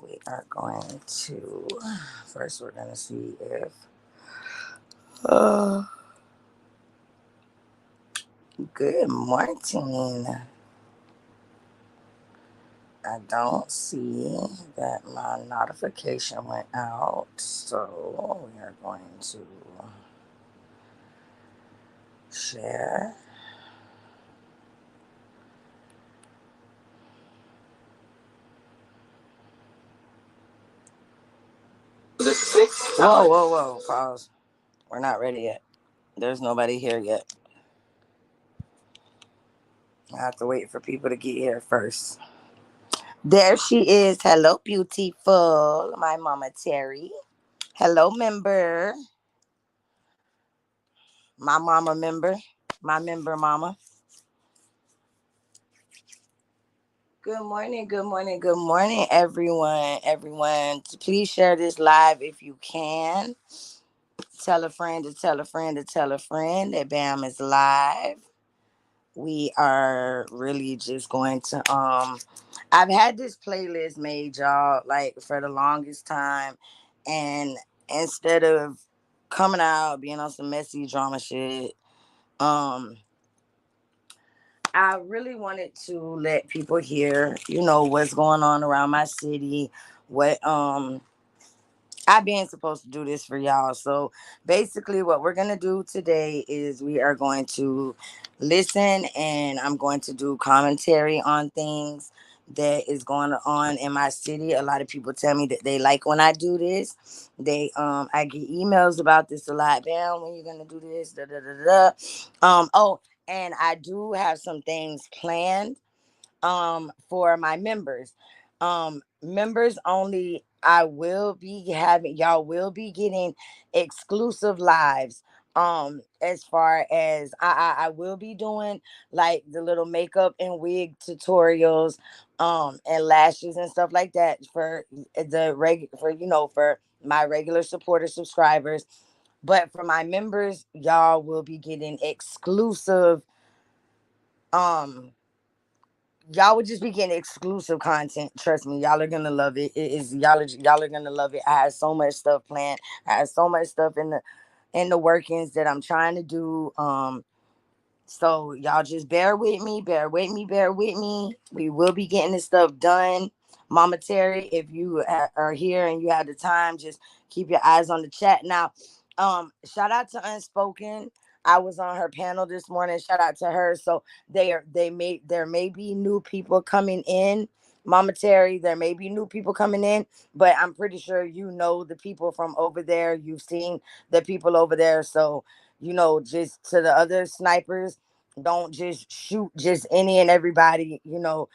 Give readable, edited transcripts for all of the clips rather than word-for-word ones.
We are going to first. We're going to see if. Uh, Good morning. I don't see that my notification went out, so we are going to share. Whoa. Pause. We're not ready yet. There's nobody here yet. I have to wait for people to get here first. There she is. Hello, beautiful. My mama Terry. Hello, member. My mama member. My member mama. Good morning, everyone. Everyone, please share this live if you can. Tell a friend to tell a friend to tell a friend that BAM is live. We are really just going to I've had this playlist made, y'all, like for the longest time, and instead of coming out being on some messy drama shit, I really wanted to let people hear, what's going on around my city, what I've been supposed to do this for y'all. So basically what we're going to do today is we are going to listen, and I'm going to do commentary on things that is going on in my city. A lot of people tell me that they like when I do this. I get emails about this a lot. Bam, when you're gonna do this, da da da da. And I do have some things planned for my members. Members only. Y'all will be getting exclusive lives. As far as I will be doing like the little makeup and wig tutorials, and lashes and stuff like that for for my regular supporter subscribers. But for my members, y'all will be getting exclusive um y'all would just be getting exclusive content. Trust me, y'all are gonna love it. Y'all are gonna love it. I have so much stuff planned. I have so much stuff in the workings that I'm trying to do. So y'all just bear with me, bear with me, bear with me. We will be getting this stuff done. Mama Terry, if you are here and you have the time, just keep your eyes on the chat. Now, shout out to Unspoken. I was on her panel this morning. Shout out to her. So there may be new people coming in. Mama Terry, there may be new people coming in, but I'm pretty sure you know the people from over there. You've seen the people over there. So just to the other snipers, don't just shoot just any and everybody, because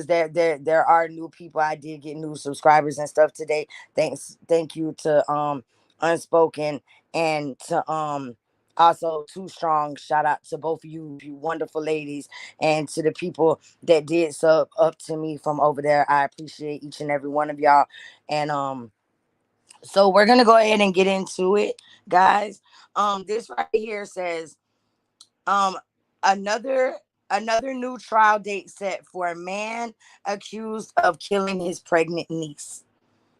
there are new people. I did get new subscribers and stuff today. Thank you to Unspoken, and to also Too Strong. Shout out to both of you wonderful ladies, and to the people that did sub up to me from over there. I appreciate each and every one of y'all. And so we're gonna go ahead and get into it, guys. This right here says, um, another another new trial date set for a man accused of killing his pregnant niece.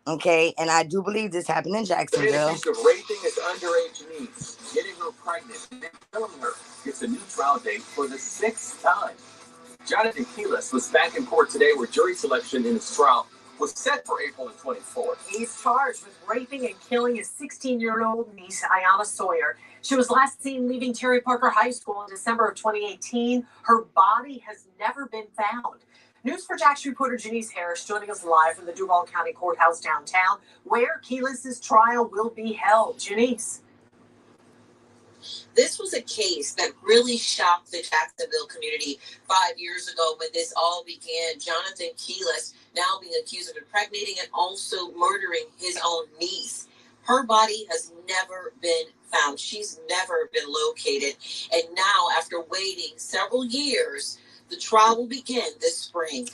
Okay, and I do believe this happened in Jacksonville. Accused of raping his underage niece, getting her pregnant, and then killing her, gets a new trial date for the sixth time. Jonathan Keelis was back in court today where jury selection in his trial was set for April the 24th. He's charged with raping and killing his 16-year-old niece, Ayanna Sawyer. She was last seen leaving Terry Parker High School in December of 2018. Her body has never been found. News4Jax reporter Janice Harris joining us live from the Duval County Courthouse downtown, where Keelis' trial will be held. Janice. This was a case that really shocked the Jacksonville community 5 years ago when this all began. Jonathan Keelis now being accused of impregnating and also murdering his own niece. Her body has never been found. She's never been located. And now, after waiting several years, the trial will begin this spring.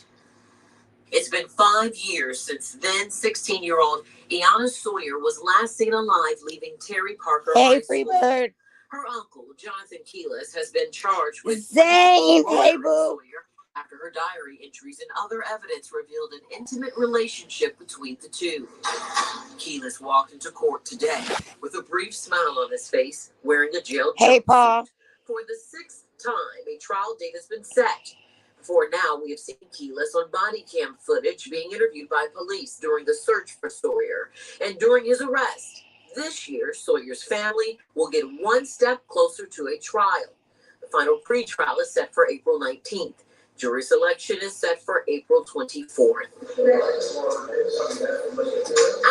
It's been 5 years since then 16-year-old Ayanna Sawyer was last seen alive leaving Terry Parker High School. Freebird. Her uncle, Jonathan Keelis, has been charged with Zane. Hey, boo. after her diary entries and other evidence revealed an intimate relationship between the two. Keyless walked into court today with a brief smile on his face, wearing a jail jumpsuit. For the sixth time, a trial date has been set. Before now, we have seen Keyless on body cam footage being interviewed by police during the search for Sawyer and during his arrest. This year, Sawyer's family will get one step closer to a trial. The final pretrial is set for April 19th. Jury selection is set for April 24th.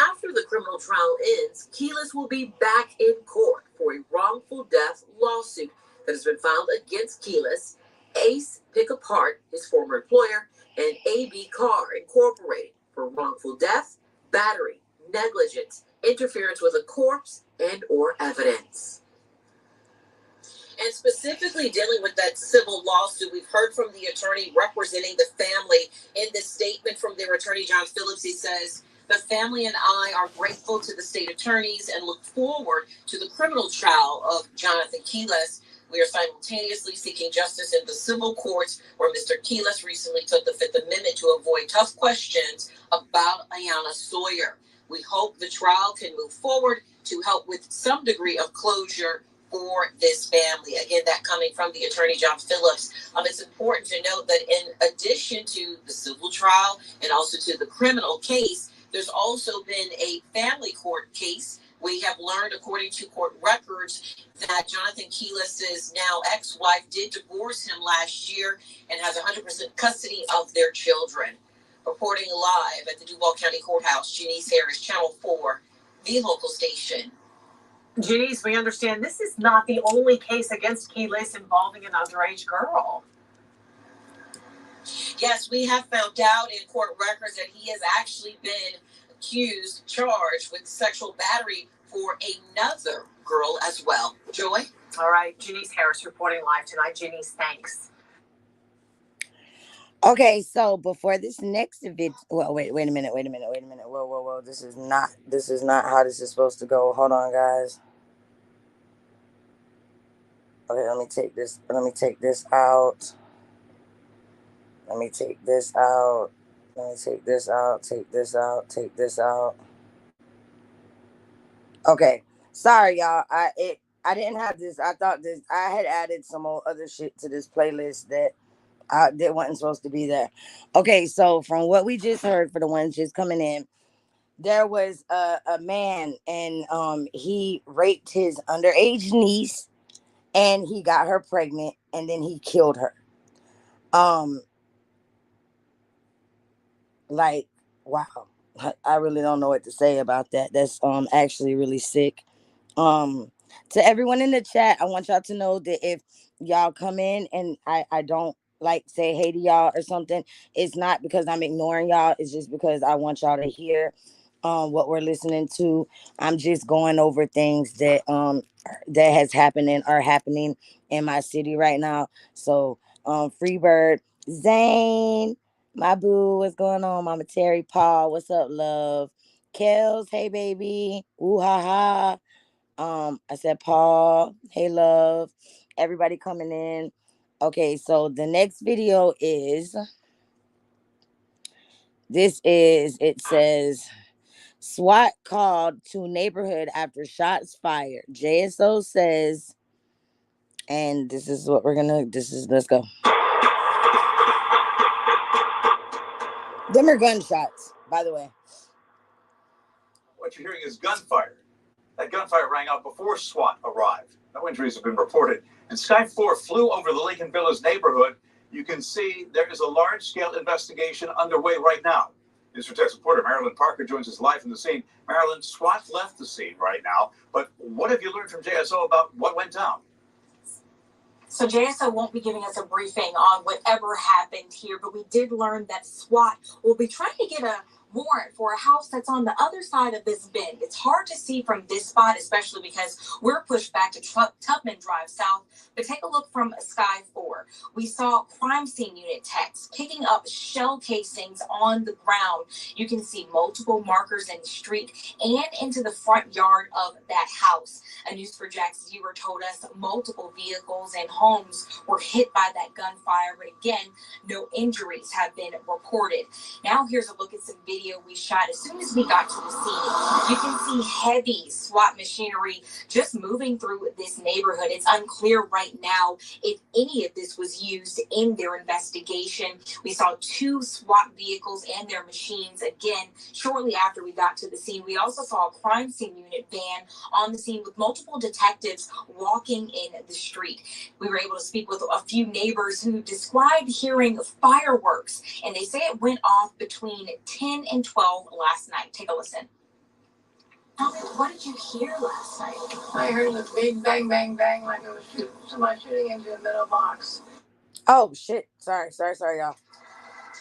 After the criminal trial ends, Keyless will be back in court for a wrongful death lawsuit that has been filed against Keyless, Ace Pick Apart, his former employer, and AB Car Incorporated for wrongful death, battery, negligence, interference with a corpse, and or evidence. And specifically dealing with that civil lawsuit, we've heard from the attorney representing the family. In this statement from their attorney, John Phillips, he says, "The family and I are grateful to the state attorneys and look forward to the criminal trial of Jonathan Keyless. We are simultaneously seeking justice in the civil courts where Mr. Keyless recently took the Fifth Amendment to avoid tough questions about Ayanna Sawyer. We hope the trial can move forward to help with some degree of closure for this family." Again, that coming from the attorney, John Phillips. It's important to note that in addition to the civil trial and also to the criminal case, there's also been a family court case. We have learned, according to court records, that Jonathan Keyless's now ex-wife did divorce him last year and has 100% custody of their children. Reporting live at the Duval County Courthouse, Janice Harris, Channel 4, the local station. Janice, we understand this is not the only case against Keyless involving an underage girl. Yes, we have found out in court records that he has actually been charged with sexual battery for another girl as well. Joy? All right, Janice Harris reporting live tonight. Janice, thanks. Okay, so before this next video, well, wait a minute. Whoa. This is not how this is supposed to go. Hold on, guys. Okay, let me take this out. Let me take this out. Take this out. Okay. Sorry, y'all. I didn't have this. I thought I had added some more other shit to this playlist that wasn't supposed to be there. Okay, so from what we just heard, for the ones just coming in, there was a man, and he raped his underage niece, and he got her pregnant, and then he killed her. Like, wow. I really don't know what to say about that. That's actually really sick. To everyone in the chat, I want y'all to know that if y'all come in and I don't like say hey to y'all or something, it's not because I'm ignoring y'all. It's just because I want y'all to hear what we're listening to. I'm just going over things that has happened and are happening in my city right now. So Freebird, Zane, my boo, what's going on? Mama Terry, Paul, what's up, love? Kels, hey baby, ooh ha ha. I said Paul, hey love, everybody coming in. Okay, so the next video is it says SWAT called to neighborhood after shots fired. JSO says, and this is what let's go. Them are gunshots, by the way. What you're hearing is gunfire. That gunfire rang out before SWAT arrived. No injuries have been reported. And Sky 4 flew over the Lincoln Villas neighborhood. You can see there is a large-scale investigation underway right now. News for Text reporter Marilyn Parker joins us live from the scene. Marilyn, SWAT left the scene right now, but what have you learned from JSO about what went down? So JSO won't be giving us a briefing on whatever happened here, but we did learn that SWAT will be trying to get a warrant for a house that's on the other side of this bend. It's hard to see from this spot, especially because we're pushed back to Tubman Drive South. But take a look from Sky 4. We saw crime scene unit techs picking up shell casings on the ground. You can see multiple markers in the street and into the front yard of that house. A News4JAX viewer told us multiple vehicles and homes were hit by that gunfire, but again, no injuries have been reported. Now here's a look at some video we shot as soon as we got to the scene. You can see heavy SWAT machinery just moving through this neighborhood. It's unclear right now if any of this was used in their investigation. We saw 2 SWAT vehicles and their machines again shortly after we got to the scene. We also saw a crime scene unit van on the scene with multiple detectives walking in the street. We were able to speak with a few neighbors who described hearing fireworks, and they say it went off between 10 and 12 last night. Take a listen. Tell me, what did you hear last night? I heard a big bang, bang, bang, like it was somebody shooting into a metal box. Oh, shit. Sorry, y'all.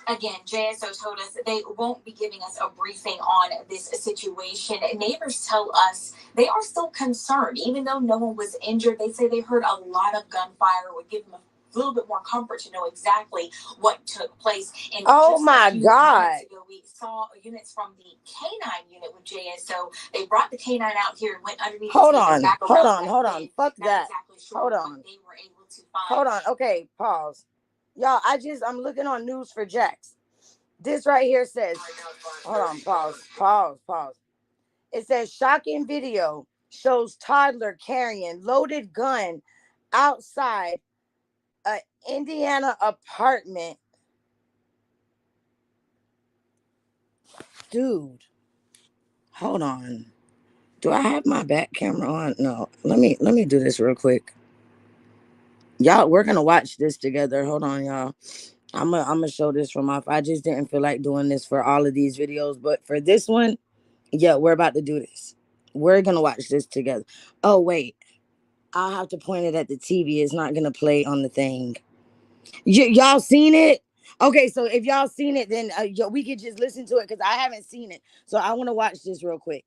Again, JSO told us they won't be giving us a briefing on this situation. Neighbors tell us they are still concerned. Even though no one was injured, they say they heard a lot of gunfire. Would give them a little bit more comfort to know exactly what took place. And oh just my a few God. minutes ago, we saw units from the K9 unit with JSO. They brought the K9 out here and went underneath. Hold the on. back Hold around on. that bend. Fuck Not that. Exactly sure Hold what on. they were able to find. Hold on. Okay, pause. Y'all, I'm looking on News4JAX. This right here says, hold on, pause. It says, shocking video shows toddler carrying loaded gun outside a Indiana apartment. Dude, hold on. Do I have my back camera on? No. Let me do this real quick. Y'all, we're gonna watch this together. Hold on, y'all. I'm gonna show this from off. I just didn't feel like doing this for all of these videos, but for this one, yeah, we're about to do this. We're gonna watch this together. Oh wait, I'll have to point it at the TV. It's not gonna play on the thing. Y'all seen it? Okay, so if y'all seen it, then we could just listen to it because I haven't seen it. So I want to watch this real quick.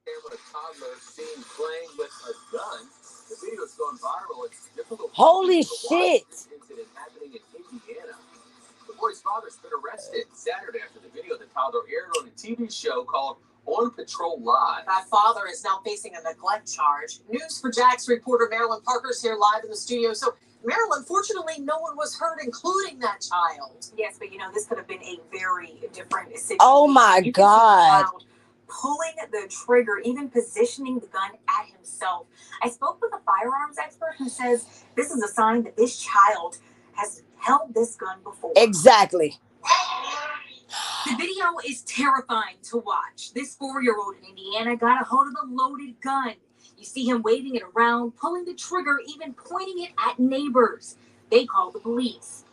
A toddler seen playing with a gun. The video's gone viral. It's difficult. Holy shit! This incident happening in Indiana. The boy's father's been arrested Saturday after the video the toddler aired on a TV show called On Patrol Live. That father is now facing a neglect charge. News4JAX reporter Marilyn Parker's here live in the studio. So, Marilyn, fortunately, no one was hurt, including that child. Yes, but this could have been a very different situation. Oh my God. Pulling the trigger, even positioning the gun at himself. I spoke with a firearms expert who says this is a sign that this child has held this gun before. Exactly. The video is terrifying to watch. This 4-year-old in Indiana got a hold of the loaded gun. You see him waving it around, pulling the trigger, even pointing it at neighbors. They called the police.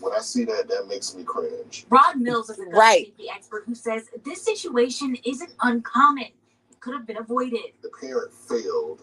When I see that, that makes me cringe. Rod Mills is a gun safety expert who says this situation isn't uncommon. It could have been avoided. The parent failed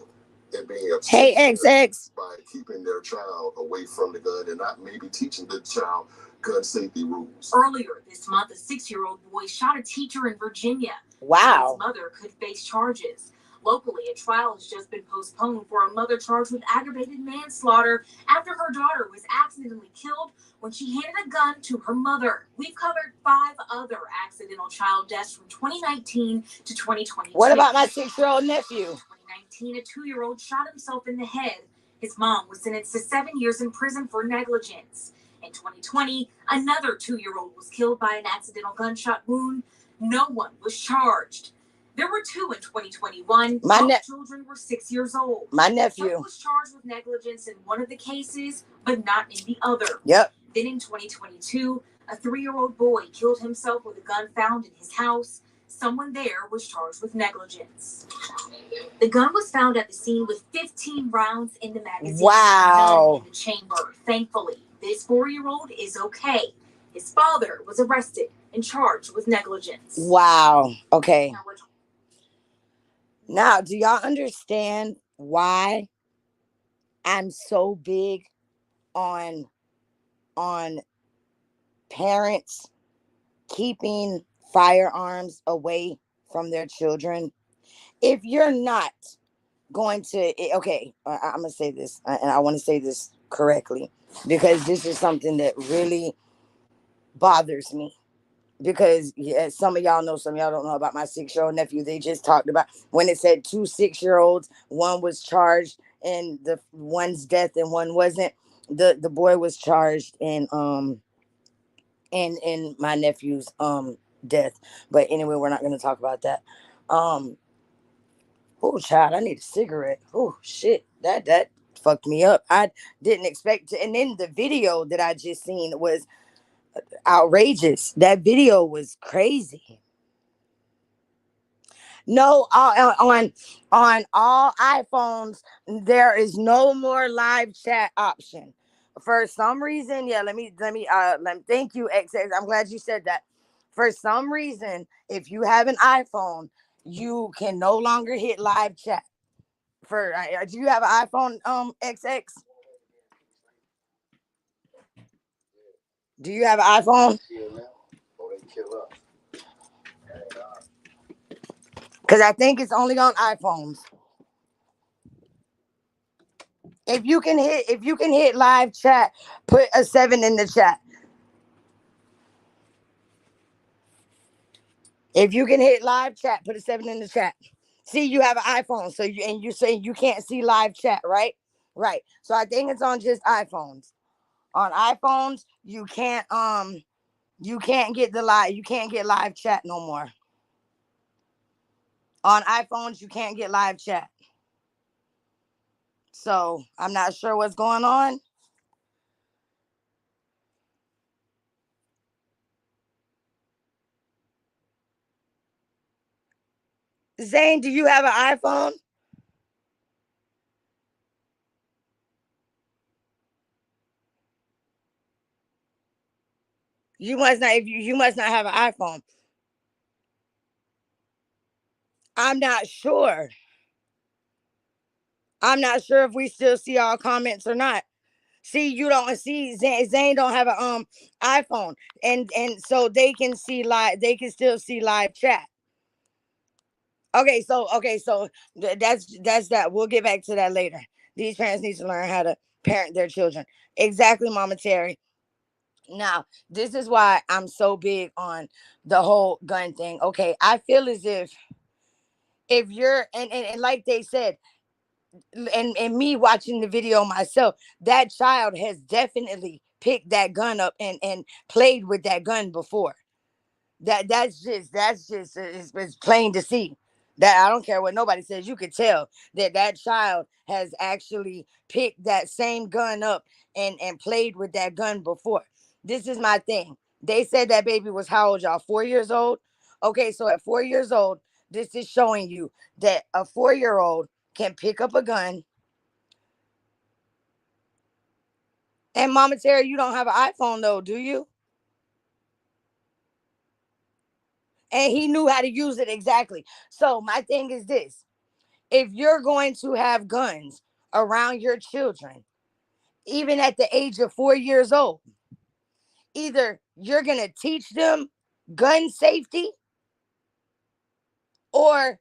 in being upset Hey, XX. by keeping their child away from the gun and not maybe teaching the child gun safety rules. Earlier this month, a 6-year-old boy shot a teacher in Virginia. Wow. His mother could face charges. Locally, a trial has just been postponed for a mother charged with aggravated manslaughter after her daughter was accidentally killed when she handed a gun to her mother. We've covered 5 other accidental child deaths from 2019 to 2022. What about my 6-year-old nephew? In 2019, a 2-year-old shot himself in the head. His mom was sentenced to 7 years in prison for negligence. In 2020, another 2-year-old was killed by an accidental gunshot wound. No one was charged. There were 2 in 2021. Both children were 6 years old. My nephew One was charged with negligence in one of the cases, but not in the other. Yep. Then in 2022, a 3-year-old boy killed himself with a gun found in his house. Someone there was charged with negligence. The gun was found at the scene with 15 rounds in the magazine. Wow. None in the chamber. Thankfully, this 4-year-old is okay. His father was arrested and charged with negligence. Wow. Okay. Now, do y'all understand why I'm so big on parents keeping firearms away from their children. If you're not going to, okay, I'm gonna say this, and I want to say this correctly, because this is something that really bothers me. Because yeah, some of y'all know, some of y'all don't know about my 6-year-old nephew. They just talked about when it said 2 6-year-olds, one was charged in the one's death and one wasn't. The boy was charged in my nephew's death. But anyway, we're not gonna talk about that. Um oh child, I need a cigarette. Oh shit. That fucked me up. I didn't expect to, and then the video that I just seen was outrageous. That video was crazy. No, on all iPhones, there is no more live chat option. For some reason, yeah. Thank you, XX. I'm glad you said that. For some reason, if you have an iPhone, you can no longer hit live chat. Do you have an iPhone, XX? Do you have an iPhone? Because I think it's only on iPhones. If you can hit live chat, put a 7 in the chat. If you can hit live chat, put a 7 in the chat. See, you have an iPhone, so you say you can't see live chat, right? Right. So I think it's on just iPhones. On iPhones, you can't get live chat no more. On iPhones, you can't get live chat. So I'm not sure what's going on. Zane, do you have an iPhone? You must not have an iPhone. I'm not sure. I'm not sure if we still see all comments or not. See, you don't see Zane don't have a iPhone, and so they can see live. They can still see live chat. Okay, so that's that. We'll get back to that later. These parents need to learn how to parent their children. Exactly, Mama Terry. Now, this is why I'm so big on the whole gun thing. Okay, I feel as if you're and like they said, and me watching the video myself, that child has definitely picked that gun up and played with that gun before. That's just it's plain to see that. I don't care what nobody says, you could tell that that child has actually picked that same gun up and played with that gun before. This is my thing. They said that baby was how old, y'all? 4 years old. Okay, so at 4 years old, this is showing you that a 4 year old can pick up a gun. And Mama Terry, you don't have an iPhone though, do you? And he knew how to use it exactly. So my thing is this: if you're going to have guns around your children, even at the age of 4 years old, either you're going to teach them gun safety or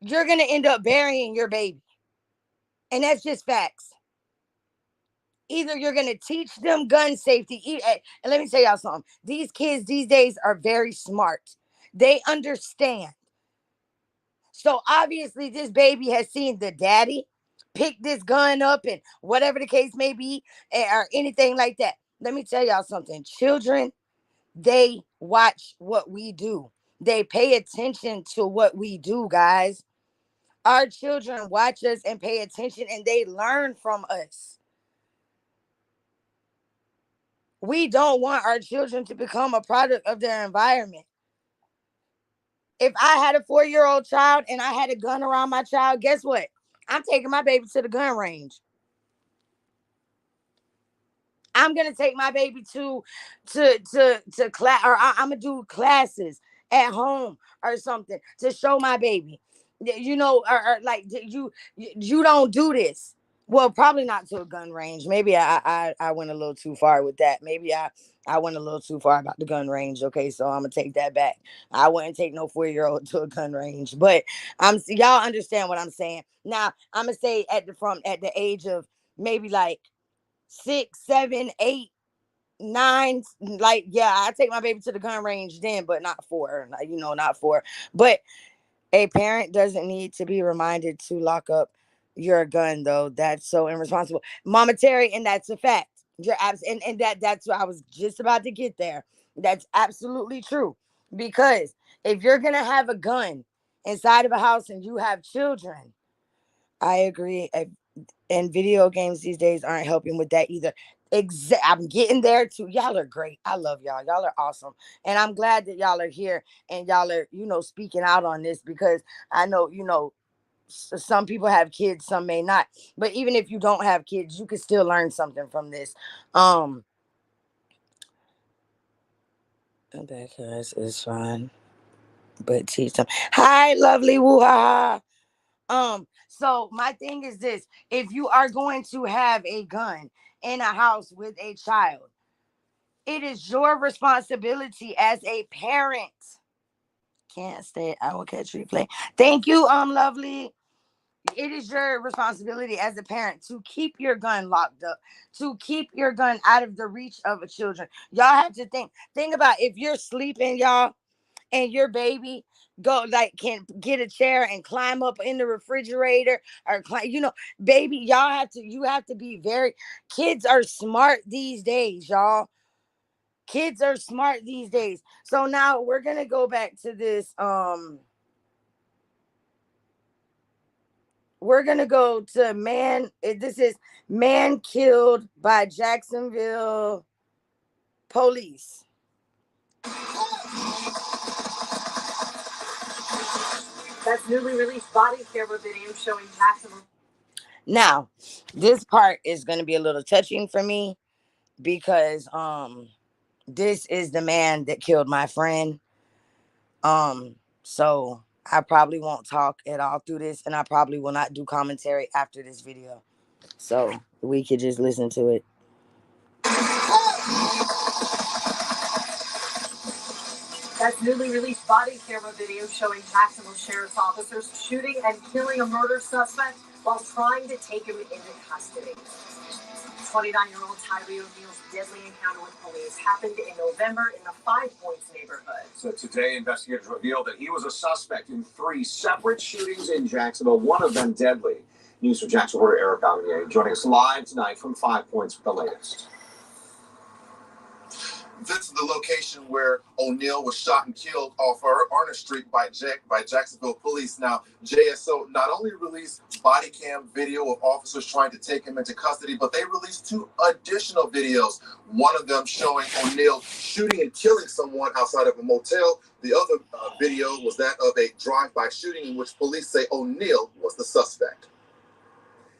you're going to end up burying your baby. And that's just facts. Either you're going to teach them gun safety. And let me tell y'all something. These kids these days are very smart. They understand. So obviously, this baby has seen the daddy pick this gun up and whatever the case may be, or anything like that. Let me tell y'all something. Children, they watch what we do. They pay attention to what we do, guys. Our children watch us and pay attention and they learn from us. We don't want our children to become a product of their environment. If I had a 4 year old child and I had a gun around my child, guess what? I'm taking my baby to the gun range. I'm gonna take my baby to class, or I'm gonna do classes at home or something to show my baby. You know, or like you don't do this. Well, probably not to a gun range. Maybe I went a little too far with that. Maybe I went a little too far about the gun range. Okay, so I'm gonna take that back. I wouldn't take no 4-year-old to a gun range, but y'all understand what I'm saying. Now I'm gonna say at the age of maybe like 6, 7, 8, 9. Like, yeah, I take my baby to the gun range then, but not 4. Not 4. But a parent doesn't need to be reminded to lock up your gun, though. That's so irresponsible, Mama Terry, and that's a fact. And that's what I was just about to get there. That's absolutely true. Because if you're gonna have a gun inside of a house and you have children, I agree. And video games these days aren't helping with that either. I'm getting there too. Y'all are great. I love y'all. Y'all are awesome. And I'm glad that y'all are here and y'all are, speaking out on this, because I know, some people have kids, some may not. But even if you don't have kids, you can still learn something from this. Because it's fine. But teach them. Hi, lovely woo ha ha. So my thing is this: if you are going to have a gun in a house with a child, it is your responsibility as a parent. Can't stay. I will catch replay. Thank you, lovely. It is your responsibility as a parent to keep your gun locked up, to keep your gun out of the reach of a children. Y'all have to think about if you're sleeping, y'all, and your baby can get a chair and climb up in the refrigerator or baby, you have to be very. Kids are smart these days, y'all. Kids are smart these days. So now we're gonna go back to this. We're gonna go to this is man killed by Jacksonville police. That's newly released body camera video showing Jacksonville. Now, this part is gonna be a little touching for me because this is the man that killed my friend. So I probably won't talk at all through this, and I probably will not do commentary after this video. So we could just listen to it. That's newly released body camera video showing Jacksonville sheriff's officers shooting and killing a murder suspect while trying to take him into custody. 29-year-old Tyree O'Neill's deadly encounter with police happened in November in the Five Points neighborhood. So today, investigators revealed that he was a suspect in 3 separate shootings in Jacksonville, one of them deadly. News from Jacksonville reporter Eric Avenir joining us live tonight from 5 Points with the latest. This is the location where O'Neill was shot and killed off Arner Street by Jacksonville police. Now, JSO not only released body cam video of officers trying to take him into custody, but they released 2 additional videos. One of them showing O'Neill shooting and killing someone outside of a motel. The other video was that of a drive-by shooting in which police say O'Neill was the suspect.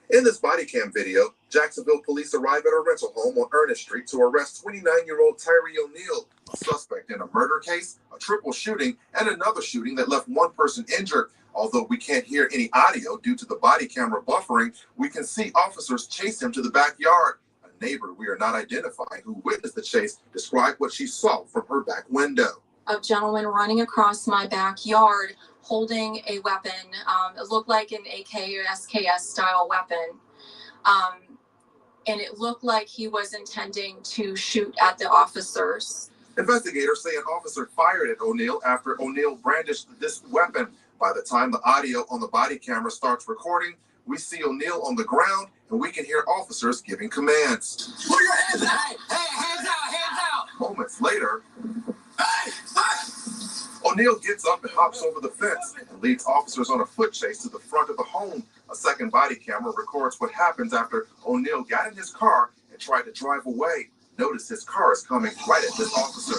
In this body cam video, Jacksonville police arrive at a rental home on Ernest Street to arrest 29-year-old Tyree O'Neill, a suspect in a murder case, a triple shooting, and another shooting that left 1 person injured. Although we can't hear any audio due to the body camera buffering, we can see officers chase him to the backyard. A neighbor we are not identifying who witnessed the chase described what she saw from her back window. A gentleman running across my backyard holding a weapon. It looked like an AK or SKS style weapon. And it looked like he was intending to shoot at the officers. Investigators say an officer fired at O'Neill after O'Neill brandished this weapon. By the time the audio on the body camera starts recording, we see O'Neill on the ground and we can hear officers giving commands. Put your hands out! Hey, hands out! Hands out! Moments later, Hey! O'Neill gets up and hops over the fence and leads officers on a foot chase to the front of the home. A second body camera records what happens after O'Neill got in his car and tried to drive away. Notice his car is coming right at this officer.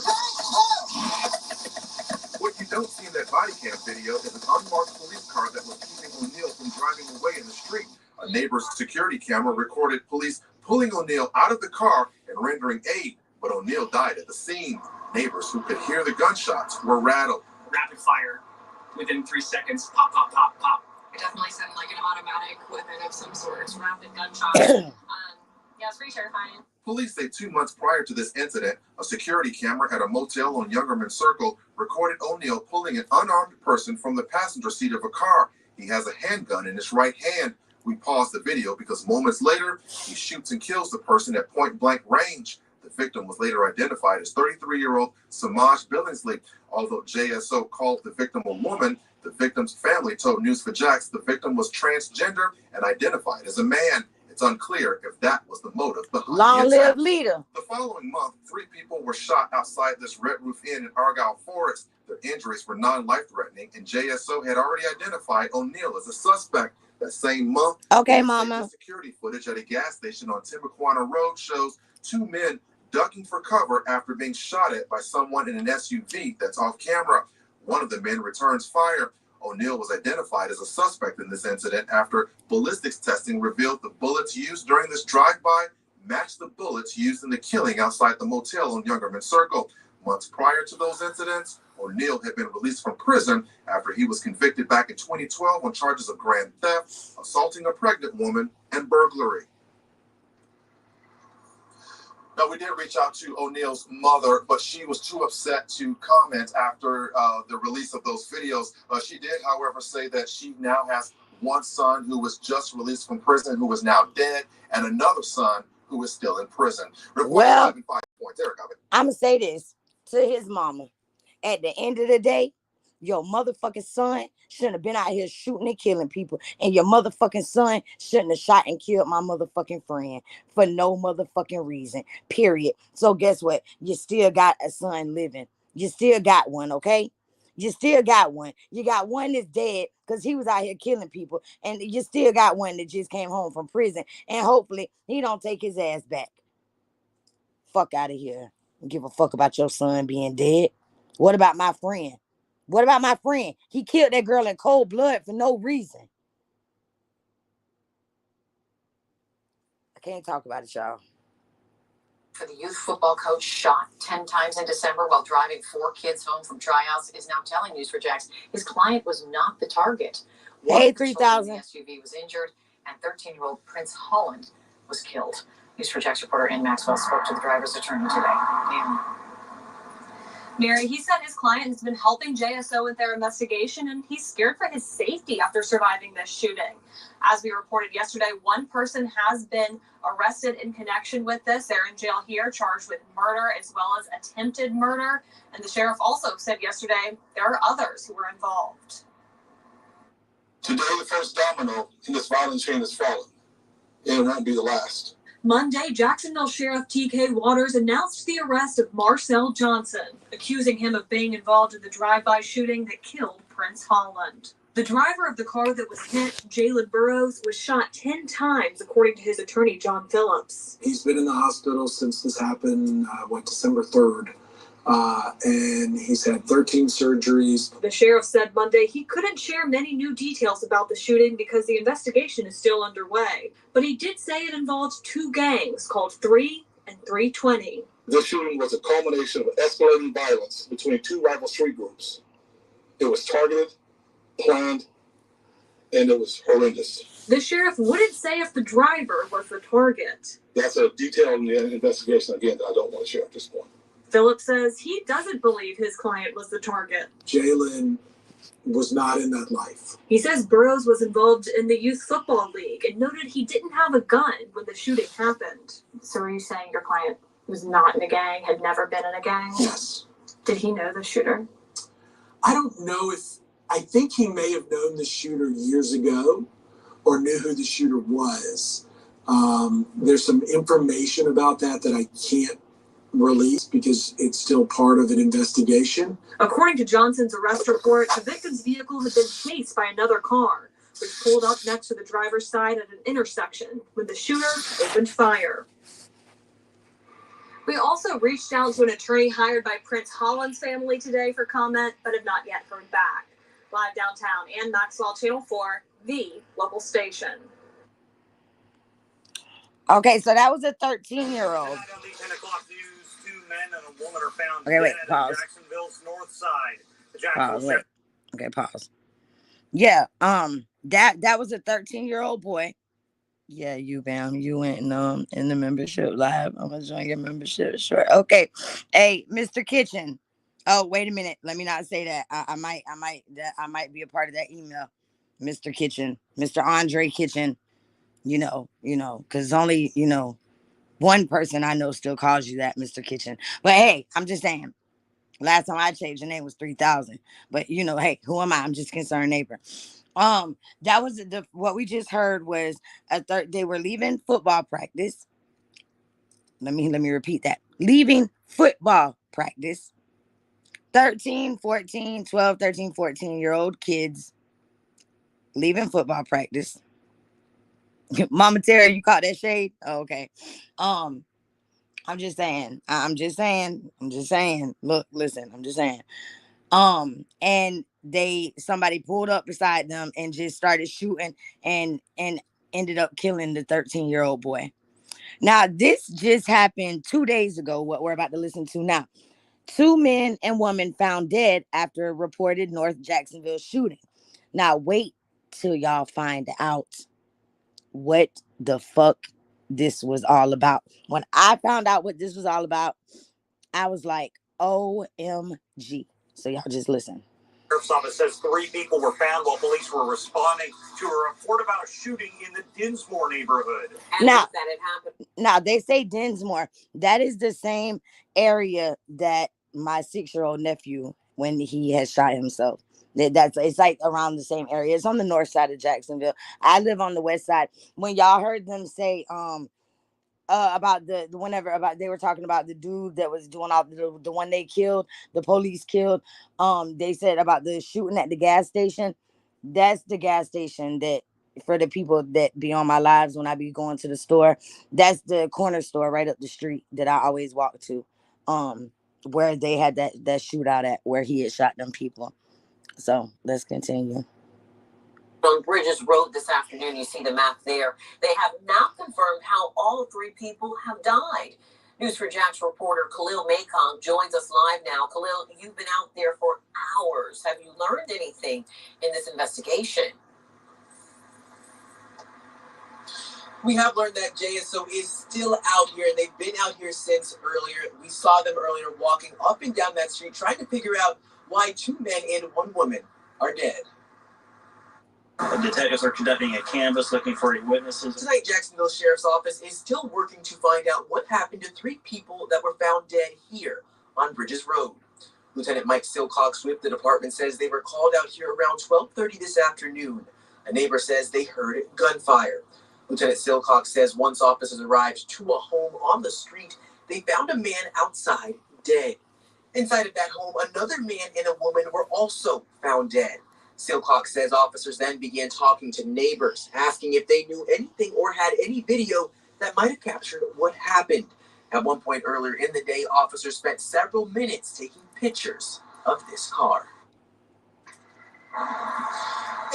What you don't see in that body cam video is an unmarked police car that was keeping O'Neill from driving away in the street. A neighbor's security camera recorded police pulling O'Neill out of the car and rendering aid, but O'Neill died at the scene. Neighbors who could hear the gunshots were rattled. Rapid fire. Within 3 seconds, pop, pop, pop, pop. definitely sounded like an automatic weapon of some sort. It's rapid gunshot. Yeah, it's pretty terrifying. Police say 2 months prior to this incident, a security camera at a motel on Youngerman Circle recorded O'Neal pulling an unarmed person from the passenger seat of a car. He has a handgun in his right hand. We paused the video because moments later, he shoots and kills the person at point-blank range. The victim was later identified as 33-year-old Samaj Billingsley. Although JSO called the victim a woman, the victim's family told News4Jax the victim was transgender and identified as a man. It's unclear if that was the motive behind Long the attack. live leader. The following month, 3 people were shot outside this Red Roof Inn in Argyle Forest. Their injuries were non-life-threatening, and JSO had already identified O'Neal as a suspect. That same month, okay, mama. Security footage at a gas station on Timuquana Road shows 2 men ducking for cover after being shot at by someone in an SUV that's off camera. One of the men returns fire. O'Neal was identified as a suspect in this incident after ballistics testing revealed the bullets used during this drive-by matched the bullets used in the killing outside the motel on Youngerman Circle. Months prior to those incidents, O'Neal had been released from prison after he was convicted back in 2012 on charges of grand theft, assaulting a pregnant woman, and burglary. Now, we did reach out to O'Neal's mother, but she was too upset to comment after the release of those videos. She did, however, say that she now has one son who was just released from prison, who is now dead, and another son who is still in prison. Well, I'm going to say this to his mama. At the end of the day, your motherfucking son shouldn't have been out here shooting and killing people. And your motherfucking son shouldn't have shot and killed my motherfucking friend for no motherfucking reason. Period. So guess what? You still got a son living. You still got one, okay? You still got one. You got one that's dead because he was out here killing people. And you still got one that just came home from prison. And hopefully he don't take his ass back. Fuck out of here. Don't give a fuck about your son being dead. What about my friend? What about my friend? He killed that girl in cold blood for no reason. I can't talk about it, y'all. For the youth football coach shot 10 times in December while driving 4 kids home from tryouts is now telling News4Jax his client was not the target. Hey, 3,000. The SUV was injured, and 13-year-old Prince Holland was killed. News4Jax reporter Ann Maxwell spoke to the driver's attorney today. Mary, he said his client has been helping JSO with their investigation, and he's scared for his safety after surviving this shooting. As we reported yesterday, one person has been arrested in connection with this. They're in jail here, charged with murder as well as attempted murder. And the sheriff also said yesterday there are others who were involved. Today, the first domino in this violent chain has fallen, and it won't be the last. Monday, Jacksonville Sheriff T.K. Waters announced the arrest of Marcel Johnson, accusing him of being involved in the drive-by shooting that killed Prince Holland. The driver of the car that was hit, Jalen Burrows, was shot 10 times, according to his attorney, John Phillips. He's been in the hospital since this happened, December 3rd. And he's had 13 surgeries. The sheriff said Monday he couldn't share many new details about the shooting because the investigation is still underway. But he did say it involved 2 gangs called 3 and 320. This shooting was a culmination of escalating violence between 2 rival street groups. It was targeted, planned, and it was horrendous. The sheriff wouldn't say if the driver was the target. That's a detail in the investigation, again, that I don't want to share at this point. Phillips says he doesn't believe his client was the target. Jalen was not in that life. He says Burrows was involved in the youth football league and noted he didn't have a gun when the shooting happened. So are you saying your client was not in a gang, had never been in a gang? Yes. Did he know the shooter? I don't know I think he may have known the shooter years ago or knew who the shooter was. There's some information about that I can't release because it's still part of an investigation. According to Johnson's arrest report, the victim's vehicle had been chased by another car, which pulled up next to the driver's side at an intersection when the shooter opened fire. We also reached out to an attorney hired by Prince Holland's family today for comment, but have not yet heard back. Live downtown, Ann Maxwell, Channel 4, the local station. Okay, so that was a 13-year-old. Okay, wait, pause. Jacksonville's north side. Pause, wait. Okay, pause. Yeah, That was a 13-year-old boy. Yeah, you bam. You went in the membership live. I'm gonna join your membership short. Okay. Hey, Mr. Kitchen. Oh, wait a minute. Let me not say that. I might be a part of that email. Mr. Kitchen. Mr. Andre Kitchen. Because only, one person I know still calls you that, Mr. Kitchen. But hey, I'm just saying. Last time I changed, your name was 3000. But hey, who am I? I'm just a concerned neighbor. That was what we just heard was they were leaving football practice. Let me repeat that. Leaving football practice. 13, 14, 12, 13, 14-year-old kids leaving football practice. Mama Terry, you caught that shade? Oh, okay. Um, I'm just saying. I'm just saying. I'm just saying. Look, listen, I'm just saying. And somebody pulled up beside them and just started shooting and ended up killing the 13-year-old boy. Now, this just happened 2 days ago, what we're about to listen to now. 2 men and woman found dead after a reported North Jacksonville shooting. Now, wait till y'all find out what the fuck this was all about. When I found out what this was all about, I was like, OMG. So y'all just listen. Sheriff's office says 3 people were found while police were responding to a report about a shooting in the Dinsmore neighborhood. Now, that had happened. Now they say Dinsmore. That is the same area that my 6-year-old nephew, when he has shot himself. It's like around the same area. It's on the north side of Jacksonville. I live on the west side. When y'all heard them say about whenever about they were talking about the dude that was doing all the one they killed, the police killed, they said about the shooting at the gas station. That's the gas station that, for the people that be on my lives when I be going to the store, that's the corner store right up the street that I always walk to, where they had that shootout at, where he had shot them people. So let's continue. On Bridges Road this afternoon, you see the map there. They have not confirmed how all 3 people have died. News for Jack's reporter Khalil Maycom joins us live now. Khalil, you've been out there for hours. Have you learned anything in this investigation? We have learned that JSO is still out here, and they've been out here since earlier. We saw them earlier walking up and down that street, trying to figure out why 2 men and 1 woman are dead. Detectives are conducting a canvass looking for any witnesses. Tonight, Jacksonville Sheriff's Office is still working to find out what happened to 3 people that were found dead here on Bridges Road. Lieutenant Mike Silcox with the department says they were called out here around 12:30 this afternoon. A neighbor says they heard gunfire. Lieutenant Silcox says once officers arrived to a home on the street, they found a man outside dead. Inside of that home, another man and a woman were also found dead. Silcox says officers then began talking to neighbors, asking if they knew anything or had any video that might have captured what happened. At one point earlier in the day, officers spent several minutes taking pictures of this car.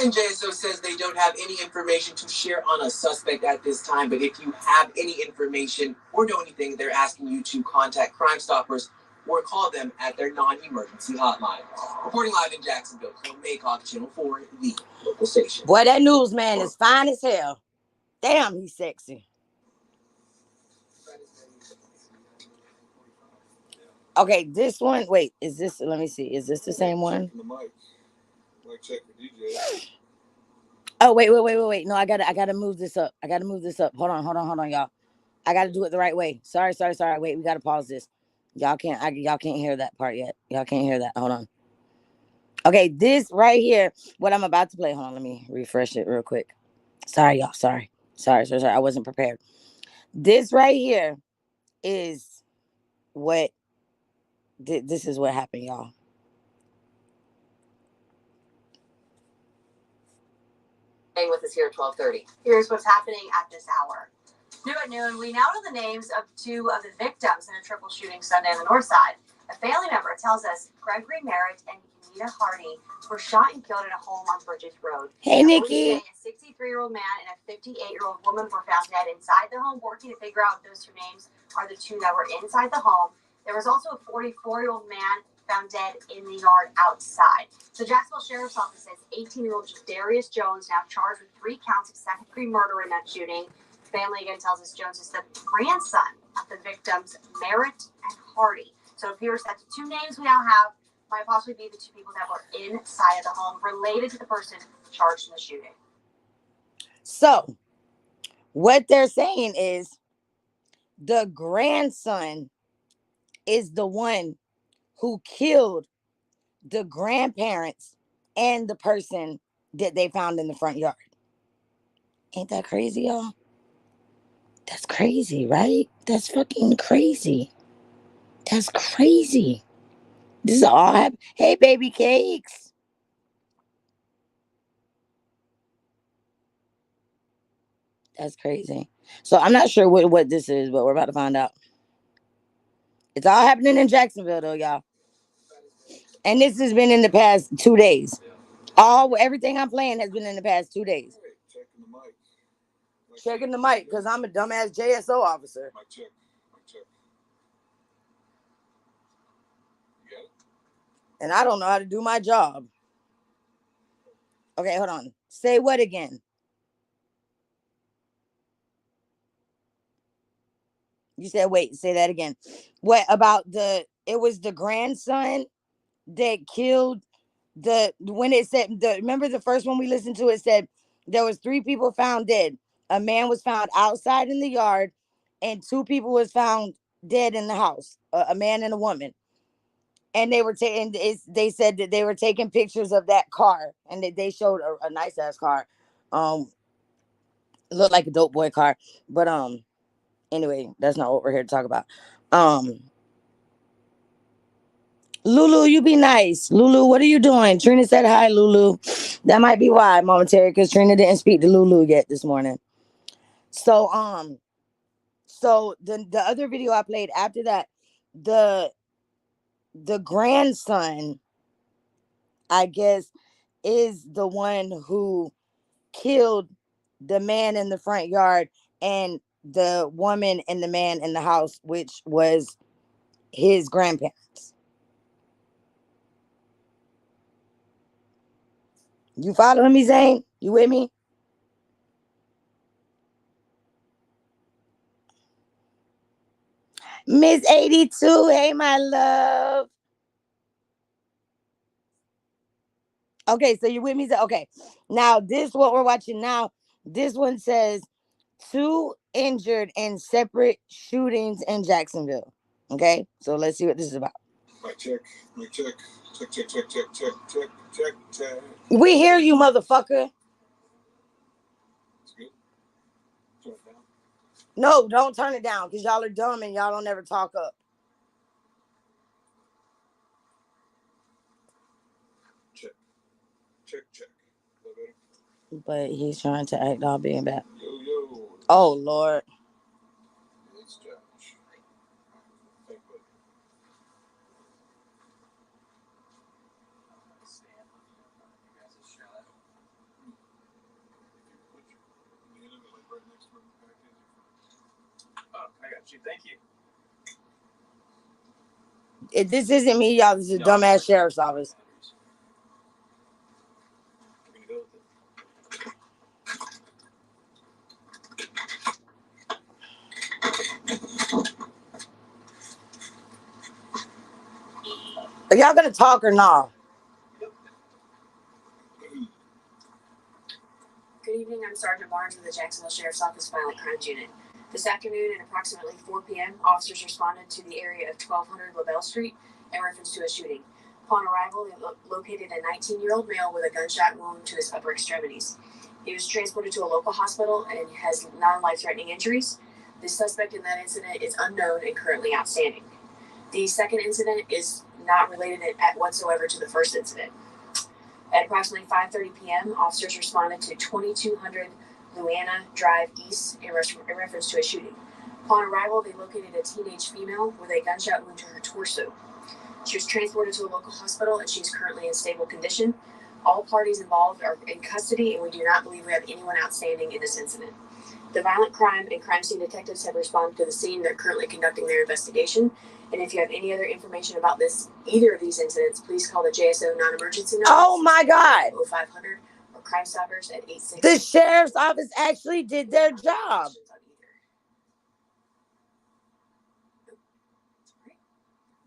And JSO says they don't have any information to share on a suspect at this time, but if you have any information or know anything, they're asking you to contact Crime Stoppers or call them at their non-emergency hotline. Reporting live in Jacksonville, Khalil Maycock, Channel 4, the local station. Boy, that newsman is fine as hell. Damn, he's sexy. Okay, this one. Wait, is this? Let me see. Is this the same one? Check for DJ. Oh, wait. No, I gotta move this up. Hold on, y'all. I gotta do it the right way. Sorry. Wait, we gotta pause this. Y'all can't hear that part yet. Y'all can't hear that. Hold on. Okay, this right here, what I'm about to play. Hold on, let me refresh it real quick. Sorry, y'all. Sorry. I wasn't prepared. This right here is what. This is what happened, y'all. Staying with us here at 12:30. Here's what's happening at this hour. New at noon, we now know the names of 2 of the victims in a triple shooting Sunday on the north side. A family member tells us Gregory Merritt and Kenita Hardy were shot and killed in a home on Bridges Road. Hey, Nikki. A 63-year-old man and a 58-year-old woman were found dead inside the home. Working to figure out if those 2 names are the 2 that were inside the home. There was also a 44-year-old man found dead in the yard outside. So Jacksonville Sheriff's Office says 18-year-old Darius Jones now charged with 3 counts of second-degree murder in that shooting. Family again tells us Jones is the grandson of the victims, Merritt and Hardy. So it appears that the 2 names we now have might possibly be the 2 people that were inside of the home related to the person charged in the shooting. So what they're saying is the grandson is the one who killed the grandparents and the person that they found in the front yard. Ain't that crazy, y'all? That's crazy, right? That's fucking crazy. That's crazy. This is all happening. Hey, baby cakes. That's crazy. So I'm not sure what this is, but we're about to find out. It's all happening in Jacksonville, though, y'all. And this has been in the past 2 days. Everything I'm playing has been in the past 2 days. Checking the mic, because I'm a dumbass JSO officer. Mic check. You got it? And I don't know how to do my job. Okay, hold on. Say what again? You said, wait, say that again. What about it was the grandson that killed when it said, remember the first one we listened to, it said there was 3 people found dead. A man was found outside in the yard and 2 people was found dead in the house, a man and a woman. And they were they said that they were taking pictures of that car, and they showed a nice ass car. Looked like a dope boy car. But anyway, that's not what we're here to talk about. Lulu, you be nice. Lulu, what are you doing? Trina said hi, Lulu. That might be why, momentary, because Trina didn't speak to Lulu yet this morning. So the other video I played after that, the grandson, I guess, is the one who killed the man in the front yard and the woman and the man in the house, which was his grandparents. You following me, Zane? You with me? Miss 82, hey, my love. Okay, so you with me? Okay, now this what we're watching now. This one says 2 injured in separate shootings in Jacksonville. Okay, so let's see what this is about. Mic check. Check. We hear you, motherfucker. It's good. Turn it down. No, don't turn it down, because y'all are dumb and y'all don't ever talk up. Check. A little better. But he's trying to act all being bad. Yo. Oh, Lord. It's Josh. Thank you. Oh, I got you. Thank you. This isn't me, y'all. This is a dumbass sheriff's office. We're gonna go with it. Are y'all gonna talk or not? Good evening, I'm Sergeant Barnes with the Jacksonville Sheriff's Office Violent Crimes Unit. This afternoon at approximately 4 p.m., officers responded to the area of 1200 LaBelle Street in reference to a shooting. Upon arrival, they located a 19-year-old male with a gunshot wound to his upper extremities. He was transported to a local hospital and has non-life-threatening injuries. The suspect in that incident is unknown and currently outstanding. The second incident is not related whatsoever to the first incident. At approximately 5:30 p.m., officers responded to 2200 Louisiana Drive East in reference to a shooting. Upon arrival, they located a teenage female with a gunshot wound to her torso. She was transported to a local hospital and she is currently in stable condition. All parties involved are in custody and we do not believe we have anyone outstanding in this incident. The violent crime and crime scene detectives have responded to the scene. They're currently conducting their investigation. And if you have any other information about either of these incidents, please call the JSO non-emergency number. Oh my God. 0500 or Crime Stoppers at 86. The sheriff's office actually did their job.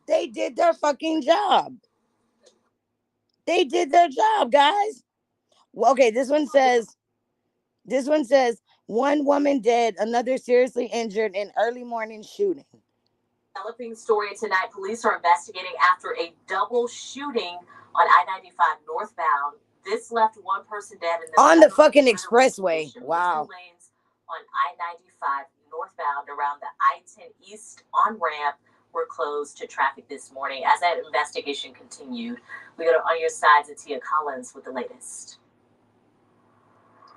They did their fucking job. They did their job, guys. Well, okay, this one says, one woman dead, another seriously injured in early morning shooting. Developing story tonight. Police are investigating after a double shooting on I-95 northbound. This left one person dead in on the fucking expressway. Wow. 2 lanes on I-95 northbound around the I-10 East on-ramp were closed to traffic this morning. As that investigation continued, we go to On Your Side's Atia Collins with the latest.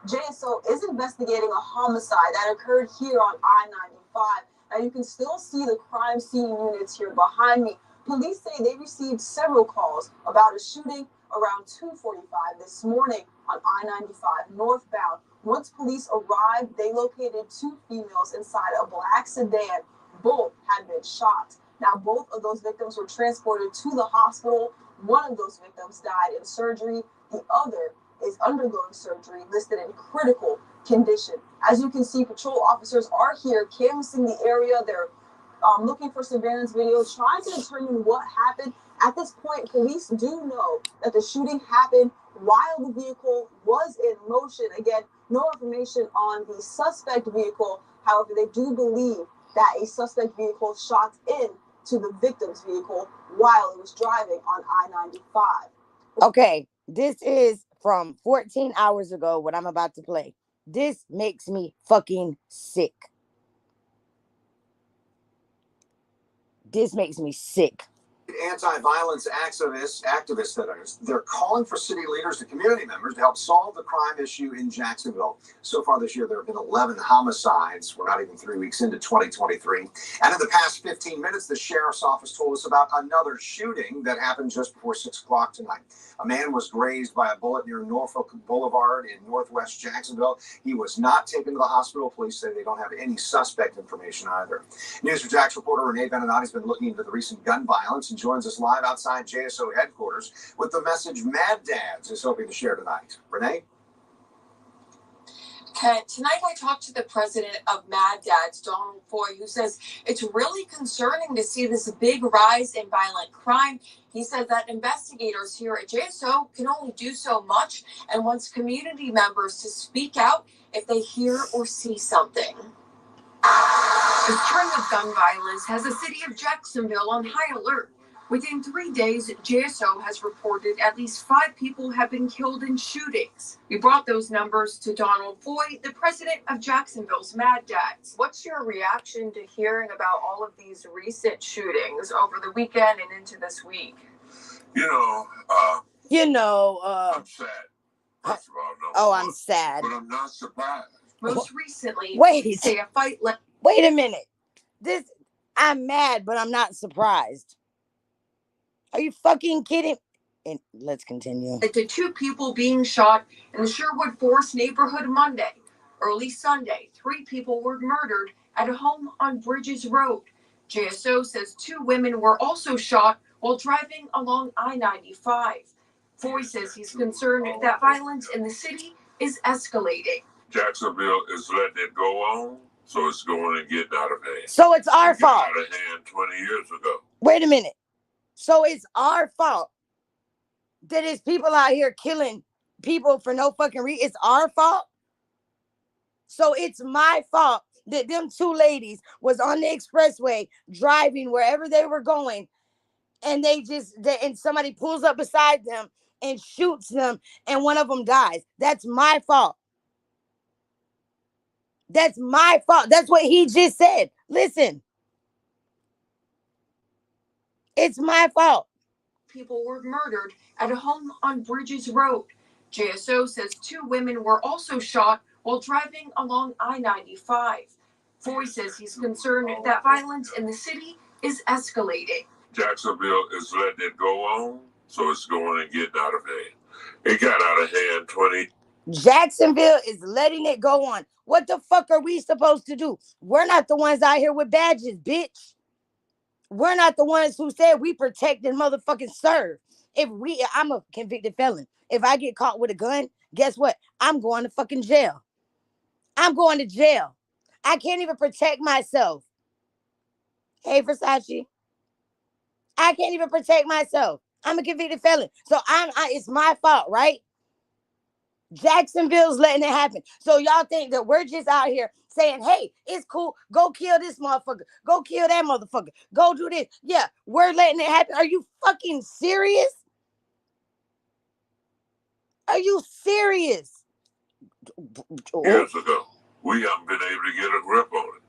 JSO is investigating a homicide that occurred here on I-95. Now you can still see the crime scene units here behind me. Police say they received several calls about a shooting around 2:45 this morning on I-95 northbound. Once police arrived, they located 2 females inside a black sedan. Both had been shot. Now, both of those victims were transported to the hospital. One of those victims died in surgery. The other is undergoing surgery, listed in critical condition. As you can see, patrol officers are here canvassing the area. They're looking for surveillance video, trying to determine what happened. At this point, police do know that the shooting happened while the vehicle was in motion. Again, no information on the suspect vehicle. However, they do believe that a suspect vehicle shot into the victim's vehicle while it was driving on I-95. Okay, this is from 14 hours ago, what I'm about to play. This makes me fucking sick. This makes me sick. Anti-violence activists they're calling for city leaders and community members to help solve the crime issue in Jacksonville. So far this year, there have been 11 homicides. We're not even 3 weeks into 2023. And in the past 15 minutes, the sheriff's office told us about another shooting that happened just before 6 o'clock tonight. A man was grazed by a bullet near Norfolk Boulevard in northwest Jacksonville. He was not taken to the hospital. Police say they don't have any suspect information either. News for Jax reporter Renee Beninati has been looking into the recent gun violence and joins us live outside JSO headquarters with the message Mad Dads is hoping to share tonight. Renee? Okay, tonight I talked to the president of Mad Dads, Donald Foy, who says it's really concerning to see this big rise in violent crime. He said that investigators here at JSO can only do so much and wants community members to speak out if they hear or see something. The string of gun violence has the city of Jacksonville on high alert. Within 3 days, JSO has reported at least 5 people have been killed in shootings. We brought those numbers to Donald Foy, the president of Jacksonville's Mad Dads. What's your reaction to hearing about all of these recent shootings over the weekend and into this week? I'm sad. First of all, I'm sad. But I'm not surprised. Most recently, Wait. a Wait a minute. I'm mad, but I'm not surprised. Are you fucking kidding? And let's continue. To 2 people being shot in the Sherwood Forest neighborhood Monday. Early Sunday, 3 people were murdered at a home on Bridges Road. JSO says 2 women were also shot while driving along I-95. Foy says he's concerned that violence in the city is escalating. Jacksonville is letting it go on, so it's going and getting out of hand. So it's our fault. It got out of hand 20 years ago. Wait a minute. So it's our fault that there's people out here killing people for no fucking reason. It's our fault. So it's my fault that them 2 ladies was on the expressway driving wherever they were going, and and somebody pulls up beside them and shoots them, and one of them dies. That's my fault. That's my fault. That's what he just said. Listen. It's my fault. People were murdered at a home on Bridges Road. JSO says 2 women were also shot while driving along I-95. Foy says he's concerned that violence in the city is escalating. Jacksonville is letting it go on, so it's going and getting out of hand. It got out of hand 20. Jacksonville is letting it go on. What the fuck are we supposed to do? We're not the ones out here with badges, bitch. We're not the ones who said we protect and motherfucking serve. I'm a convicted felon. If I get caught with a gun, guess what? I'm going to fucking jail. I'm going to jail. I can't even protect myself. Hey, Versace. I can't even protect myself. I'm a convicted felon. So it's my fault, right? Jacksonville's letting it happen. So y'all think that we're just out here saying, hey, it's cool. Go kill this motherfucker. Go kill that motherfucker. Go do this. Yeah, we're letting it happen. Are you fucking serious? Are you serious? Years ago, we haven't been able to get a grip on it.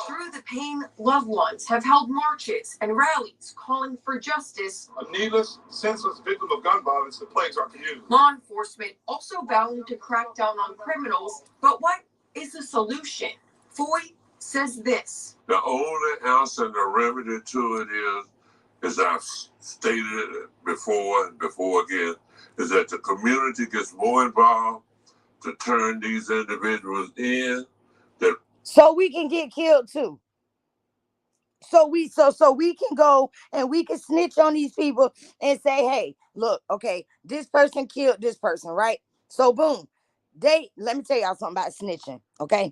Through the pain, loved ones have held marches and rallies calling for justice. A needless, senseless victim of gun violence that plagues our community. Law enforcement also vowing to crack down on criminals. But what is the solution? Foy says this. The only answer and the remedy to it is, as I've stated before and before again, is that the community gets more involved to turn these individuals in. So we can get killed too. So we can go and we can snitch on these people and say, hey, look, okay, this person killed this person, right? So boom. Let me tell y'all something about snitching, okay?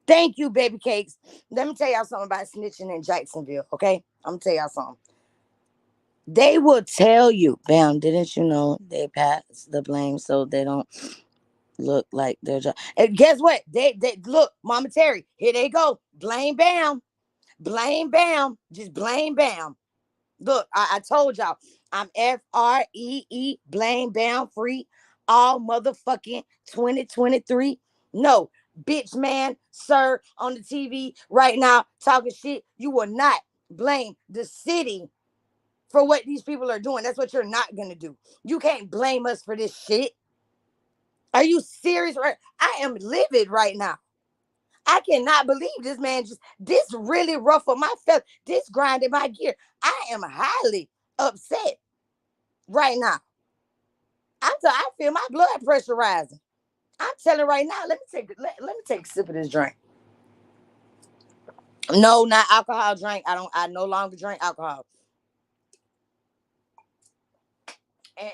Thank you, baby cakes. Let me tell y'all something about snitching in Jacksonville, okay? I'm gonna tell y'all something. They will tell you, bam, didn't you know they pass the blame so they don't look like they're just. And guess what? They look, Mama Terry, here they go. Blame bam. Blame bam. Just blame bam. Look, I told y'all, I'm FREE, blame bam free all motherfucking 2023. No, bitch man, sir, on the TV right now talking shit. You will not blame the city for what these people are doing. That's what you're not gonna do. You can't blame us for this shit. Are you serious? Right? I am livid right now. I cannot believe this really ruffled my feathers. This grinded my gear. I am highly upset right now. I feel my blood pressure rising. I'm telling right now, let me take a sip of this drink. No, not alcohol drink. I no longer drink alcohol.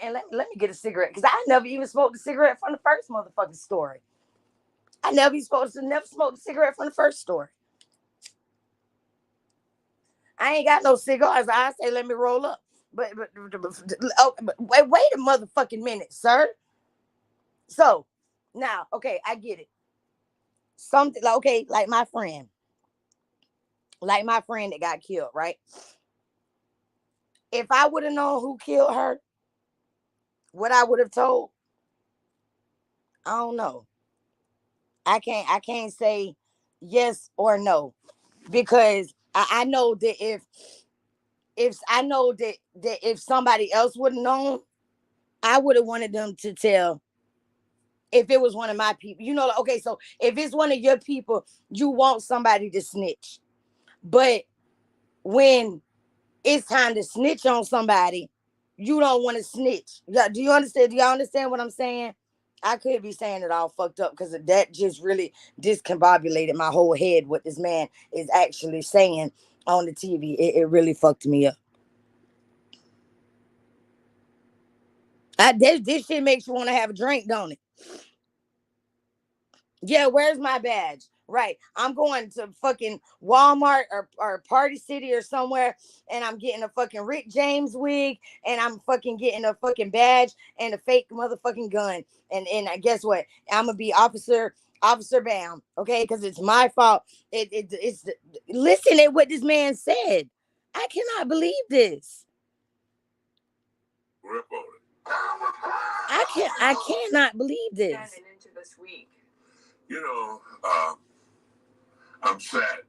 And let me get a cigarette. Because I never even smoked a cigarette from the first motherfucking story. I never smoked a cigarette from the first story. I ain't got no cigars. I say let me roll up. But wait a motherfucking minute, sir. So now, okay, I get it. Something like okay, like my friend that got killed, right? If I would have known who killed her, what I would have told, I don't know. I can't say yes or no because I know that if I know that if somebody else would have known, I would have wanted them to tell. If it was one of my people, like, okay, so if it's one of your people, you want somebody to snitch. But when it's time to snitch on somebody, you don't want to snitch. Do you understand? Do y'all understand what I'm saying? I could be saying it all fucked up because that just really discombobulated my whole head. What this man is actually saying on the TV, it really fucked me up. This shit makes you want to have a drink, don't it? Yeah, where's my badge? Right. I'm going to fucking Walmart or Party City or somewhere, and I'm getting a fucking Rick James wig, and I'm fucking getting a fucking badge and a fake motherfucking gun. And I guess what? I'm gonna be Officer Bam, okay? Because it's my fault. It's listen at what this man said. I cannot believe this. Grip on it. I cannot believe this. Into this week. I'm sad.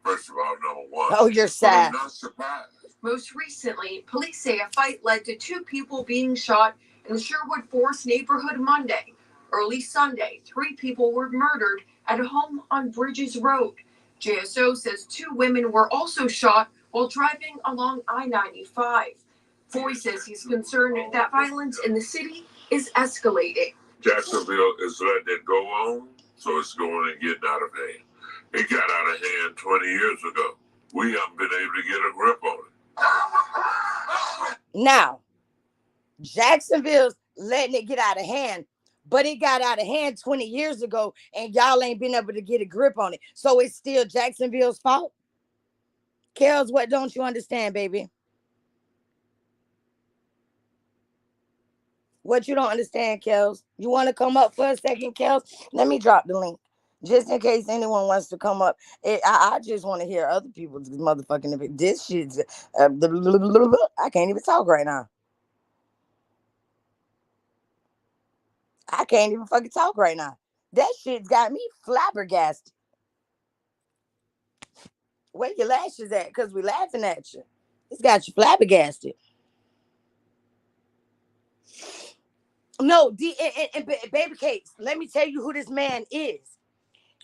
First of all, number one. Oh, you're sad. But I'm not surprised. Most recently, police say a fight led to 2 people being shot in the Sherwood Forest neighborhood Monday. Early Sunday, 3 people were murdered at a home on Bridges Road. JSO says 2 women were also shot while driving along I-95. Foy says he's concerned that violence in the city is escalating. Jacksonville is letting it go on, so it's going and getting out of hand. It got out of hand 20 years ago. We haven't been able to get a grip on it. Now, Jacksonville's letting it get out of hand, but it got out of hand 20 years ago, and y'all ain't been able to get a grip on it. So it's still Jacksonville's fault? Kels, what don't you understand, baby? What you don't understand, Kels? You want to come up for a second, Kels? Let me drop the link. Just in case anyone wants to come up. I just want to hear other people's motherfucking... This shit's... I can't even talk right now. I can't even fucking talk right now. That shit's got me flabbergasted. Where your lashes at? Because we laughing at you. It's got you flabbergasted. No, baby cakes, let me tell you who this man is.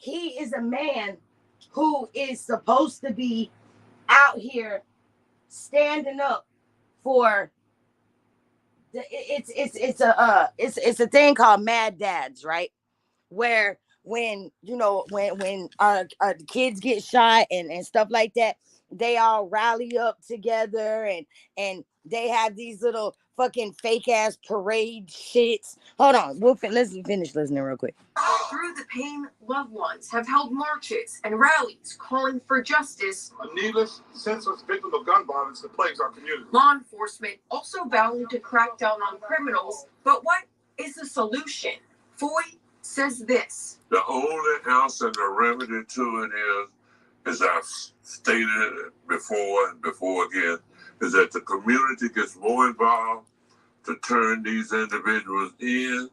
He is a man who is supposed to be out here standing up for it's a thing called Mad Dads, right? Where when our kids get shot and stuff like that, they all rally up together and they have these little fucking fake ass parade shits. Hold on, let's finish listening real quick. Through the pain, loved ones have held marches and rallies calling for justice. A needless, senseless victim of gun violence that plagues our community. Law enforcement also vowing to crack down on criminals, but what is the solution? Foy says this. The only answer and the remedy to it is, as I've stated before and before again, is that the community gets more involved to turn these individuals in,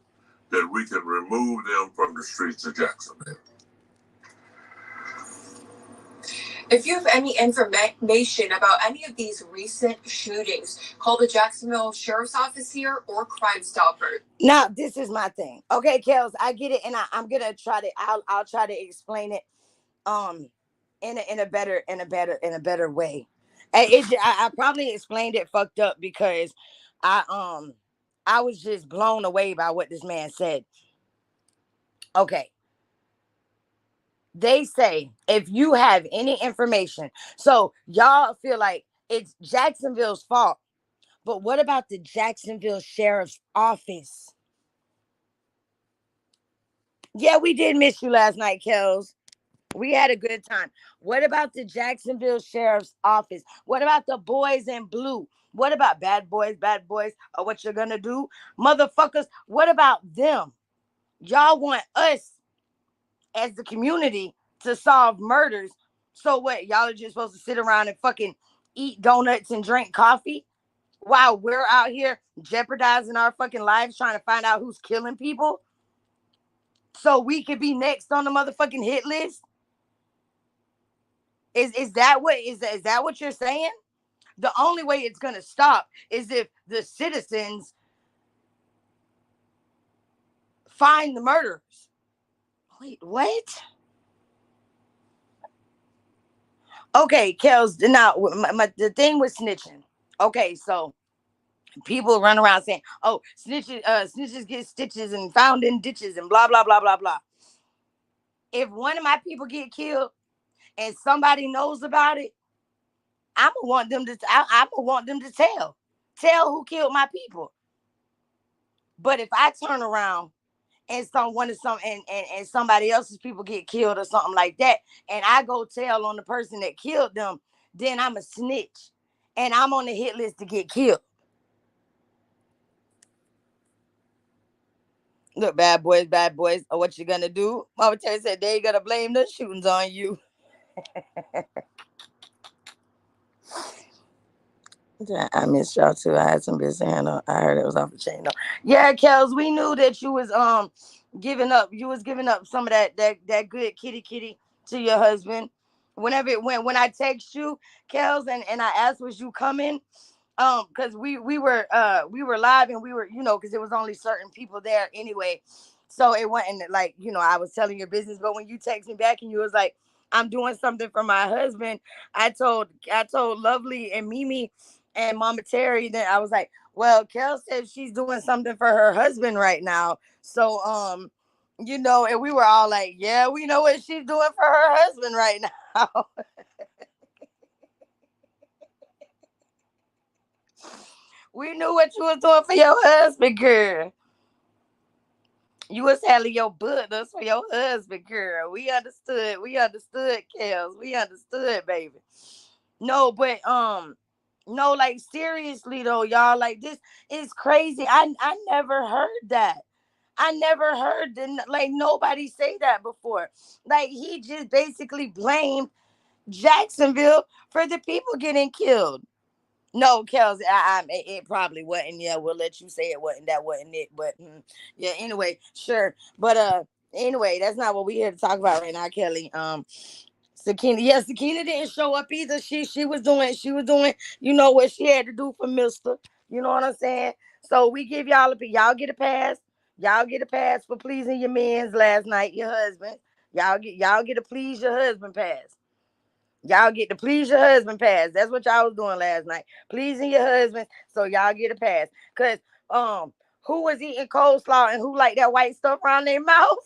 that we can remove them from the streets of Jacksonville. If you have any information about any of these recent shootings, call the Jacksonville Sheriff's Office here or Crime Stopper. Now, this is my thing. Okay, Kels, I get it, and I'm gonna try to. I'll try to explain it, in a better way. I probably explained it fucked up because I was just blown away by what this man said. Okay. They say if you have any information, so y'all feel like it's Jacksonville's fault, but what about the Jacksonville Sheriff's Office? Yeah, we did miss you last night, Kels. We had a good time. What about the Jacksonville Sheriff's Office? What about the boys in blue? What about bad boys, or what you're gonna do? Motherfuckers, what about them? Y'all want us as the community to solve murders. So what? Y'all are just supposed to sit around and fucking eat donuts and drink coffee while we're out here jeopardizing our fucking lives trying to find out who's killing people so we could be next on the motherfucking hit list? Is that what you're saying? The only way it's gonna stop is if the citizens find the murderers. Wait, what? Okay, Kels. Now, the thing with snitching. Okay, so people run around saying, "Oh, snitches get stitches and found in ditches and blah blah blah blah blah." If one of my people get killed and somebody knows about it, I'm gonna want them to tell who killed my people. But if I turn around and somebody else's people get killed or something like that, and I go tell on the person that killed them, then I'm a snitch, and I'm on the hit list to get killed. Look, bad boys, what you gonna do? Mama Terry said they ain't gonna blame the shootings on you. I missed y'all too. I had some business to handle. I heard it was off the chain though. Yeah, Kels, we knew that you was giving up. You was giving up some of that good kitty to your husband. When I text you, Kels, and I asked, was you coming? Because we were live, and we were, because it was only certain people there anyway. So it wasn't like, I was telling your business. But when you text me back and you was like, I'm doing something for my husband, I told Lovely and Mimi And Mama Terry, then I was like, well, Kel said she's doing something for her husband right now. So, and we were all like, yeah, we know what she's doing for her husband right now. We knew what you was doing for your husband, girl. You was selling your buttons for your husband, girl. We understood. We understood, Kels. We understood, baby. No, but no, like seriously though, y'all, like this is crazy. I never heard that. I never heard like nobody say that before. Like he just basically blamed Jacksonville for the people getting killed. No, Kelsey, it probably wasn't. Yeah, we'll let you say it wasn't. That wasn't it. But yeah, anyway, sure. But anyway, that's not what we here to talk about right now, Kelly. Sakina, yeah, Sakina didn't show up either. She was doing, you know what she had to do for Mister. You know what I'm saying? So we give y'all get a pass. Y'all get a pass for pleasing your men's last night, your husband. Y'all get to please your husband pass. Y'all get to please your husband pass. That's what y'all was doing last night. Pleasing your husband. So y'all get a pass. Cause who was eating coleslaw and who like that white stuff around their mouth?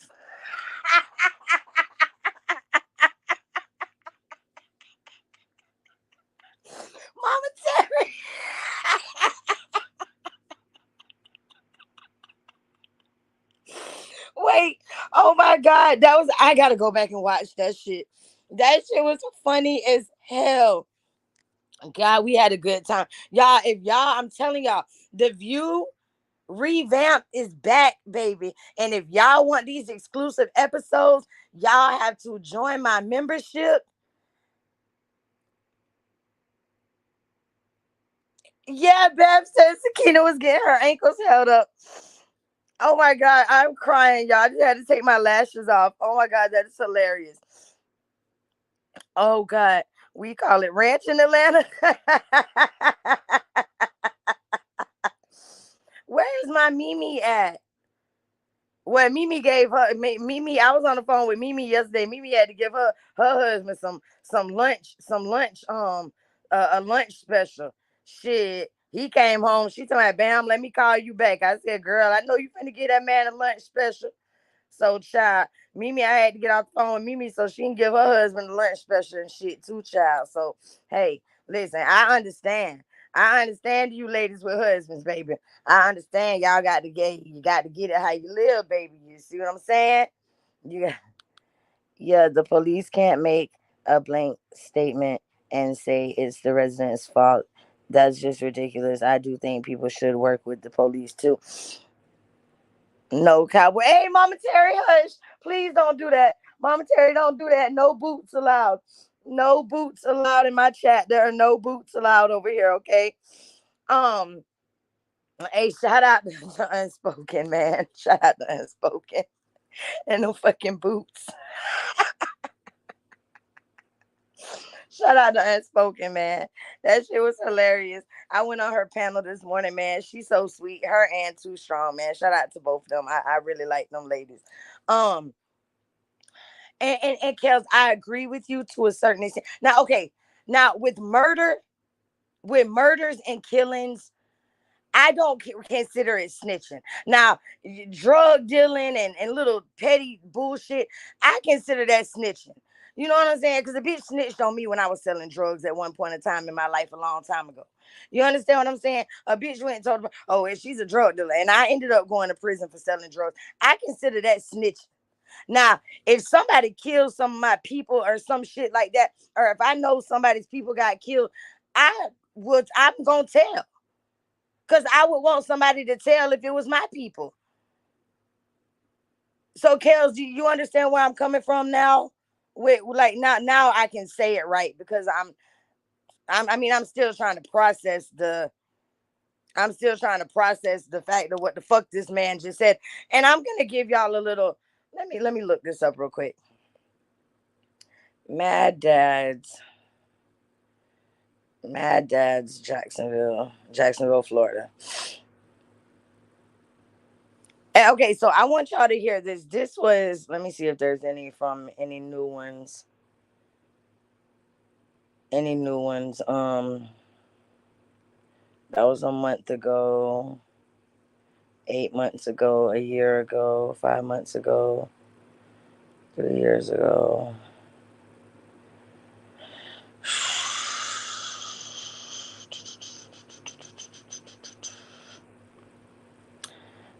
Mama Terry. Wait. Oh my God. I gotta go back and watch that shit. That shit was funny as hell. God, we had a good time. I'm telling y'all, the view revamp is back, baby. And if y'all want these exclusive episodes, y'all have to join my membership. Yeah, Bev said Sakina was getting her ankles held up. Oh my God, I'm crying, y'all. I just had to take my lashes off. Oh my God, that is hilarious. Oh God, we call it ranch in Atlanta. Where is my Mimi at? Well, Mimi gave her Mimi. I was on the phone with Mimi yesterday. Mimi had to give her husband some lunch, a lunch special. Shit, he came home. She told me, "Bam, let me call you back." I said, "Girl, I know you finna get that man a lunch special." So, child, Mimi, I had to get off the phone with Mimi so she can give her husband a lunch special and shit too, child. So, hey, listen, I understand. I understand you ladies with husbands, baby. I understand you got to get it how you live, baby. You see what I'm saying? You got, yeah, the police can't make a blank statement and say it's the resident's fault. That's just ridiculous. I do think people should work with the police too. No cowboy. Hey, Mama Terry, hush. Please don't do that. Mama Terry, don't do that. No boots allowed. No boots allowed in my chat. There are no boots allowed over here, okay? Um, hey, shout out to Unspoken, man. Shout out to Unspoken. And no fucking boots. Shout out to Unspoken, man. That shit was hilarious. I went on her panel this morning, man. She's so sweet. Her and Too Strong, man. Shout out to both of them. I really like them ladies. Um, and Kels, I agree with you to a certain extent. Now, okay, now with murders and killings, I don't consider it snitching. Now, drug dealing and little petty bullshit, I consider that snitching. You know what I'm saying? Because a bitch snitched on me when I was selling drugs at one point in time in my life a long time ago. You understand what I'm saying? A bitch went and told her, oh, and she's a drug dealer. And I ended up going to prison for selling drugs. I consider that snitching. Now, if somebody kills some of my people or some shit like that, or if I know somebody's people got killed, I'm gonna tell. Because I would want somebody to tell if it was my people. So, Kels, do you understand where I'm coming from now? With like now I can say it right because I'm still trying to process the fact of what the fuck this man just said. And I'm gonna give y'all a little let me look this up real quick. Mad Dads. Mad Dads, Jacksonville, Florida. Okay, so I want y'all to hear this. This was, let me see if there's any from any new ones. Any new ones. That was a month ago, 8 months ago, a year ago, 5 months ago, 3 years ago.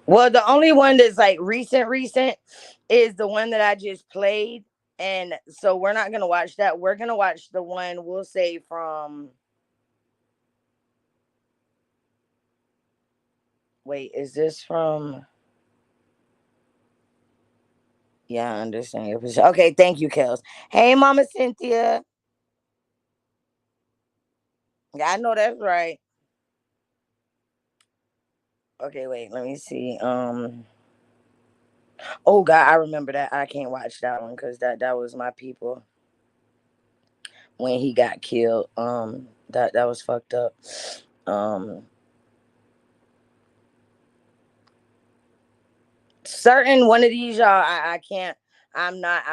Well, the only one that's like recent is the one that I just played. And so we're not going to watch that. We're going to watch the one we'll say from. Wait, is this from. Yeah, I understand your position. Okay, thank you, Kels. Hey, Mama Cynthia. Yeah, I know that's right. Okay, wait, let me see. Oh God, I remember that. I can't watch that one because that was my people when he got killed. That was fucked up. Um, certain one of these y'all, I can't. I'm not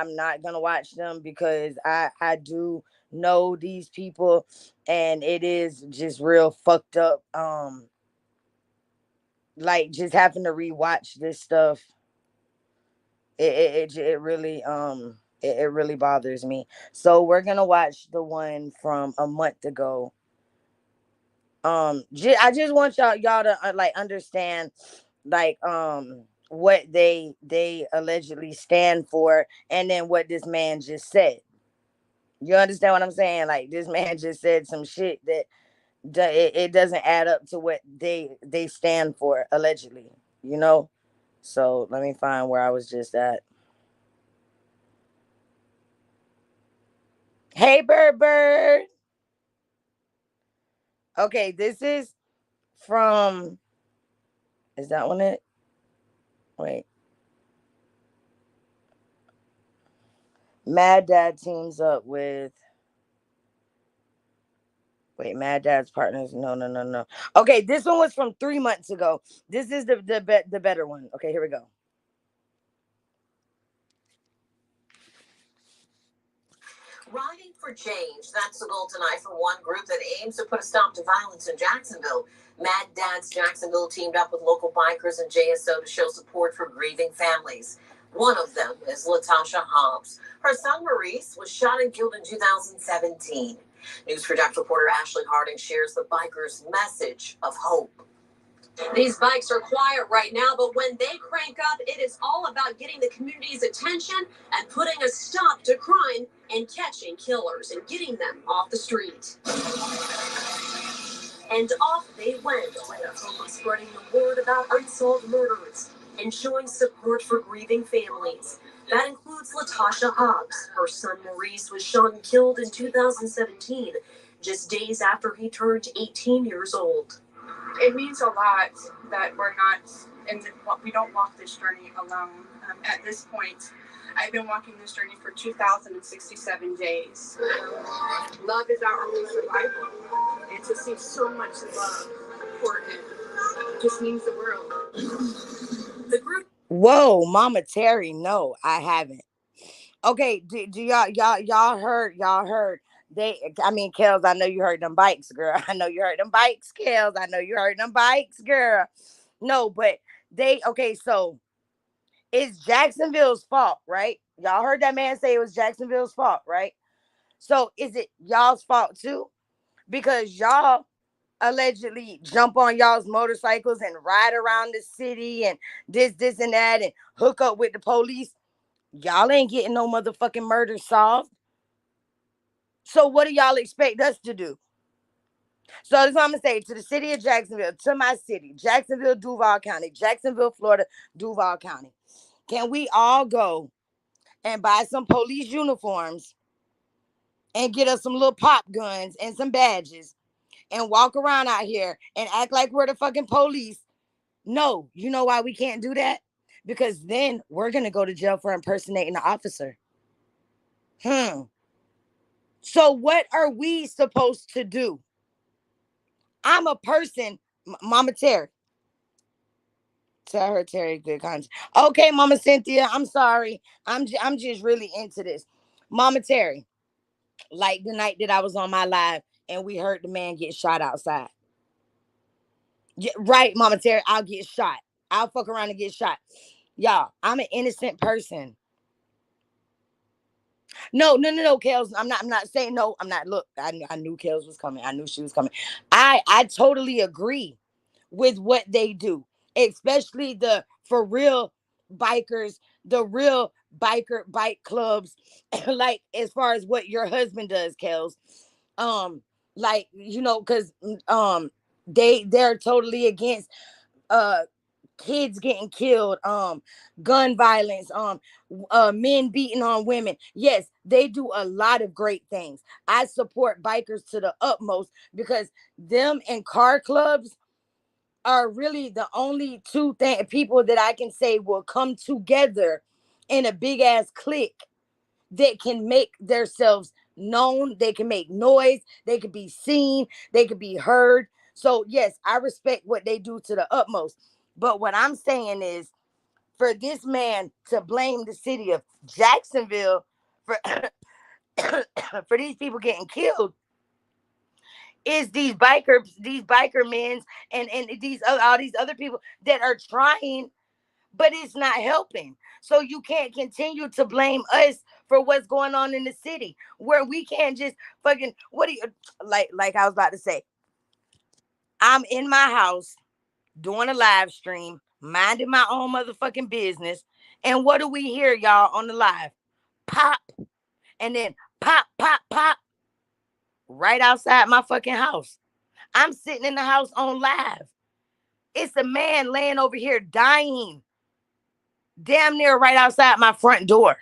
gonna watch them because I do know these people, and it is just real fucked up. Like just having to rewatch this stuff. It really it really bothers me. So we're gonna watch the one from a month ago. I just want y'all to like understand like what they allegedly stand for, and then what this man just said. You understand what I'm saying? Like this man just said some shit that it doesn't add up to what they stand for allegedly. You know. So let me find where I was just at. Hey, Bird Bird. Okay, this is from. Is that one it? Wait. Mad Dad teams up with. Wait, Mad Dad's partners. No, no, no, no. Okay, this one was from 3 months ago. This is the better one. Okay, here we go. Riding for change. That's the goal tonight for one group that aims to put a stop to violence in Jacksonville. Mad Dads Jacksonville teamed up with local bikers and JSO to show support for grieving families. One of them is Latasha Hobbs. Her son Maurice was shot and killed in 2017. News for Jax reporter Ashley Harding shares the bikers' message of hope. These bikes are quiet right now, but when they crank up, it is all about getting the community's attention and putting a stop to crime and catching killers and getting them off the street. And off they went with the hope of spreading the word about unsolved murders and showing support for grieving families. That includes Latasha Hobbs. Her son Maurice was shot and killed in 2017, just days after he turned 18 years old. It means a lot that we're not we don't walk this journey alone. At this point, I've been walking this journey for 2,067 days. Love is our only survival, and to see so much love poured in just means the world. The group. Whoa, Mama Terry, no, I haven't. Okay, do y'all heard I mean, Kels, I know you heard them bikes, girl. I know you heard them bikes, Kels. I know you heard them bikes, girl. No, but okay, so it's Jacksonville's fault, right? Y'all heard that man say it was Jacksonville's fault, right? So is it y'all's fault too? Because y'all allegedly jump on y'all's motorcycles and ride around the city and this, and that and hook up with the police. Y'all ain't getting no motherfucking murder solved. So what do y'all expect us to do? So that's what I'm gonna say to the city of Jacksonville, to my city, Jacksonville, Duval County, Jacksonville, Florida, Duval County. Can we all go and buy some police uniforms and get us some little pop guns and some badges and walk around out here and act like we're the fucking police? No, you know why we can't do that? Because then we're gonna go to jail for impersonating the officer. So what are we supposed to do? I'm a person, Mama Terry. Tell her Terry good conscience. Okay, Mama Cynthia, I'm sorry. I'm just really into this. Mama Terry, like the night that I was on my live and we heard the man get shot outside. Yeah, right, Mama Terry. I'll get shot. I'll fuck around and get shot. Y'all, I'm an innocent person. No, Kels. I'm not saying no. I'm not. Look, I knew Kels was coming. I knew she was coming. I totally agree with what they do, especially the for real bikers, the real bike clubs, like as far as what your husband does, Kels. Like because they're totally against uh kids getting killed, gun violence, men beating on women. Yes, they do a lot of great things. I support bikers to the utmost because them and car clubs are really the only people that I can say will come together in a big ass clique that can make themselves known. They can make noise. They can be seen. They can be heard. So yes, I respect what they do to the utmost. But what I'm saying is, for this man to blame the city of Jacksonville for for these people getting killed, is these biker men and these all these other people that are trying, but it's not helping. So you can't continue to blame us for what's going on in the city, where we can't just fucking what do you like I was about to say. I'm in my house doing a live stream, minding my own motherfucking business. And what do we hear, y'all, on the live? Pop, and then pop, pop, pop, right outside my fucking house. I'm sitting in the house on live. It's a man laying over here dying, damn near right outside my front door.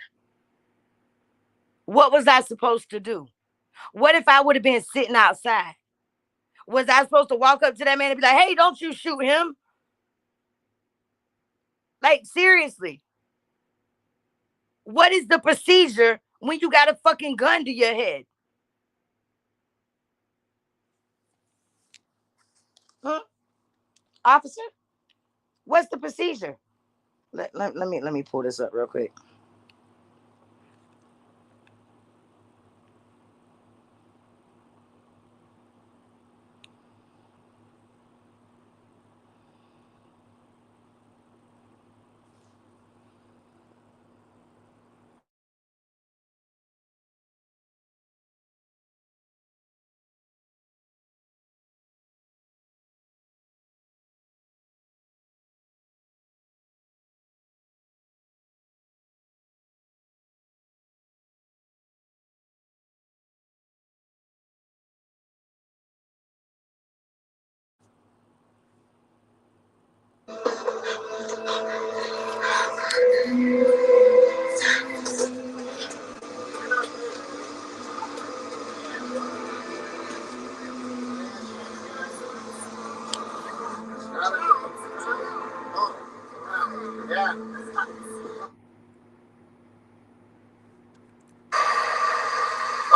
What was I supposed to do? What if I would have been sitting outside? Was I supposed to walk up to that man and be like, hey, don't you shoot him? Like, seriously. What is the procedure when you got a fucking gun to your head? Huh? Officer? What's the procedure? Let me pull this up real quick.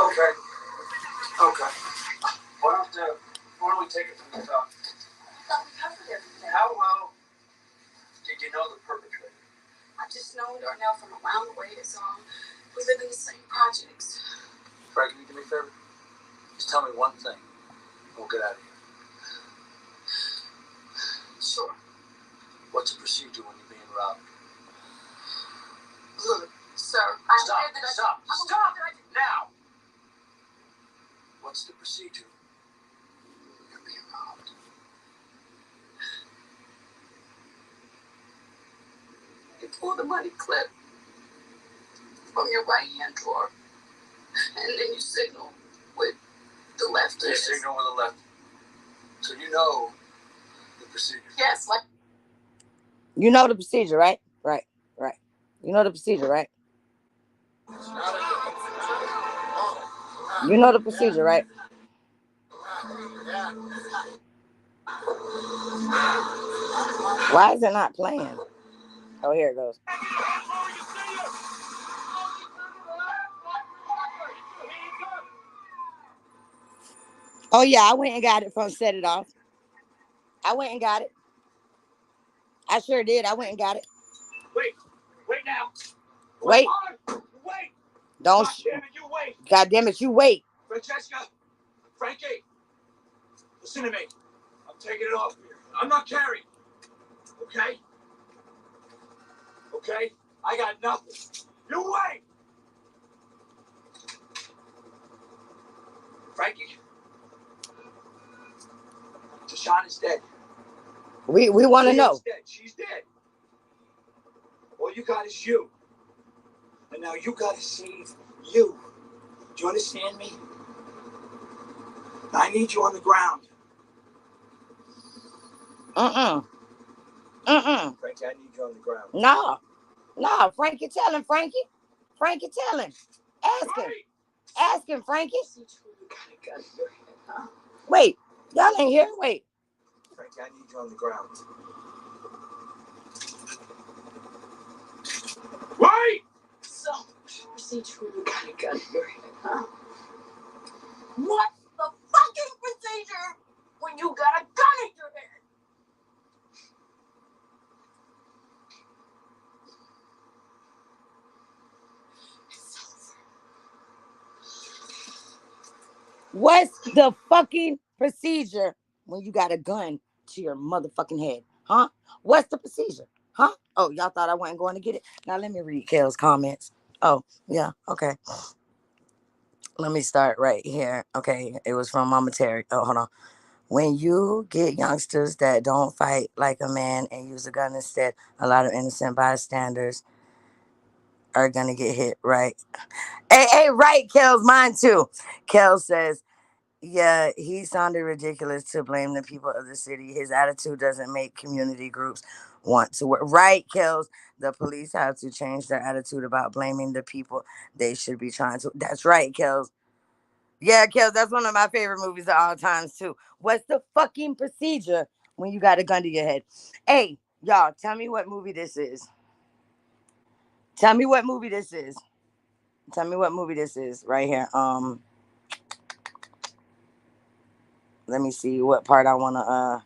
Okay. Okay. Why don't we take it from the top? I thought we covered everything. How well did you know the perpetrator? I just know Darnell from around the way is we live in the same projects. Frank, can you do me a favor? Just tell me one thing. We'll get out of here. Sure. What's the procedure when you're being robbed? Look, sir, I'm Stop. aware that Stop. I'm Stop. aware that I did. Now. What's the procedure? You're being robbed. You pull the money clip from your right hand drawer, and then you signal with the left. You signal with the left. So you know the procedure. Yes, like. You know the procedure, right? Right. You know the procedure, right? You know the procedure, right? Why is it not playing? Oh, here it goes. Oh, yeah, I went and got it from Set It Off. I went and got it. I sure did. I went and got it. Wait now. Wait. Wait. Don't. God damn it, you wait. God damn it, you wait. Francesca, Frankie, listen to me. I'm taking it off here. I'm not carrying. Okay? Okay? I got nothing. You wait! Frankie. Deshawn is dead. We want to know. Dead. She's dead. All you got is you. And now you got to save you. Do you understand me? I need you on the ground. Frankie, I need you on the ground. No, Frankie, tell him, Frankie. Frankie, tell him. Ask him, Frankie. You got a gun in your head, huh? Wait, y'all ain't here? Wait. Frankie, I need you on the ground. Wait! So, procedure, you got a gun in your head, huh? What's the fucking procedure when you got a gun in your head? What's the fucking procedure when you got a gun to your motherfucking head? Huh? What's the procedure? Huh? Oh, y'all thought I wasn't going to get it? Now let me read Kel's comments. Oh, yeah, okay. Let me start right here. Okay, it was from Mama Terry. Oh, hold on. When you get youngsters that don't fight like a man and use a gun instead, a lot of innocent bystanders are gonna get hit, right? Hey, right, Kel's mine too. Kel says, yeah, he sounded ridiculous to blame the people of the city. His attitude doesn't make community groups want to work. Right, Kels. The police have to change their attitude about blaming the people. They should be trying to. That's right, Kels. Yeah, Kels, that's one of my favorite movies of all times, too. What's the fucking procedure when you got a gun to your head? Hey, y'all, tell me what movie this is. Tell me what movie this is. Tell me what movie this is right here. Let me see what part I want to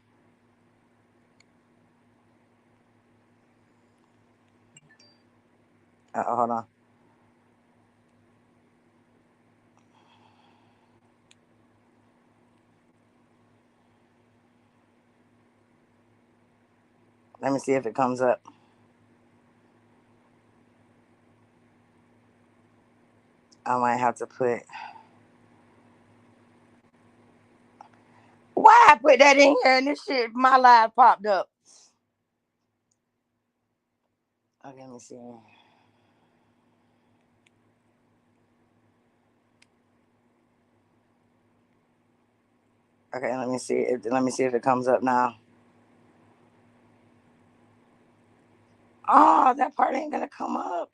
hold on. Let me see if it comes up. I might have to put. Why I put that in here and this shit, my live popped up. Okay, let me see. Okay, let me see. Let me see if it comes up now. Oh, that part ain't gonna come up.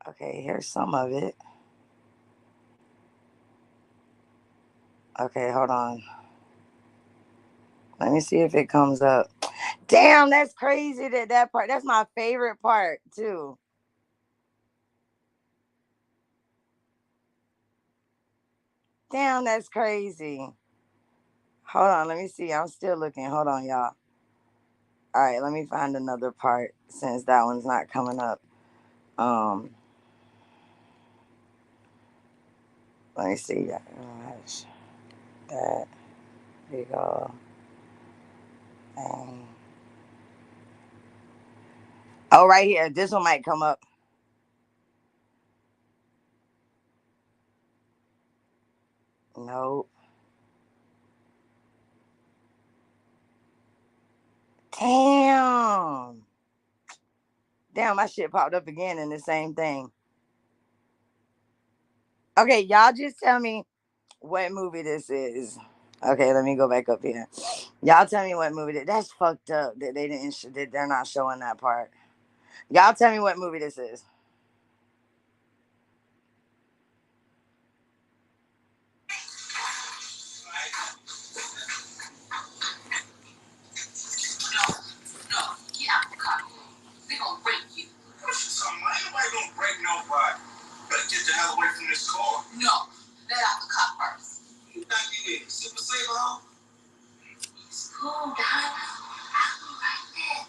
Okay, here's some of it. Okay, hold on. Let me see if it comes up. Damn, that's crazy that part. That's my favorite part too. Damn, that's crazy. Hold on, let me see. I'm still looking. Hold on, y'all. All right, let me find another part since that one's not coming up. Um, Let me see. That big old thing. Oh, right here. This one might come up. Nope. Damn. Damn, my shit popped up again in the same thing. Okay, y'all just tell me what movie this is. Okay, let me go back up here. Y'all tell me what movie that's fucked up that they didn't that they're not showing that part. Y'all tell me what movie this is. They gonna break you. Something, ain't nobody gonna break nobody. Better get the hell away from this car. No, let out the cop first. You think you need a super saver home? It's cool, Donna. I'll be right there.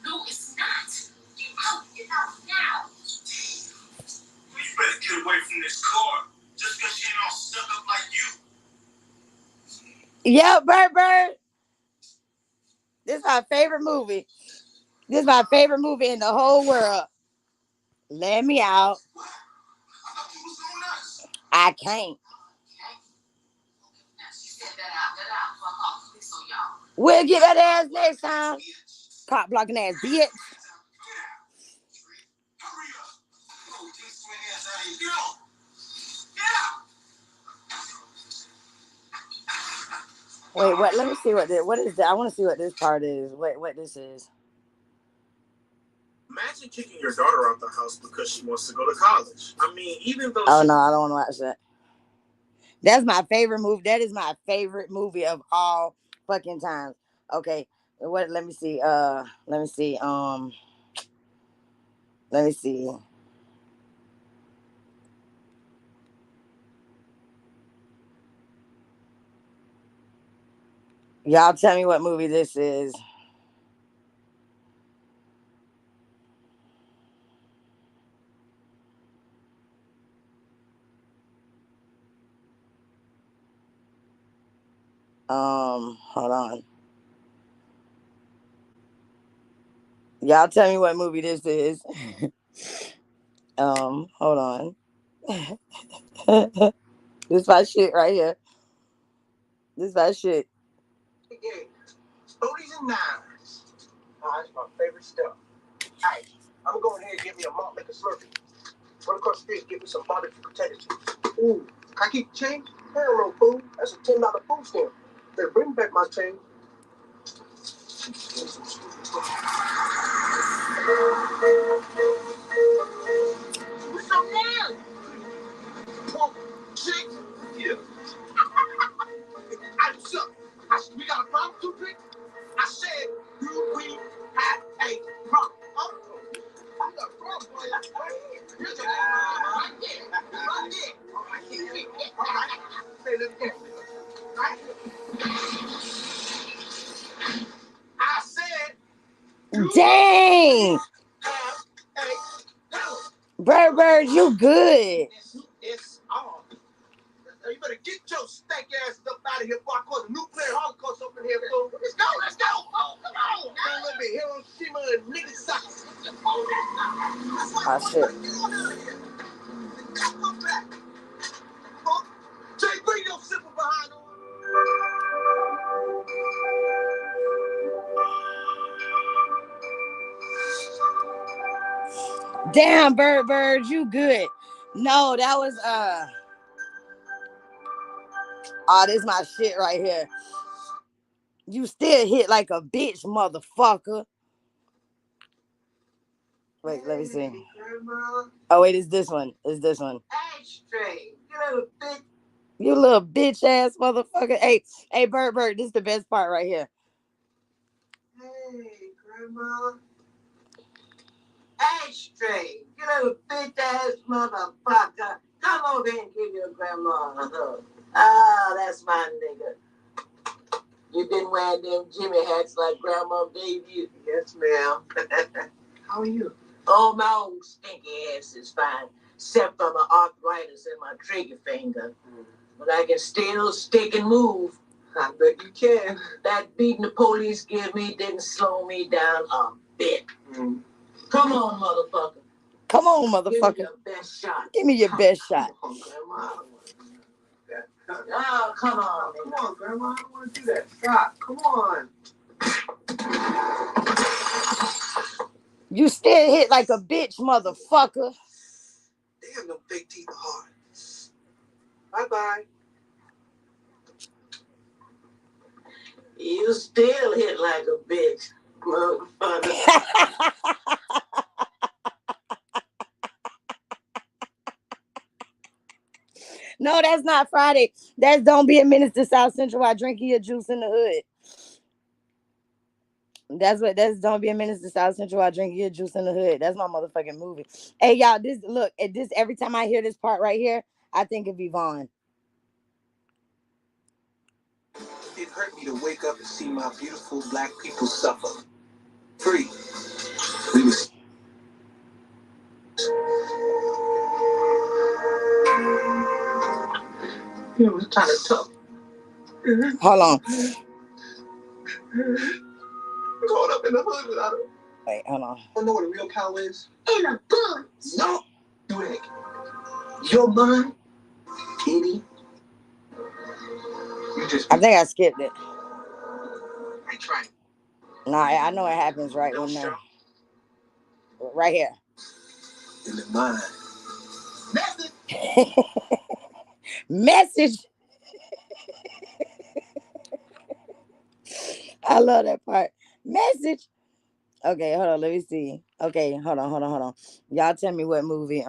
No, it's not. Get out now. Damn. Well, you better get away from this car. Just because she ain't all stuck up like you. Yeah, Bird. This is my favorite movie. This is my favorite movie in the whole world. Let me out. I can't. We'll get that ass next time. Cop blocking ass bitch. Wait, what? Let me see what is that? I want to see what this part is. Wait, what this is. Imagine kicking your daughter out the house because she wants to go to college. I mean, even though Oh no, I don't want to watch that. That's my favorite movie. That is my favorite movie of all fucking times. Okay. What let me see. Let me see. Let me see. Y'all tell me what movie this is. Hold on. Y'all tell me what movie this is. Hold on. This my shit right here. This my shit. Stories and knives. That's my favorite stuff. Hey, I'm going ahead and get me a malt liquor slurpee. Run across the street and get me some barbecue potato chips. Ooh, can I keep the change? Hell no, fool. That's a $10 food stamp. Better bring back my change. What's up now? Pork, chicken. Yeah. I suck. We got a problem, toothpick? I said, do we have a problem? Huh? I got a problem, boy. Here's a right there. Right there. All right, here. All right. Say that again. Right? I said, Dang. Bird, you good. It's on. You better get your stank ass up out of here before I cause a nuclear holocaust up in here, fool. Let's go. Oh, come on. Don't let me Hiroshima and Nagasaki. Oh, shit. Come back. Jay, bring your zipper behind on. Damn, Bird, you good. No, that was oh, this is my shit right here. You still hit like a bitch, motherfucker. Wait, let me see. Oh wait, it's this one. Ashtray. You little bitch. You little bitch ass motherfucker. Hey, Bird, this is the best part right here. Hey, Grandma. Ashtray. You little bitch ass motherfucker. Come over here and give your grandma a hug. Ah, that's my nigga. You been wearing them Jimmy hats like Grandma gave you? Yes, ma'am. How are you? Oh, my old stinky ass is fine, except for my arthritis in my trigger finger. But I can still stick and move. I bet you can. That beating the police give me didn't slow me down a bit. Come on, motherfucker. Come on, motherfucker. Give me your best shot. Give me your best shot. Come on, Grandma. Oh, come on. Come on, Grandma. I don't want to do that. Stop. Come on. You still hit like a bitch, motherfucker. Damn, them fake teeth are hard. Bye-bye. You still hit like a bitch, motherfucker. No, that's not Friday. That's Don't Be a Menace to South Central while drinking your juice in the hood. That's Don't Be a Menace to South Central while drinking your juice in the hood. That's my motherfucking movie. Hey y'all, this every time I hear this part right here, I think of Yvonne. It hurt me to wake up and see my beautiful black people suffer. Free. We was it was kind of tough. Hold on. Going up in the hood without it. Wait, hold on. You don't know what a real cow is? In a bush. No. Do it. You're mine, Kitty. You just I think I skipped it. retrying. Nah, I know it happens right when right here. In the mind. Message. I love that part. Message. Okay, hold on. Let me see. Okay, hold on. Y'all tell me what movie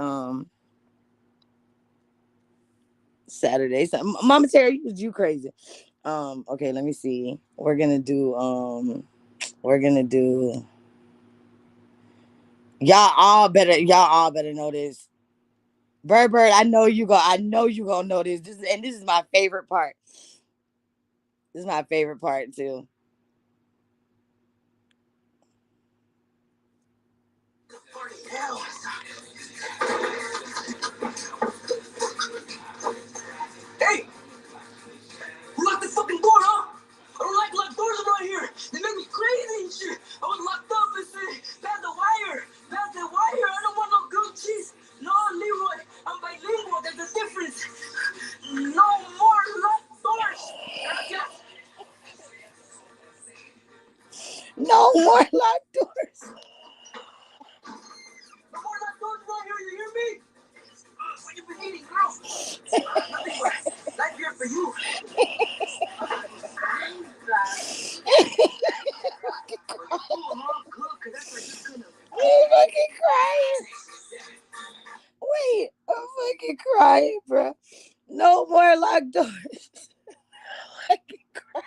Saturday. So, Mama Terry, you crazy. Okay, let me see. We're gonna do y'all all better know this. Bird, I know you gonna know this. This is my favorite part. This is my favorite part too. Hey! Lock the fucking door, huh? I don't like locked doors around here. They make me crazy and shit. I was locked up and shit. Pass the wire. I don't want no grilled cheese. No, Leroy. I'm bilingual. There's a difference. No more locked doors. Gracias. No more locked doors. No more locked doors around here. You hear me? What you been eating, girl? Nothing but life here for you. I'm fucking crying. Wait, I'm fucking crying, bro. No more locked doors. I'm fucking crying.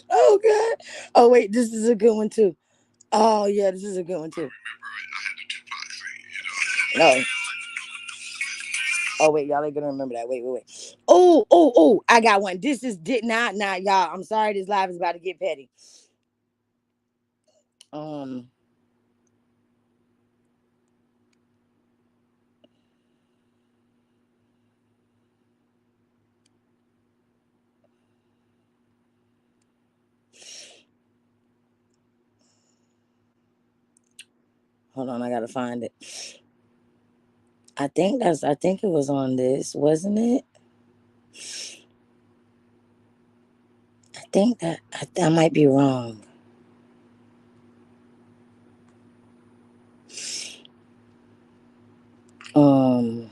Oh god. Oh wait, this is a good one too. Oh yeah, this is a good one too. No. Oh wait, y'all ain't gonna remember that. Wait. Oh, I got one. This is did not y'all. I'm sorry this live is about to get petty. Um Hold on, I gotta find it. I think it was on this, wasn't it? I think that I might be wrong. Um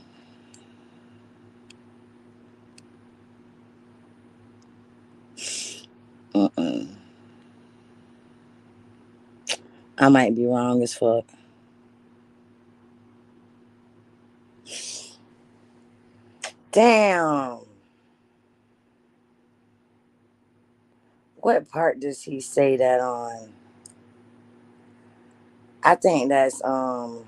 uh-uh. I might be wrong as fuck. Damn. What part does he say that on? I think that's hold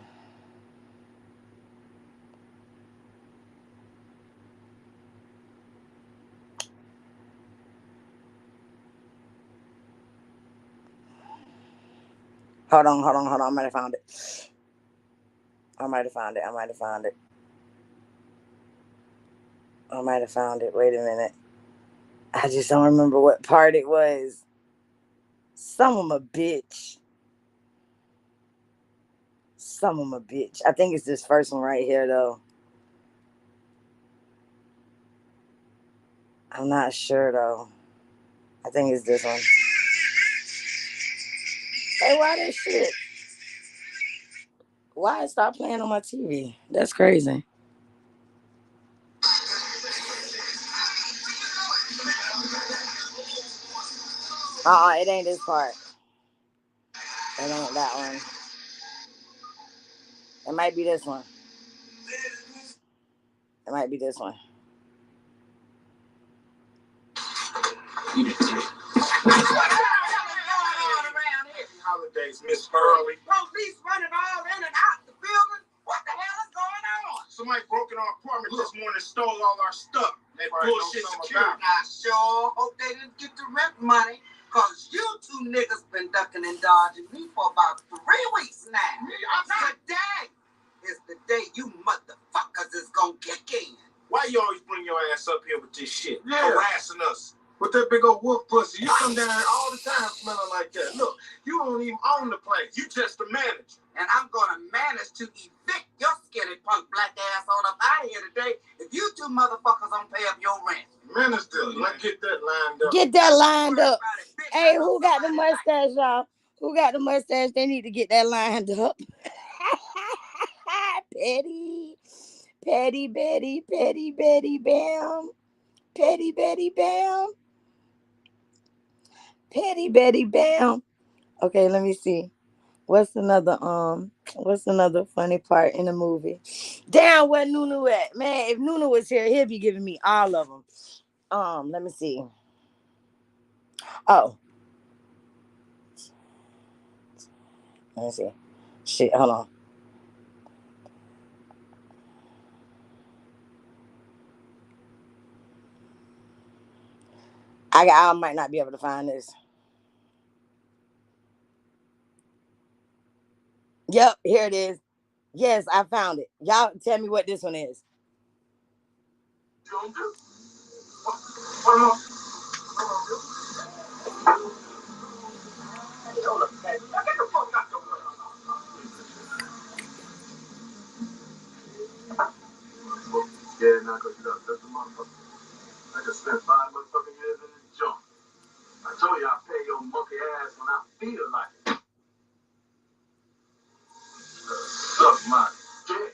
on. I might have found it. I might have found it. Wait a minute. I just don't remember what part it was. Some of a bitch. I think it's this first one right here though. I'm not sure though. I think it's this one. Hey, why this shit? Why it stop playing on my TV? That's crazy. It ain't this part. It ain't that one. It might be this one. It might be this one. Holidays, Miss Early. Police running all in and out the building. What the hell is going on? Somebody broke in our apartment this morning and stole all our stuff. They bullshit security. I sure hope they didn't get the rent money. Cause you two niggas been ducking and dodging me for about 3 weeks now. Today, is the day you motherfuckers is gonna kick in. Why you always bring your ass up here with this shit? Yeah. Harassing us. With that big old wolf pussy. You come down here all the time smelling like that. Look, you don't even own the place. You just the manager. And I'm gonna manage to evict your skinny punk black ass on up out of here today if you two motherfuckers don't pay up your rent. Minister, let's get that lined up. Get that lined up. Hey, who got the mustache, y'all? Who got the mustache? They need to get that lined up. Petty. Petty Betty, Petty Betty Bam. Petty Betty Bam. Petty Betty Bam. Okay, let me see. What's another funny part in the movie? Damn, where Nunu at? Man, if Nunu was here, he'd be giving me all of them. Let me see. Oh. Let me see. Shit, hold on. I might not be able to find this. Yep, here it is. Yes, I found it. Y'all tell me what this one is. Yeah, now because you got to touch the motherfucker. I just spent 5 motherfucking years in this junk. I told you I'll pay your monkey ass when I feel like it. Suck my dick.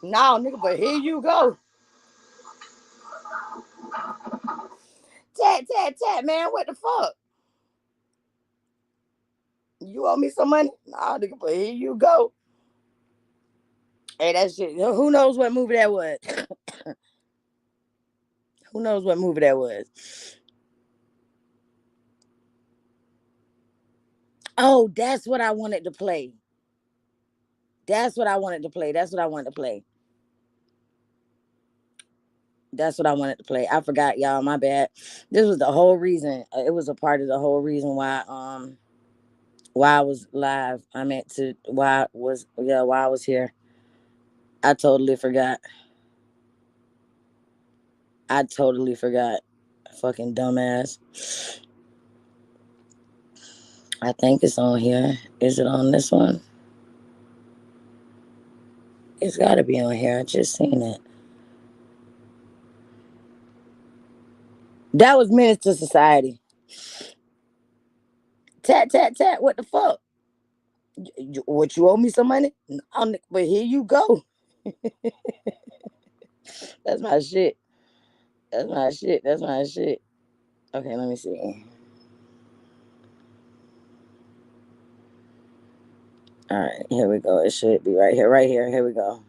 No, nigga, but here you go. Tat, man, what the fuck? You owe me some money? Nah, nigga, but here you go. Hey, that shit. Who knows what movie that was? Who knows what movie that was? Oh, that's what I wanted to play. That's what I wanted to play. That's what I wanted to play. That's what I wanted to play. I forgot, y'all. My bad. This was the whole reason. It was a part of the whole reason why I was live. I meant to why I was here. I totally forgot. Fucking dumbass. I think it's on here. Is it on this one? It's got to be on here. I just seen it. That was Menace to Society. Tat. What the fuck? What, you owe me some money? No, but here you go. That's my shit. That's my shit. Okay, let me see. All right, here we go. It should be right here. Right here. Here we go.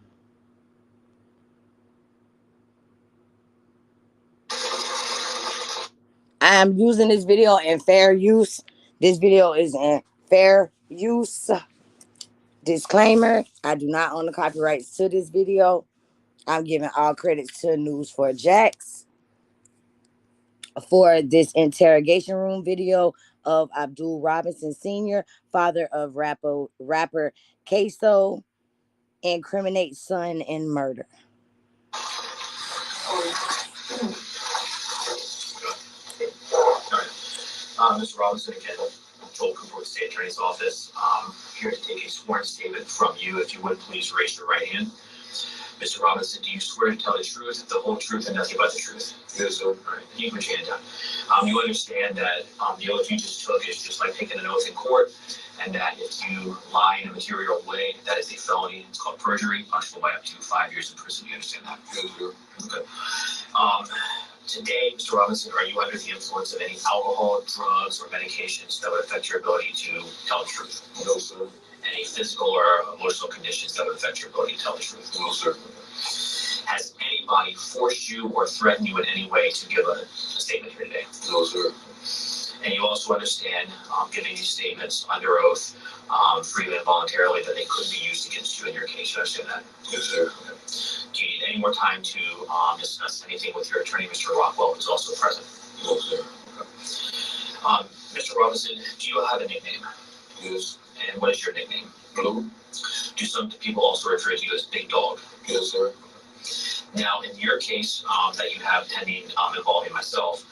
I'm using this video in fair use. This video is in fair use. Disclaimer, I do not own the copyrights to this video. I'm giving all credits to News4Jax for this interrogation room video of Abdul Robinson Sr., father of rapper Queso, incriminates son in murder. Mr. Robinson, again, Joel Cooper with the State Attorney's Office. Here to take a sworn statement from you. If you would, please raise your right hand. Mr. Robinson, do you swear to tell the truth, the whole truth, and nothing but the truth? Yes, sir. All right, you put your hand down. You understand that the oath you just took is just like taking an oath in court, and that if you lie in a material way, that is a felony. It's called perjury, punishable by up to 5 years in prison. You understand that? Yes, sir. Okay. Today, Mr. Robinson, are you under the influence of any alcohol, drugs, or medications that would affect your ability to tell the truth? No, sir. Any physical or emotional conditions that would affect your ability to tell the truth? No, sir. Has anybody forced you or threatened you in any way to give a statement here today? No, sir. And you also understand giving these statements under oath freely and voluntarily that they could be used against you in your case. You understand that? Yes, sir. Okay. Do you need any more time to discuss anything with your attorney, Mr. Rockwell, who's also present? No, sir. Okay. Mr. Robinson, do you have a nickname? Yes. And what is your nickname? Blue. Do some people also refer to you as Big Dog? Yes, sir. Now, in your case that you have pending involving myself,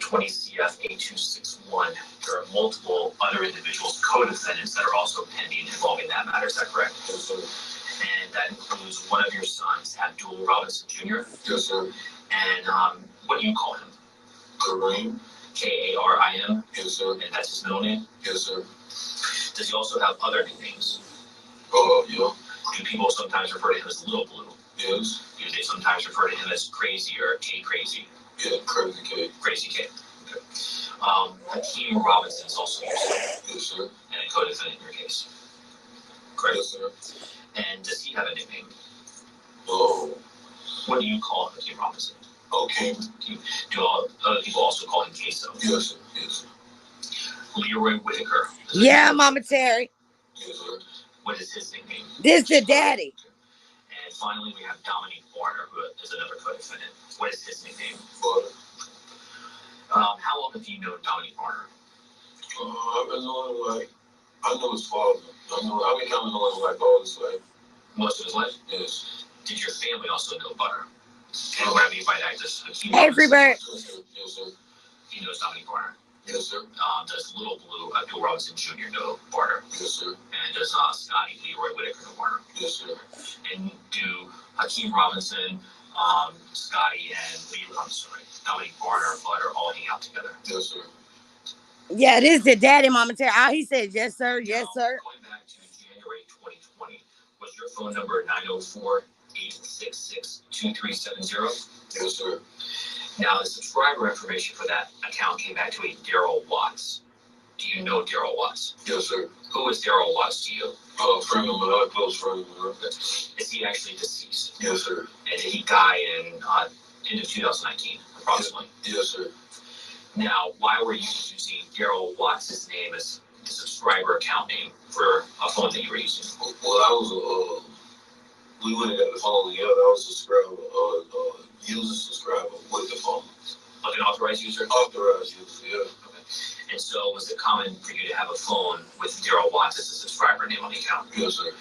20 CF 8261, there are multiple other individuals, co-defendants, that are also pending involving that matter. Is that correct? Yes, sir. And that includes one of your sons, Abdul Robinson Jr. Yes, sir. And what do you call him? Kareem. Karim? Yes, sir. And that's his middle name? Yes, sir. Does he also have other nicknames? Yeah. Do people sometimes refer to him as Little Blue? Yes. Do they sometimes refer to him as Crazy or K Crazy? Yeah, Crazy K. Crazy K. Okay. Hakeem Robinson is also your son. Yes, sir. And a co-defendant in your case. Correct? Yes, sir. And does he have a nickname? Oh. What do you call Hakeem Robinson? Okay. Do other people also call him Queso? Yes, sir. Yes, sir. Leroy Whitaker. Yeah, Mama Terry. Yes, sir. What is his nickname? This the daddy. And finally, we have Dominique Warner, who is another co-defendant. What is his nickname? Father. How long have you known Dominique Warner? I've been knowing him I know his father. I've been kind of knowing him all his life. Most of his life? Yes. Did your family also know Butter? And what I mean by that is Hakeem Hey, Robinson. Freebird. Yes, sir. Yes, sir. He knows Dominique Warner. Yes, sir. Does Little Blue Abdul Robinson Jr. know Barter? Yes, sir. And does Scotty Leroy Whitaker know Warner? Yes, sir. And do Hakeem Robinson, Scotty, and Dominique Warner, Butter all hang out together? Yes, sir. Yeah, this is the daddy, Mama Terry. He said, yes, sir. Yes, sir. Going back to January 2020, was your phone number 904-866-2370? Yes, sir. Now, the subscriber information for that account came back to a Daryl Watts. Do you know Daryl Watts? Yes, sir. Who is Daryl Watts to you? Friend of mine, close friend of mine. Is he actually deceased? Yes, sir. And did he die in end of 2019, approximately? Yes, sir. Now, why were you using Daryl Watts' name as the subscriber account name for a phone that you were using? Well, we wouldn't have got the phone together. I was a subscriber, user subscriber with the phone. Like an authorized user? Authorized user, yeah. Okay. And so was it common for you to have a phone with Daryl Watts as a subscriber name on the account? Yes, sir.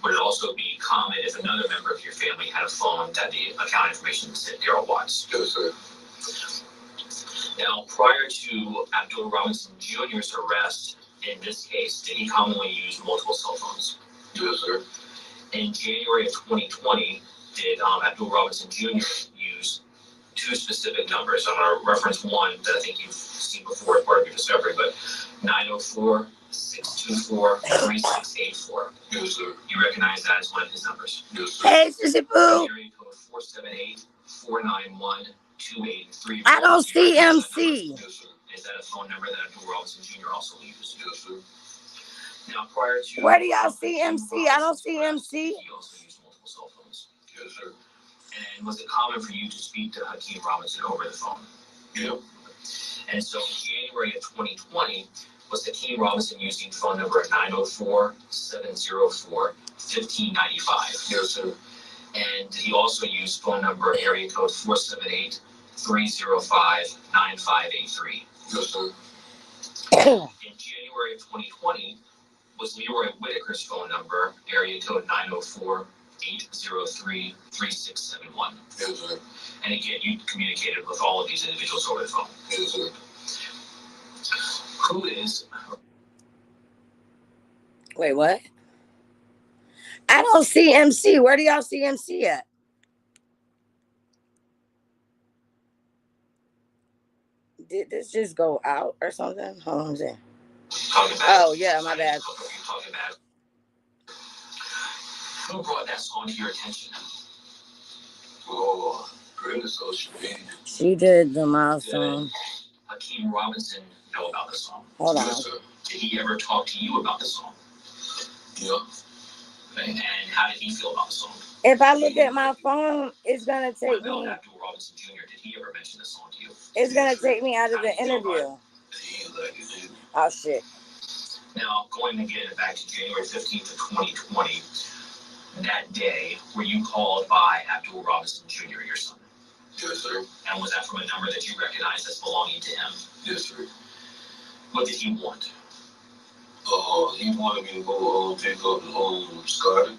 Would it also be common if another member of your family had a phone that the account information said Daryl Watts? Yes, sir. Now, prior to Abdul Robinson Jr.'s arrest, in this case, did he commonly use multiple cell phones? Yes, sir. In January of 2020, did Abdul Robinson Jr. use two specific numbers? I'm going to reference one that I think you've seen before as part of your discovery, but 904-624-3684. Yes, sir. You recognize that as one of his numbers? Yes, sir. Hey, Sissy Pooh. Area code 478-491-2833. I don't see MC. Yes, sir. Is that a phone number that Abdul Robinson Jr. also used? Yes, sir. Now, prior to... Where do y'all see MC? I don't see MC. He also used multiple cell phones. Yes, sir. And was it common for you to speak to Hakeem Robinson over the phone? Yep. And so in January of 2020, was Hakeem Robinson using phone number 904-704-1595? Yes, sir. And did he also use phone number area code 478-305-9583? Yes, sir. In January of 2020, was Leroy Whitaker's phone number area code 904-803-3671? Yes, sir. And again, you communicated with all of these individuals over the phone. Yes, sir. Who is... Wait, what? I don't see MC. Where do y'all see MC at? Did this just go out or something? Hold on a second. Oh, yeah, my bad. Who brought that song to your attention? Oh, great social media. She did the milestone. Did Hakeem Robinson know about the song? Hold on. Yes, sir. Did he ever talk to you about the song? Yeah. And how did he feel about the song? If I look at my phone, it's going to What take about me. Abdul Robinson Jr.? Did he ever mention the song to you? It's going to take me out of the interview. Oh, shit. Now, going again back to January 15th of 2020, that day, were you called by Abdul Robinson Jr., your son? Yes, sir. And was that from a number that you recognized as belonging to him? Yes, sir. What did he want? He wanted me to go pick up Scotty.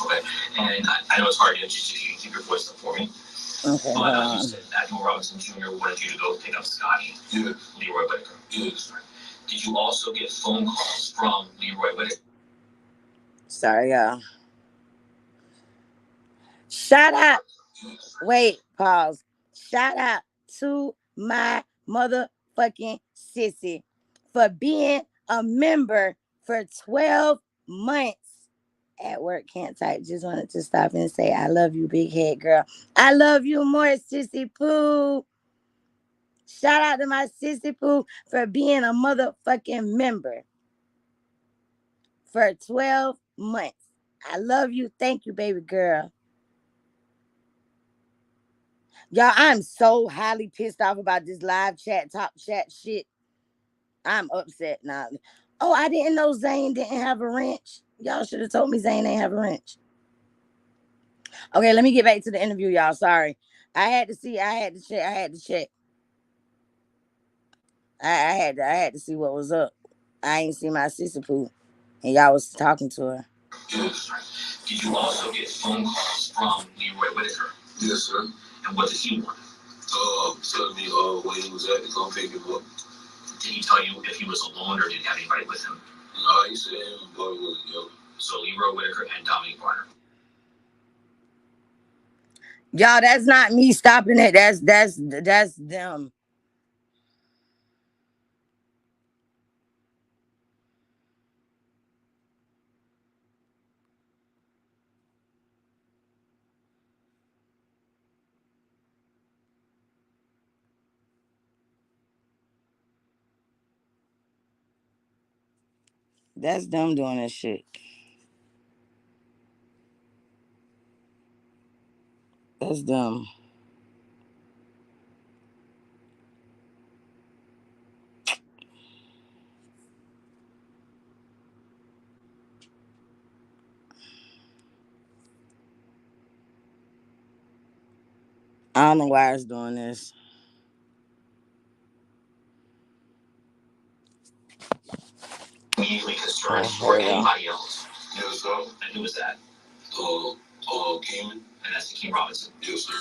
Okay, and I know it's hard to just if you keep your voice up for me. Okay, But you said Abdul Robinson Jr. wanted you to go pick up Scotty. Yeah. Leroy Whitaker. Yes. Did you also get phone calls from Leroy Whitaker? sorry, y'all. Shout out. Wait, pause. Shout out to my motherfucking sissy for being a member for 12 months. At work, can't type. Just wanted to stop and say, I love you, big head girl. I love you more, Sissy Pooh. Shout out to my Sissy Pooh for being a motherfucking member for 12 months. I love you. Thank you, baby girl. Y'all, I'm so highly pissed off about this live chat, top chat shit. I'm upset now. Oh, I didn't know Zane didn't have a wrench. Y'all should have told me Zane ain't have a wrench. Okay, let me get back to the interview, y'all. Sorry. I had to check. I had to see what was up. I ain't see my sister Pooh. And y'all was talking to her. Yes. Did you also get phone calls from Leroy Whitaker? Yes, sir. And what did he want? Telling me where he was at to come pick him up. Did he tell you if he was alone or did he have anybody with him? No, he said him and Bobby was together. So Leroy Whitaker and Dominique Barner. Y'all, that's not me stopping it. That's them. That's them doing that shit. That's them. I don't know why it's doing this. Immediately concerned for anybody else. Yes, sir. And who was that? Hakeem. And that's Hakeem Robinson. Yes, sir.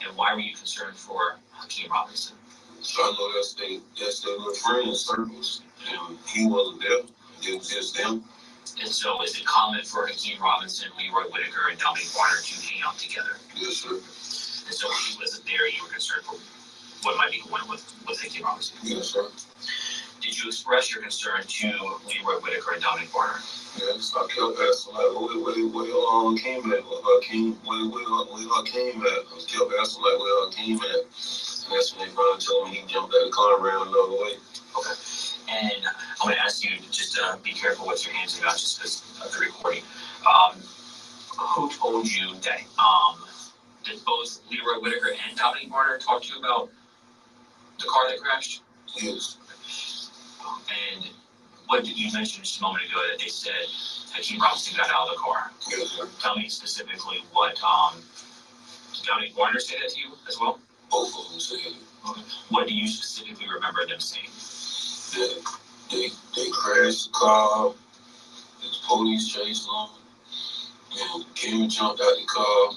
And why were you concerned for Hakeem Robinson? So I know that's their little friend circles. And he wasn't there. It was just them. And so is it common for Hakeem Robinson, Leroy Whitaker, and Dominique Barner to hang out together? Yes, sir. And so when he wasn't there, you were concerned for what might be going on with Hakeem Robinson? Yes, sir. Did you express your concern to Leroy Whitaker and Dominique Barner? Yes, I kept asking like, where Hakeem at? Where Hakeem at? I kept asking like, where Hakeem at? And that's when they finally told me he jumped out of the car and ran another way. Okay. And I'm going to ask you just be careful with your hands about just because of the recording. Who told you that did both Leroy Whitaker and Dominique Barner talk to you about the car that crashed? Yes. And what did you mention just a moment ago that they said Hakeem Robinson got out of the car? Yes, sir. Tell me specifically what Dominique Barner said that to you as well? Both of them said it. Okay. What do you specifically remember them saying? That they crashed the car, the police chased them, and Kim jumped out the car.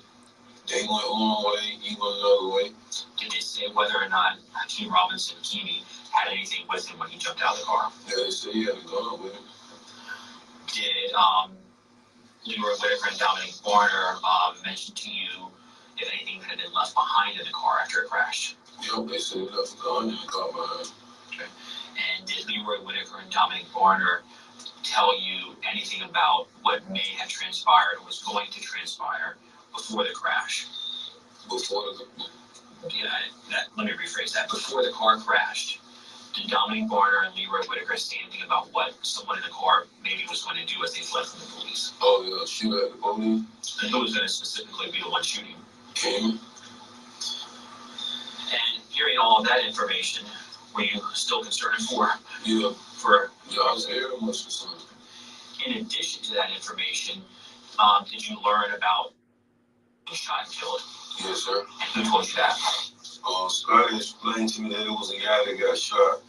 They went one way, he went another way. Did they say whether or not Hakeem Robinson, Keamy, had anything with him when he jumped out of the car? Yeah, they said he had a gun with him. Did Leroy Whitaker and Dominique Barner mention to you if anything had been left behind in the car after it crashed? Yep, they said he left a gun in the car behind. Okay. And did Leroy Whitaker and Dominique Barner tell you anything about what may have transpired or was going to transpire before the crash? Let me rephrase that. Before the car crashed, did Dominique Barner and Leroy Whitaker say anything about what someone in the car maybe was going to do as they fled from the police? Oh, yeah, shoot at the police. And who was going to specifically be the one shooting? Kim. And hearing all of that information, were you still concerned for? Yeah. For? Yeah, I was very much concerned. In addition to that information, Did you learn about being shot and killed? Yes, sir. And who told you that? Scotty explained to me that it was a guy that got shot.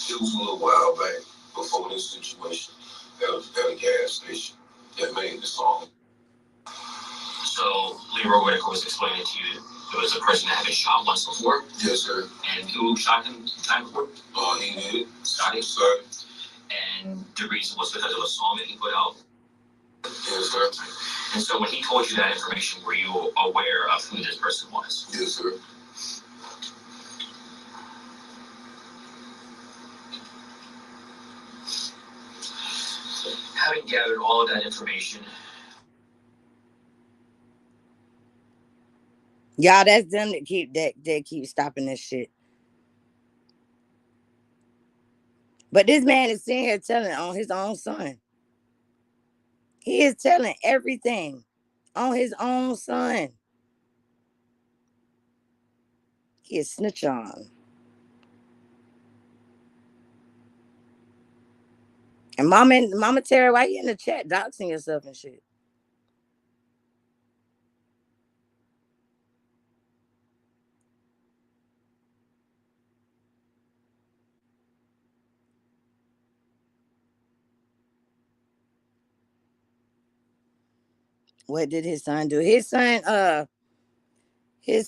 It was a little while back before this situation at a gas station that made the song. So Leroy Whitaker was explaining to you there was a person that had been shot once before? Yes, sir. And who shot him the time before? He did. Scotty? Scotty. And the reason was because of a song that he put out? Yes, sir. And so when he told you that information, were you aware of who this person was? Yes, sir. Having gathered all of that information, Y'all, that's them that keep stopping this shit. But this man is sitting here telling on his own son. He is telling everything on his own son. He is snitch on. And Mama Terry, why you in the chat doxing yourself and shit? What did his son do? His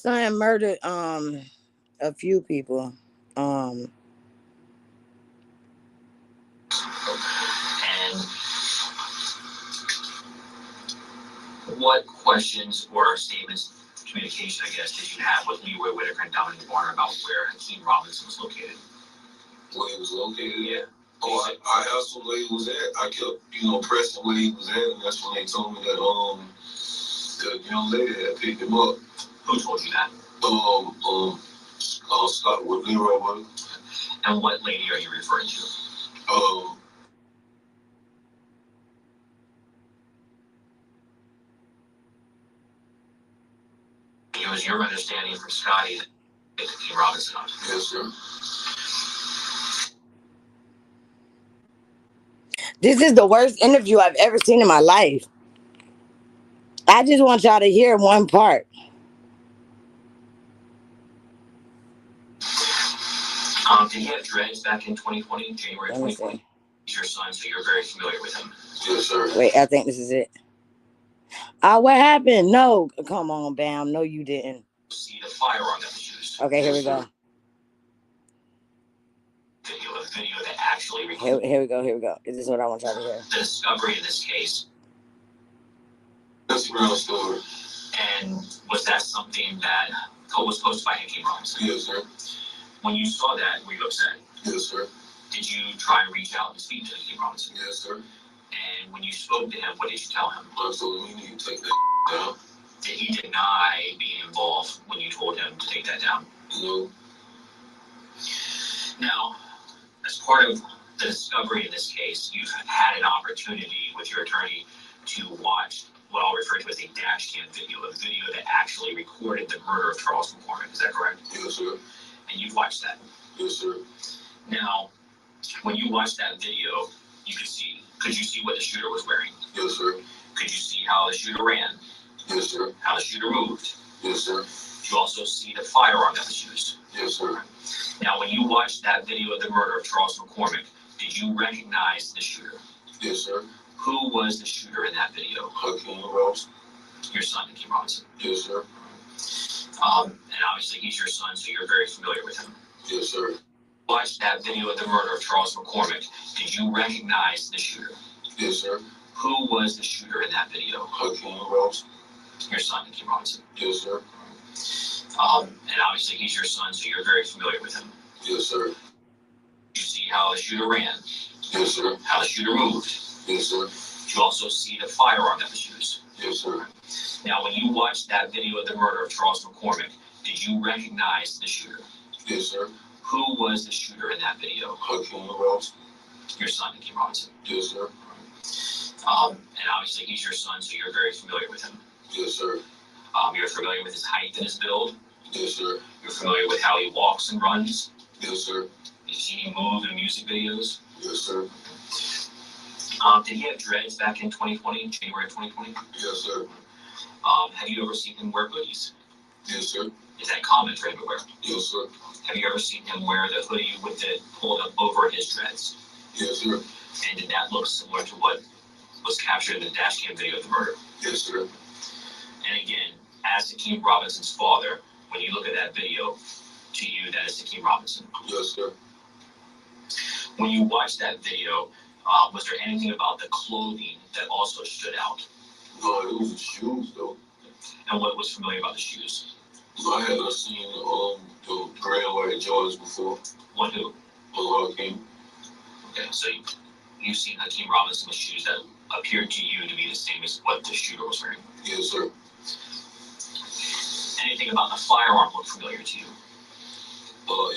son murdered a few people. And what questions or statements, communication, I guess, did you have with Leroy Whitaker and Dominic Warner about where Hakeem Robinson was located? Where he was located? Yeah. I asked him where he was at. I kept, pressing where he was at, and that's when they told me that the young lady had picked him up. Who told you that? Scott with Leroy Whitaker. And what lady are you referring to? It was your understanding from Scotty that Hakeem Robinson on. Yes, sir. This is the worst interview I've ever seen in my life. I just want y'all to hear one part. Did he have dreads back in 2020, January 2020? He's your son, so you're very familiar with him. Yes, sir. Wait, I think this is it. What happened? No, come on, Bam. No, you didn't. See the firearm that was used. Okay, here we go. Video that actually recorded. Here we go. This is what I want y'all to hear. The discovery in this case. That's a real story. And was that something that was posted by Hakeem Robinson? Yes, sir. When you saw that, were you upset? Yes, sir. Did you try and reach out and speak to Hakeem Robinson? Yes, sir. And when you spoke to him, what did you tell him? I told him you need to take that down. Did he deny being involved when you told him to take that down? No. Now, as part of the discovery in this case, you've had an opportunity with your attorney to watch what I'll refer to as a dash cam video, a video that actually recorded the murder of Charles McCormick. Is that correct? Yes, sir. And you've watched that? Yes, sir. Now, when you watched that video, could you see what the shooter was wearing? Yes, sir. Could you see how the shooter ran? Yes, sir. How the shooter moved? Yes, sir. Did you also see the firearm that was used? Yes, sir. Now, when you watched that video of the murder of Charles McCormick, did you recognize the shooter? Yes, sir. Who was the shooter in that video? Hakeem Robinson. Your son, Hakeem Robinson. Yes, sir. And obviously he's your son, so you're very familiar with him. Yes, sir. Watched that video of the murder of Charles McCormick. Did you recognize the shooter? Yes, sir. Who was the shooter in that video? Hakeem Robinson. Your son, Hakeem Robinson. Yes, sir. And obviously he's your son, so you're very familiar with him. Yes, sir. Did you see how the shooter ran? Yes, sir. How the shooter moved? Yes, sir. Did you also see the firearm that was used? Yes, sir. Now, when you watched that video of the murder of Charles McCormick, did you recognize the shooter? Yes, sir. Who was the shooter in that video? Hakeem Robinson. Your son, Hakeem Robinson. Yes, sir. And obviously he's your son, so you're very familiar with him. Yes, sir. You're familiar with his height and his build. Yes, sir. You're familiar with how he walks and runs. Yes, sir. You've seen him move in music videos. Yes, sir. Did he have dreads back in 2020, January 2020? Yes, sir. Have you ever seen him wear hoodies? Yes, sir. Is that common for him to wear? Yes, sir. Have you ever seen him wear the hoodie with it pulled up over his dreads? Yes, sir. And did that look similar to what was captured in the dash cam video of the murder? Yes, sir. And again, as Hakeem Robinson's father, when you look at that video, to you, that is Hakeem Robinson. Yes, sir. When you watch that video, was there anything about the clothing that also stood out? No, it was the shoes, though. And what was familiar about the shoes? I had not seen the gray and white Jordans before. What who? Hakeem. Okay, so you've seen Hakeem Robinson with shoes that appeared to you to be the same as what the shooter was wearing? Yes, sir. Anything about the firearm look familiar to you?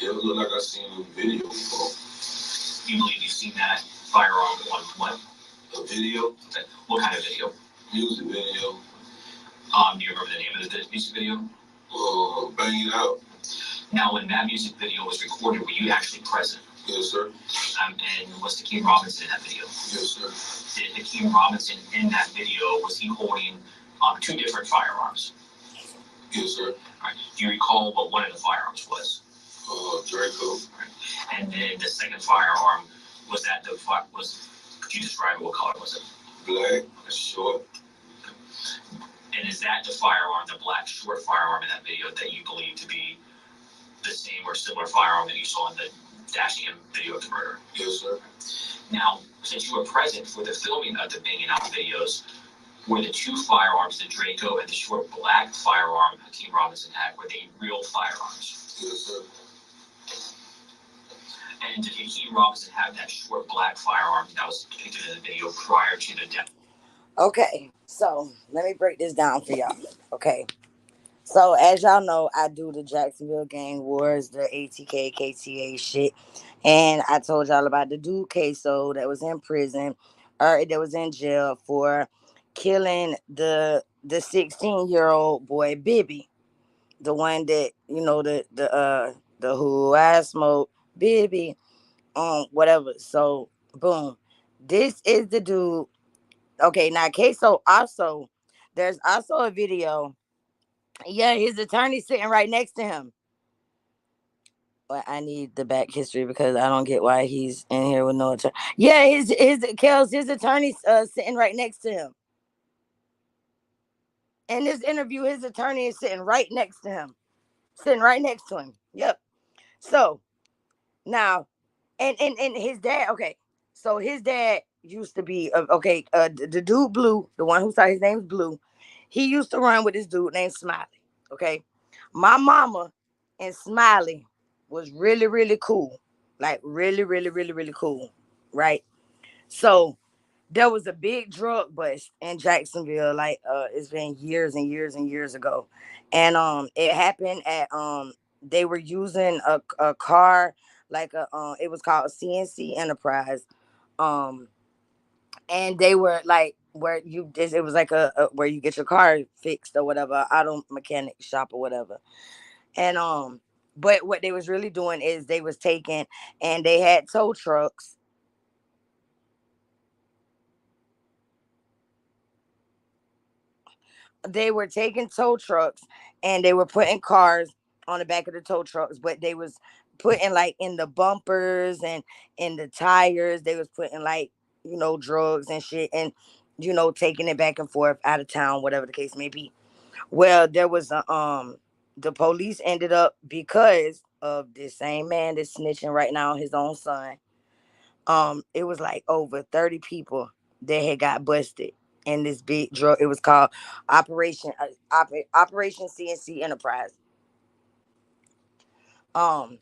Yeah, it looked like I seen a video before. You believe you've seen that firearm on what? A video? Okay. What kind of video? Music video. Do you remember the name of the music video? Bang It Out. Now, when that music video was recorded, were you actually present? Yes, sir. And was Hakeem Robinson in that video? Yes, sir. Did Hakeem Robinson in that video, was he holding two different firearms? Yes, sir. All right. Do you recall what one of the firearms was? Draco. Right. And then the second firearm, was that could you describe it? What color was it? Black, short. And is that the firearm, the black short firearm in that video, that you believe to be the same or similar firearm that you saw in the dash cam video of the murder? Yes, sir. Now, since you were present for the filming of the Banging Out videos, were the two firearms, the Draco and the short black firearm Hakeem Robinson had, were they real firearms? Yes, sir. And did Hakeem Robinson have that short black firearm that was depicted in the video prior to the death? Okay, so let me break this down for y'all. Okay, so as y'all know, I do the Jacksonville Gang Wars, the ATK, KTA shit. And I told y'all about the dude Queso that was in prison, or that was in jail for killing the 16-year-old boy Bibby. The one that, the who I smoke, Bibby, whatever. So boom. This is the dude. Okay, now Queso also, there's also a video. Yeah, his attorney sitting right next to him. But I need the back history because I don't get why he's in here with no attorney. Yeah, his attorney's sitting right next to him. In this interview, his attorney is sitting right next to him. Sitting right next to him. Yep. So now, and his dad, okay. So his dad used to be the dude Blue, the one who saw his name's Blue. He used to run with this dude named Smiley. Okay. My mama and Smiley was really, really cool. Like really, really, really, really cool. Right. So there was a big drug bust in Jacksonville. Like it's been years and years and years ago. And it happened at they were using a car, like it was called a CNC Enterprise. Um and they were like where it was like a where you get your car fixed or whatever, auto mechanic shop or whatever. And but what they was really doing is they was taking, and they had tow trucks. They were taking tow trucks and they were putting cars on the back of the tow trucks, but they was putting like in the bumpers and in the tires, they was putting like, drugs and shit, and taking it back and forth out of town, whatever the case may be. Well, there was the police ended up, because of this same man that's snitching right now on his own son. It was like over 30 people that had got busted in this big drug. It was called Operation CNC Enterprise. Um,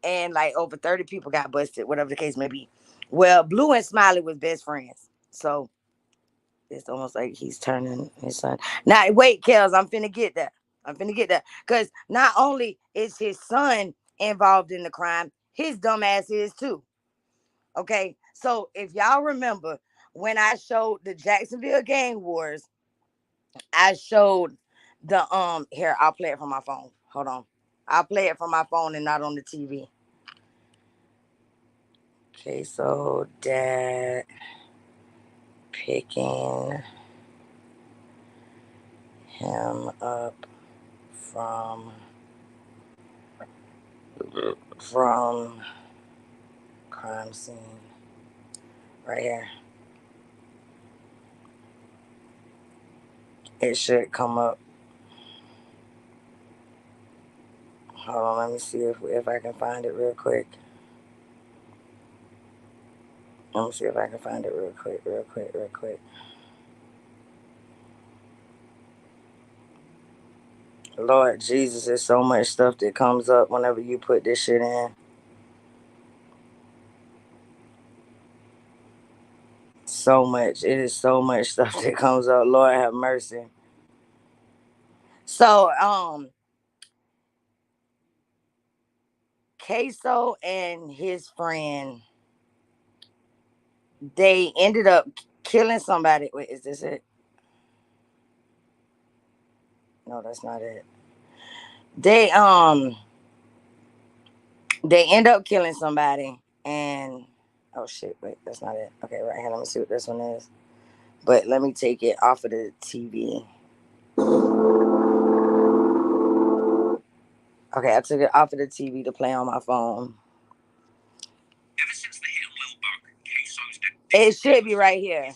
and like over 30 people got busted, whatever the case may be. Well, Blue and Smiley was best friends, so it's almost like he's turning his son. Now, wait, Kels, I'm finna get that. Because not only is his son involved in the crime, his dumb ass is too. Okay, so if y'all remember when I showed the Jacksonville Gang Wars, I showed the here, I'll play it from my phone. Hold on. I'll play it from my phone and not on the TV. Okay, so that picking him up from crime scene. Right here. It should come up. Hold on, let me see if I can find it real quick. Let me see if I can find it real quick. Lord Jesus, there's so much stuff that comes up whenever you put this shit in. So much. It is so much stuff that comes up. Lord have mercy. So, Queso and his friend, they ended up killing somebody. Wait, is this it? No, that's not it. They end up killing somebody, and oh shit, wait, that's not it. Okay, right here, let me see what this one is. But let me take it off of the TV. Okay, I took it off of the TV to play on my phone. Ever since the hit on Lil Buck, Queso's It should be right here.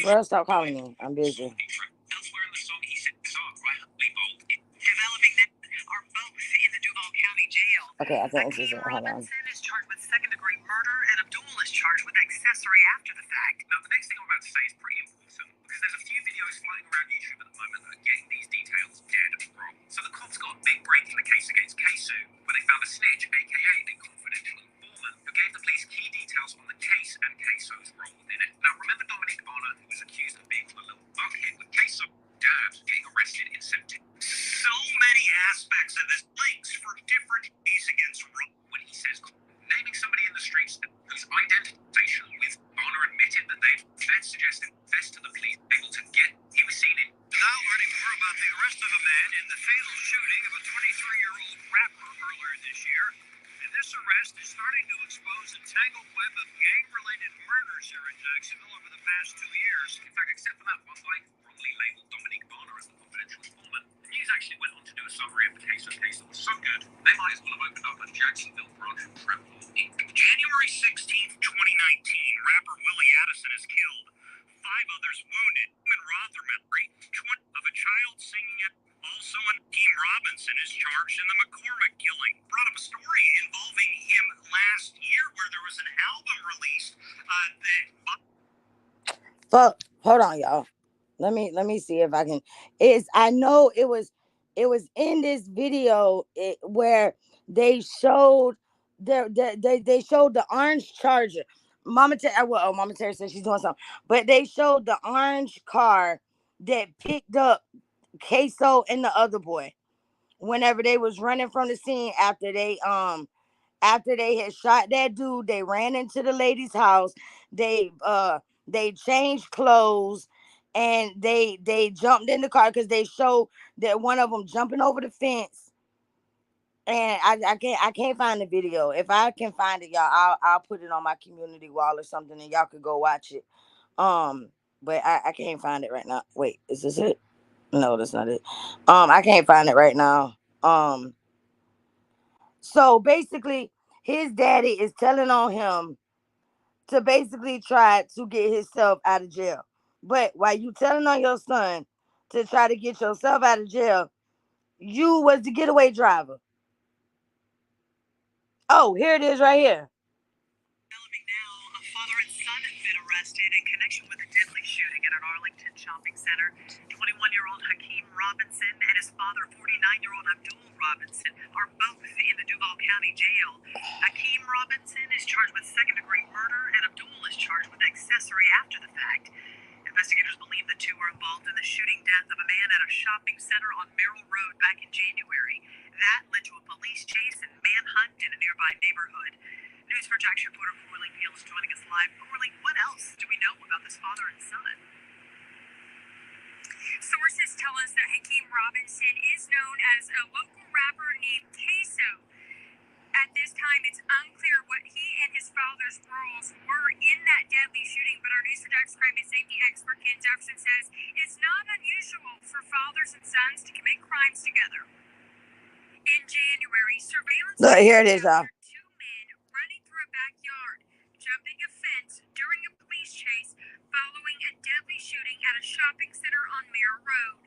Bro, stop calling me. I'm busy. Elsewhere in the song, he said, developing that are both in the Duval County Jail. Okay, I think this is it. Hold on. Robinson is charged with second-degree murder, and Abdul is charged with accessory after the fact. Now, the next thing I'm about to say is pretty important, because there's a few videos floating around YouTube at the moment that are getting these details dead wrong. So the cops got a big break in the case against Queso, where they found a snitch, aka a confidential informant, who gave the police key details on the case and Queso's role within it. Now, remember Dominic Bonner, who was accused of being a little bug hit with Queso? Dad getting arrested in September. So many aspects of this links for different case against Rob when he says naming somebody in the streets whose identification with Bonner admitted that they'd suggested confess to the police able to get. He was seen in. Now learning more about the arrest of a man in the fatal shooting of a 23-year-old rapper earlier this year. And this arrest is starting to expose a tangled web of gang-related murders here in Jacksonville over the past 2 years. In fact, except for that one guy wrongly labeled Dominic Bonner as the confidential informant, the news actually went on to do a summary of the case that was so good, they might as well have opened up a Jacksonville branch of Tremble Inc. January 16th, 2019, rapper Willie Addison is killed. 5 others wounded. In Rotherham, of a child singing it. Also, Hakeem Robinson is charged in the McCormick killing. Brought up a story involving him last year where there was an album released Fuck. Hold on, y'all. Let me see if I can. I know it was in this video where they showed they showed the orange Charger. Mama Terry said she's doing something, but they showed the orange car that picked up Queso and the other boy whenever they was running from the scene after they had shot that dude. They ran into the lady's house. They changed clothes and they jumped in the car because they showed that one of them jumping over the fence. And I can't find the video. If I can find it, y'all, I'll put it on my community wall or something, and y'all could go watch it. But I can't find it right now. Wait, is this it? No, that's not it. I can't find it right now. So basically, his daddy is telling on him to basically try to get himself out of jail. But while you telling on your son to try to get yourself out of jail, you was the getaway driver. Oh, here it is right here. Now, a father and son have been arrested in connection with a deadly shooting at an Arlington shopping center. 21-year-old Hakeem Robinson and his father, 49-year-old Abdul Robinson, are both in the Duval County Jail. Hakeem Robinson is charged with second-degree murder, and Abdul is charged with accessory after the fact. Investigators believe the two were involved in the shooting death of a man at a shopping center on Merrill Road back in January. That led to a police chase and manhunt in a nearby neighborhood. News for Jack's reporter Corley Peel is joining us live. Corley, what else do we know about this father and son? Sources tell us that Hakeem Robinson is known as a local rapper named Queso. At this time, it's unclear what he and his father's roles were in that deadly shooting, but our News for Jack's crime and safety expert Ken Jefferson says it's not unusual for fathers and sons to commit crimes together. In January, surveillance Look, here it is, y'all. two men running through a backyard, jumping a fence during a police chase following a deadly shooting at a shopping center on Mare Road.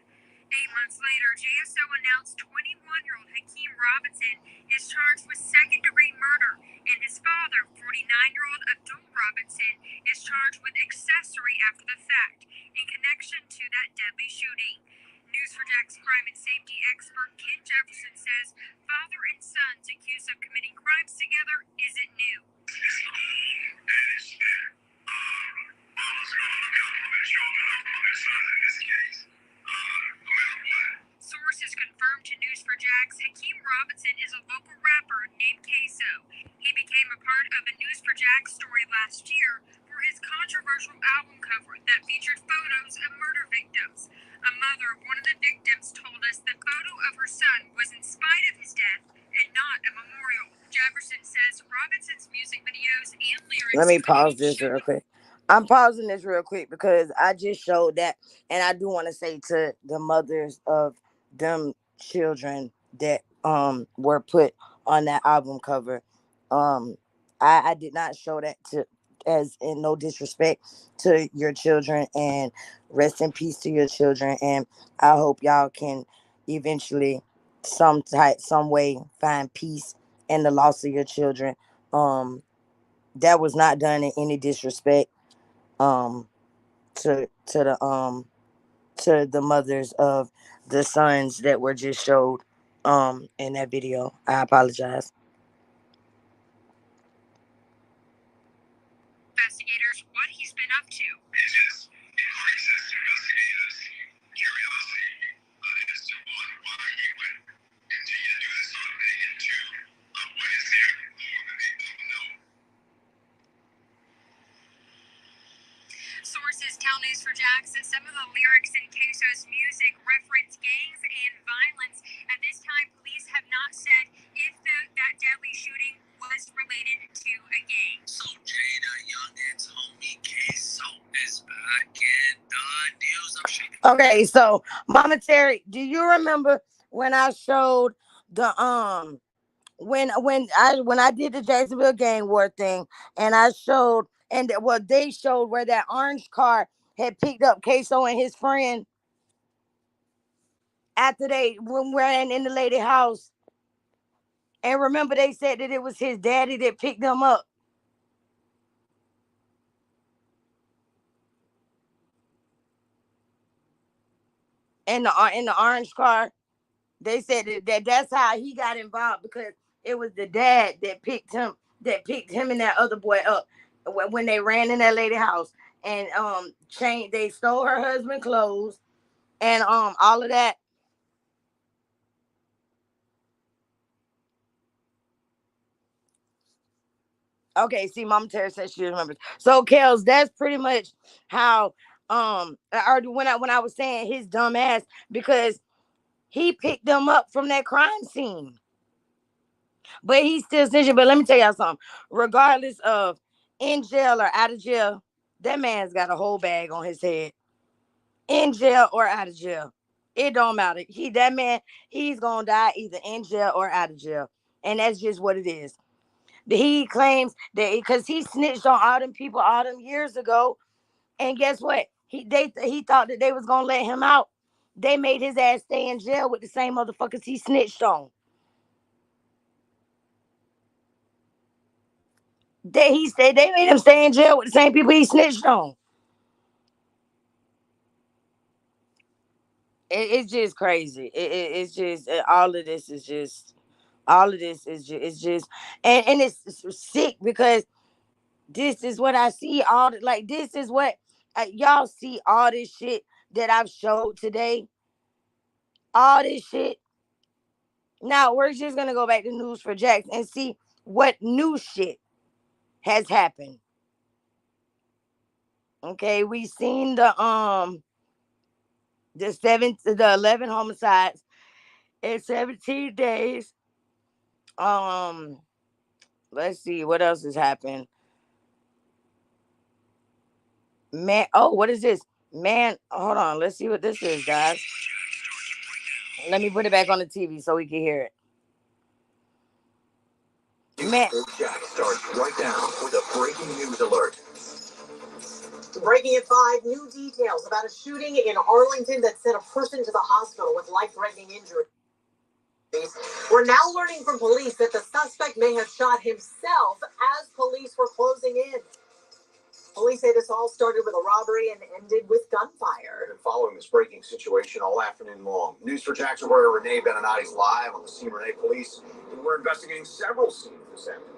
8 months later, JSO announced 21-year-old Hakeem Robinson is charged with second-degree murder, and his father, 49-year-old Abdul Robinson, is charged with accessory after the fact in connection to that deadly shooting. News for Jack's crime and safety expert Ken Jefferson says father and sons accused of committing crimes together isn't new. Sources confirmed to News for Jax Hakeem Robinson is a local rapper named Queso. He became a part of a News for Jax story last year for his controversial album cover that featured photos of murder victims. A mother of one of the victims told us the photo of her son was in spite of his death and not a memorial. Jefferson says Robinson's music videos and lyrics... Let me pause this real quick. I'm pausing this real quick because I just showed that, and I do want to say to the mothers of them children that were put on that album cover, I did not show that to as in no disrespect to your children, and rest in peace to your children, and I hope y'all can eventually some way find peace in the loss of your children. That was not done in any disrespect um to the mothers of the sons that were just showed in that video. I apologize. Investigators what he's been up to. It just increases investigators' curiosity as to one, why he would continue to do this sort of thing, and two, what is there more that they don't know. Sources tell News for Jax that some of the lyrics in Queso's music reference gangs and violence. At this time, police have not said if that deadly shooting was related to a gang. So Jada Youngin's homie Queso is back in the news. Okay, so Mama Terry, do you remember when I showed the when I did the Jacksonville gang war thing, and I showed, and they showed where that orange car had picked up Queso and his friend after they ran in the lady house. And remember, they said that it was his daddy that picked them up. In the orange car. They said that's how he got involved, because it was the dad that picked him and that other boy up when they ran in that lady house, and they stole her husband clothes and all of that. Okay, see, Mama Terry said she remembers. So, Kels, that's pretty much how or when I was saying his dumb ass, because he picked them up from that crime scene. But he's still snitching. But let me tell y'all something. Regardless of in jail or out of jail, that man's got a whole bag on his head. In jail or out of jail, it don't matter. That man, he's gonna die either in jail or out of jail, and that's just what it is. He claims that because he snitched on all them people all them years ago, and guess what? He thought that they was gonna let him out. They made his ass stay in jail with the same motherfuckers he snitched on. They made him stay in jail with the same people he snitched on. It's just crazy. It's just all of this is just it's just and it's sick, because this is what I see like this is what y'all see all this shit that I've showed today. All this shit. Now we're just gonna go back to News for Jax and see what new shit has happened. Okay, we seen the 11 homicides in 17 days. Um, Let's see what else has happened. Man, oh, what is this? Man, hold on. Let's see what this is, guys. Let me put it back on the TV so we can hear it. Man. Jack starts right now with a breaking news alert. Breaking at 5, new details about a shooting in Arlington that sent a person to the hospital with life-threatening injuries. We're now learning from police that the suspect may have shot himself as police were closing in. Police say this all started with a robbery and ended with gunfire. We've been following this breaking situation all afternoon long. News for Jackson reporter Renee Beninati's live on the scene. Renee, police, and we're investigating several scenes this afternoon.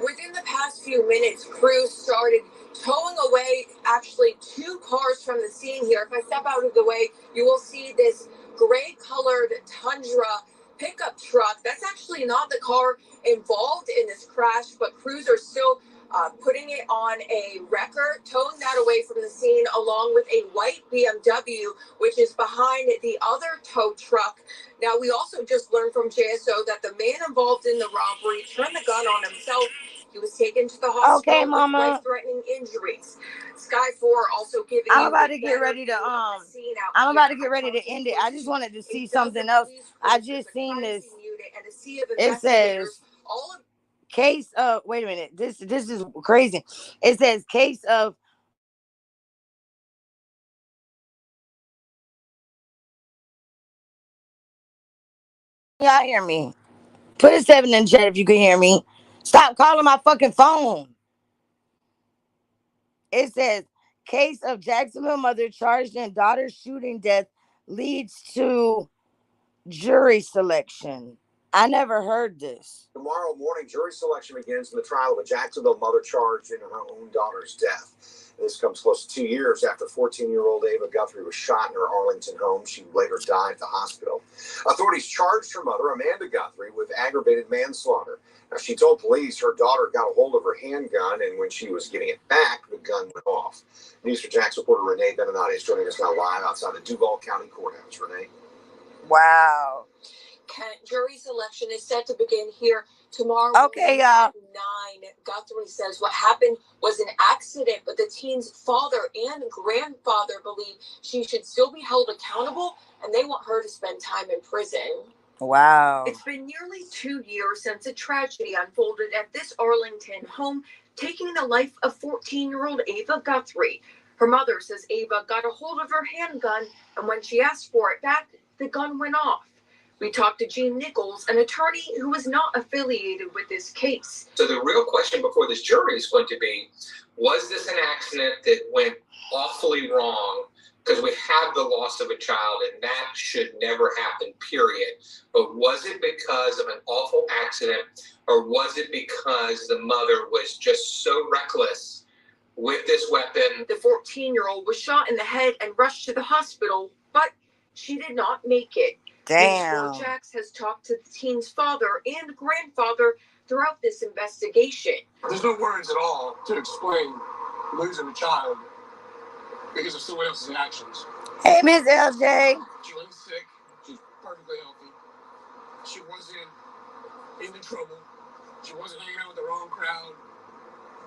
Within the past few minutes, crews started towing away actually 2 cars from the scene here. If I step out of the way, you will see this gray-colored Tundra pickup truck. That's actually not the car involved in this crash, but crews are still putting it on a wrecker, towing that away from the scene, along with a white BMW, which is behind the other tow truck. Now, we also just learned from JSO that the man involved in the robbery turned the gun on himself. He was taken to the hospital with life-threatening injuries. Sky 4 also giving. I'm about to get ready to I'm about to get ready to end it. I just wanted to see something else. I just seen this. It says case of, wait a minute. This is crazy. It says case of y'all hear me? Put a 7 in the chat if you can hear me. Stop calling my fucking phone. It says case of Jacksonville mother charged in daughter's shooting death leads to jury selection. I never heard this. Tomorrow morning, jury selection begins in the trial of a Jacksonville mother charged in her own daughter's death. This comes close to 2 years after 14-year-old Ava Guthrie was shot in her Arlington home. She later died at the hospital. Authorities charged her mother, Amanda Guthrie, with aggravated manslaughter. Now, she told police her daughter got a hold of her handgun, and when she was getting it back, the gun went off. News for Jackson reporter Renee Beninati is joining us now live outside the Duval County Courthouse. Renee? Wow. Jury selection is set to begin here tomorrow. Okay, y'all. 9. Guthrie says what happened was an accident, but the teen's father and grandfather believe she should still be held accountable, and they want her to spend time in prison. Wow. It's been nearly 2 years since a tragedy unfolded at this Arlington home, taking the life of 14-year-old Ava Guthrie. Her mother says Ava got a hold of her handgun, and when she asked for it back, the gun went off. We talked to Gene Nichols, an attorney who is not affiliated with this case. So the real question before this jury is going to be, was this an accident that went awfully wrong? Because we have the loss of a child, and that should never happen, period. But was it because of an awful accident, or was it because the mother was just so reckless with this weapon? The 14-year-old was shot in the head and rushed to the hospital, but she did not make it. Damn. News 4 Jax has talked to the teen's father and grandfather throughout this investigation. There's no words at all to explain losing a child because of someone else's actions. Hey, Miss LJ. She wasn't sick. She's perfectly healthy. She wasn't into trouble. She wasn't hanging out with the wrong crowd.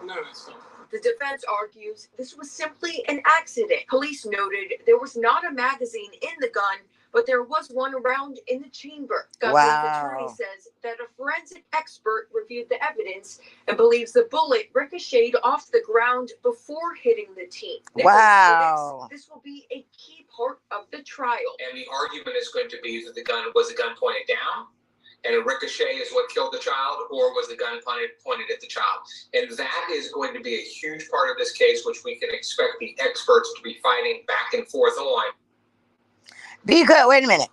None of that stuff. The defense argues this was simply an accident. Police noted there was not a magazine in the gun, but there was one around in the chamber. Guthrie's attorney says that a forensic expert reviewed the evidence and believes the bullet ricocheted off the ground before hitting the teen. Wow. This will be a key part of the trial. And the argument is going to be that the gun pointed down, and a ricochet is what killed the child, or was the gun pointed at the child? And that is going to be a huge part of this case, which we can expect the experts to be fighting back and forth on. Because, wait a minute.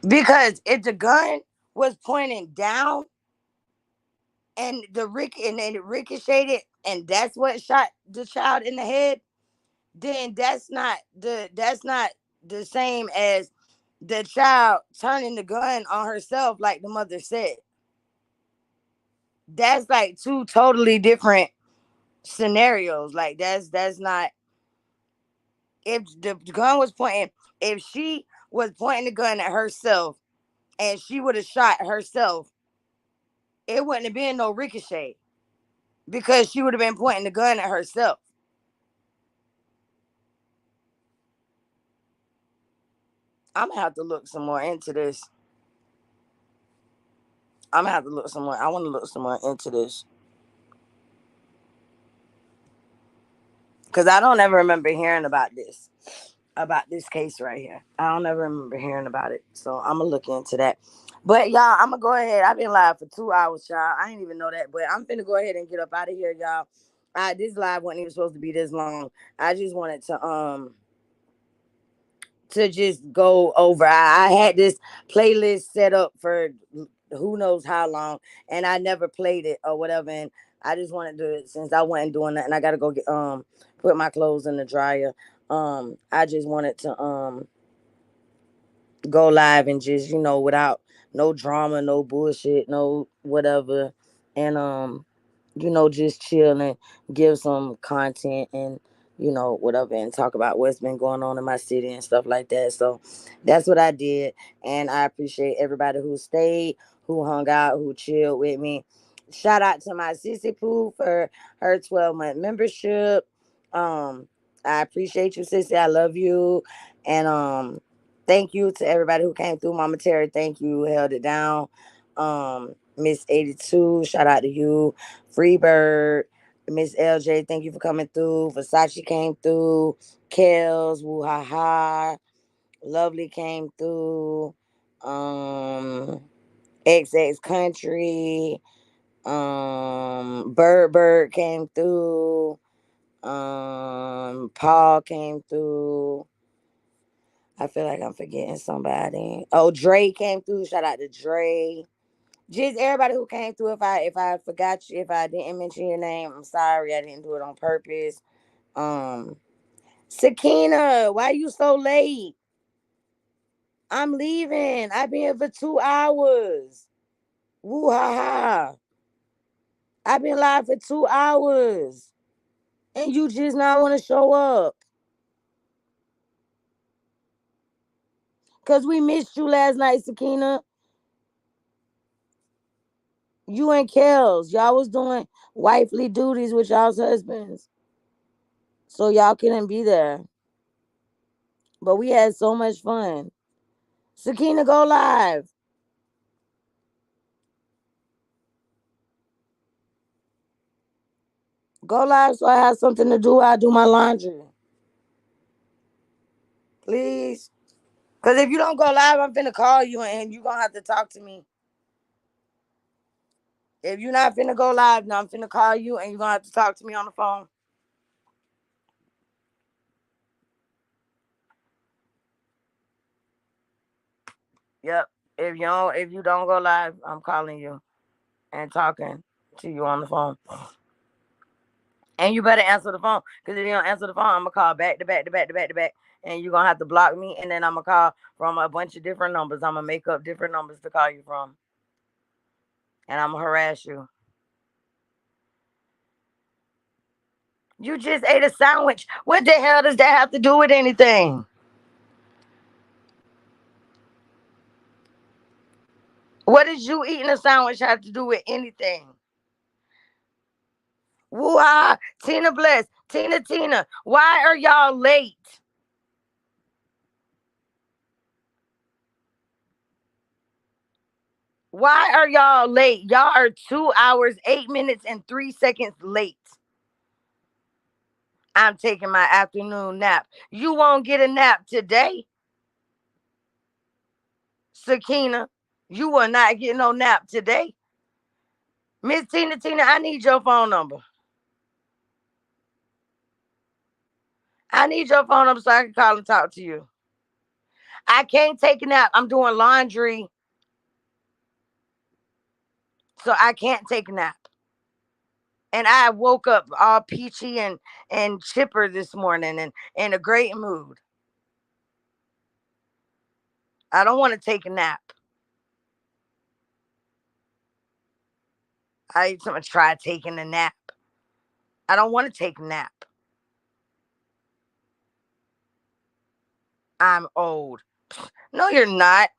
Because if the gun was pointing down and it ricocheted and that's what shot the child in the head, then that's not the same as the child turning the gun on herself, like the mother said. That's like 2 totally different scenarios. Like that's not, if the gun was pointing, if she was pointing the gun at herself and she would have shot herself, it wouldn't have been no ricochet because she would have been pointing the gun at herself. I'm gonna have to look some more into this. I'm gonna have to look some more. I want to look some more into this because I don't ever remember hearing about this case right here. I don't ever remember hearing about it. So I'm gonna look into that. But y'all, I'm gonna go ahead. I've been live for 2 hours, y'all. I didn't even know that, but I'm finna go ahead and get up out of here, y'all. This live wasn't even supposed to be this long. I just wanted to just go over. I had this playlist set up for who knows how long, and I never played it or whatever. And I just wanted to, since I wasn't doing that, and I gotta go get put my clothes in the dryer. I just wanted to go live and just, without no drama, no bullshit, no whatever, and just chill and give some content and whatever, and talk about what's been going on in my city and stuff like that. So that's what I did, and I appreciate everybody who stayed, who hung out, who chilled with me. Shout out to my sissy poo for her 12-month membership. I appreciate you, sissy. I love you, and thank you to everybody who came through. Mama Terry, thank you, held it down. Miss 82, shout out to you. Freebird, Miss LJ, thank you for coming through. Versace came through. Kels, woo ha ha. Lovely came through. XX Country. Bird came through. Paul came through. I feel like I'm forgetting somebody. Oh, Dre came through. Shout out to Dre. Just everybody who came through. If I forgot you, if I didn't mention your name, I'm sorry. I didn't do it on purpose. Um, Sakina, why you so late? I'm leaving. I've been here for 2 hours. Woo ha ha. I've been live for 2 hours. And you just not want to show up. Cause we missed you last night, Sakina. You and Kels. Y'all was doing wifely duties with y'all's husbands. So y'all couldn't be there. But we had so much fun. Sakina, go live. Go live so I have something to do while I do my laundry. Please. Because if you don't go live, I'm finna call you and you're going to have to talk to me. If you're not finna go live, now I'm finna call you and you're going to have to talk to me on the phone. Yep. If you don't go live, I'm calling you and talking to you on the phone. And you better answer the phone. Because if you don't answer the phone, I'm going to call back to back to back to back to back. And you're going to have to block me. And then I'm going to call from a bunch of different numbers. I'm going to make up different numbers to call you from. And I'm going to harass you. You just ate a sandwich. What the hell does that have to do with anything? What does you eating a sandwich have to do with anything? Woo-ha! Tina Bless. Tina. Why are y'all late? Why are y'all late? Y'all are 2 hours, 8 minutes, and 3 seconds late. I'm taking my afternoon nap. You won't get a nap today, Sakina. You will not get no nap today. Miss Tina, I need your phone number. I need your phone number so I can call and talk to you. I can't take a nap. I'm doing laundry. So I can't take a nap. And I woke up all peachy and chipper this morning and in a great mood. I don't want to take a nap. I need to try taking a nap. I don't want to take a nap. I'm old. No, you're not.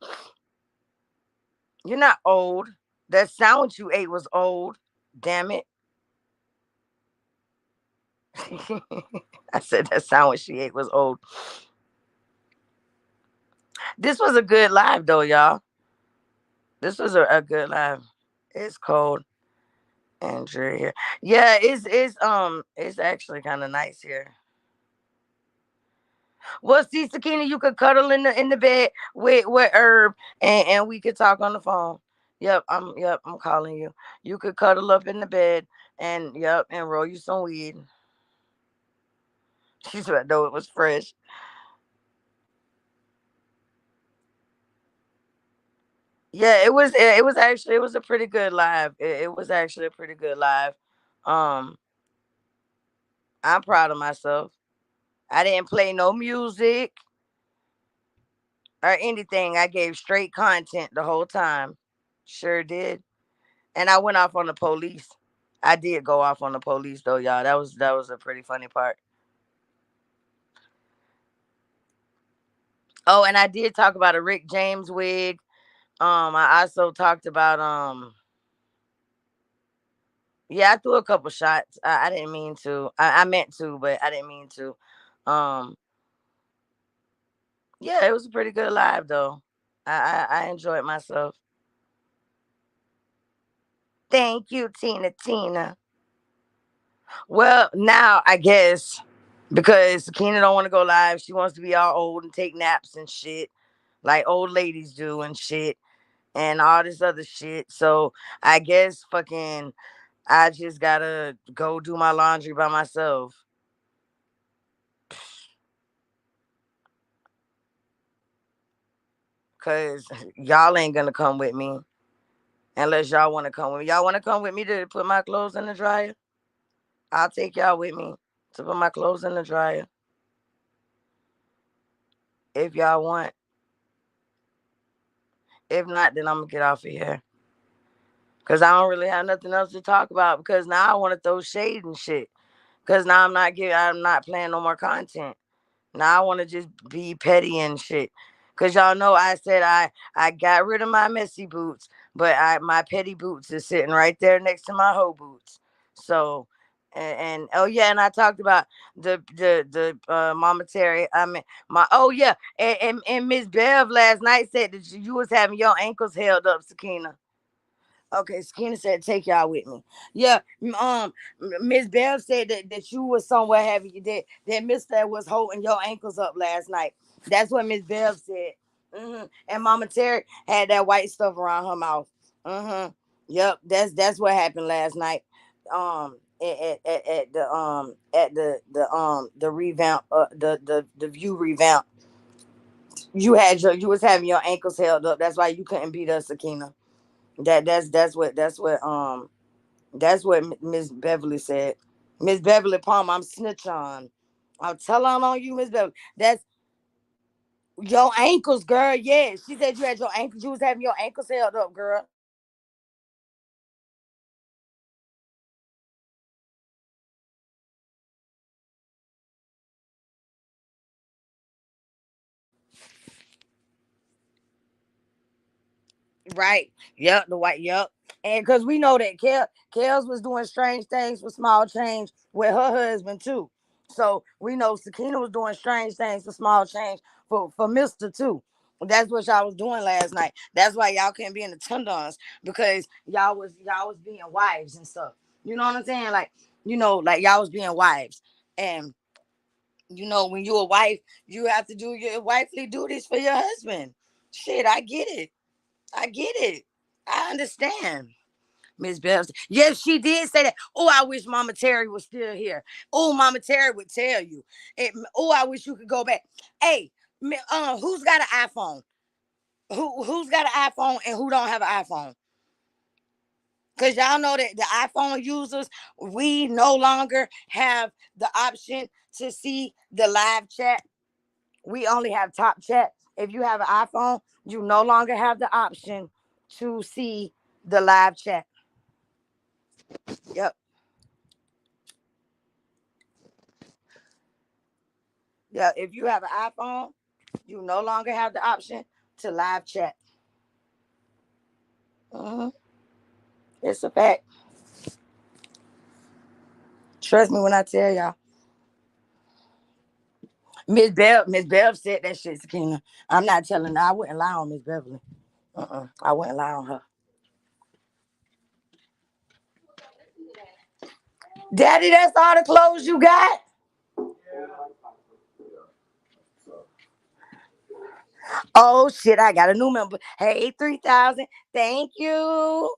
You're not old. That sandwich you ate was old. Damn it. I said that sandwich she ate was old. This was a good live though, y'all. This was a good live. It's cold and dreary here. Yeah, it's actually kind of nice here. Well, see, Sakina, you could cuddle in the bed with Herb, and we could talk on the phone. Yep, I'm calling you. You could cuddle up in the bed and yep, and roll you some weed. She said, "No, it was fresh." Yeah, it was a pretty good live. It was actually a pretty good live. Um, I'm proud of myself. I didn't play no music or anything. I gave straight content the whole time. Sure did. And I went off on the police. I did go off on the police though, y'all. That was a pretty funny part. Oh, and I did talk about a Rick James wig. I also talked about yeah, I threw a couple shots. I didn't mean to. I meant to, but I didn't mean to. Um, yeah, it was a pretty good live though. I enjoyed myself. Thank you, Tina. Tina. Well, now I guess because Sakina don't want to go live, she wants to be all old and take naps and shit, like old ladies do and shit, and all this other shit. So I guess fucking I just gotta go do my laundry by myself. Cause y'all ain't gonna come with me unless y'all want to come with me. Y'all want to come with me to put my clothes in the dryer? I'll take y'all with me to put my clothes in the dryer if y'all want. If not, then I'm gonna get off of here. Cause I don't really have nothing else to talk about. Because now I want to throw shade and shit. Cause now I'm not playing no more content. Now I want to just be petty and shit. Cause y'all know I said I got rid of my messy boots, but my petty boots is sitting right there next to my hoe boots. So and oh yeah, and I talked about the Mama Terry. I mean my oh yeah, and Miss Bev last night said that you was having your ankles held up, Sakina. Okay, Skinner said take y'all with me. Yeah, Miss Bev said that you was somewhere having you that Mister was holding your ankles up last night. That's what Miss Bev said. And Mama Terry had that white stuff around her mouth. Yep, that's what happened last night. At the revamp the view revamp. You was having your ankles held up. That's why you couldn't beat us, Sakina. That's what Miss Beverly said. Miss Beverly Palmer, I'm snitch on. I'm telling on you, Miss Beverly. That's your ankles, girl. Yeah, she said you had your ankles. You was having your ankles held up, girl. Right. Yep. The white. Yep. And because we know that Kels was doing strange things for small change with her husband too. So we know Sakina was doing strange things for small change for Mister too. That's what y'all was doing last night. That's why y'all couldn't be in the tendons because y'all was being wives and stuff. You know what I'm saying? Like y'all was being wives. And when you're a wife, you have to do your wifely duties for your husband. Shit, I get it. I get it. I understand. Miss Bell. Yes, she did say that. Oh, I wish Mama Terry was still here. Oh, Mama Terry would tell you. Oh, I wish you could go back. Hey, who's got an iPhone? Who's got an iPhone and who don't have an iPhone? Because y'all know that the iPhone users, we no longer have the option to see the live chat. We only have top chat. If you have an iPhone, you no longer have the option to see the live chat. Yep. Yeah. If you have an iPhone, You no longer have the option to live chat. It's a fact. Trust me when I tell y'all. Miss Bev said that shit, Sakina. I'm not telling her. I wouldn't lie on Miss Beverly. I wouldn't lie on her. Daddy, that's all the clothes you got? Oh shit, I got a new member. Hey, 3,000. Thank you.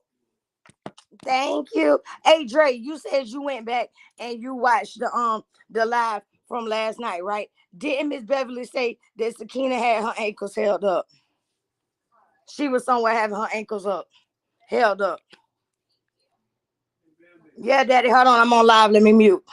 Thank you. Hey Dre, you said you went back and you watched the live from last night, right? Didn't Miss Beverly say that Sakina had her ankles held up? She was somewhere having her ankles up, held up. Yeah, Daddy, hold on. I'm on live. Let me mute.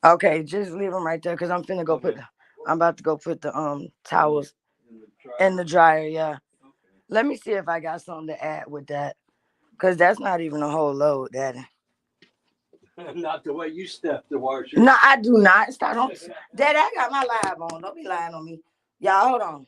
Okay, just leave them right there because I'm finna go put. I'm about to go put the towels in the dryer. Yeah. Let me see if I got something to add with that because that's not even a whole load, Daddy. Not the way you step the washer. No, I do not. Start on. Daddy, I got my live on. Don't be lying on me. Y'all, hold on.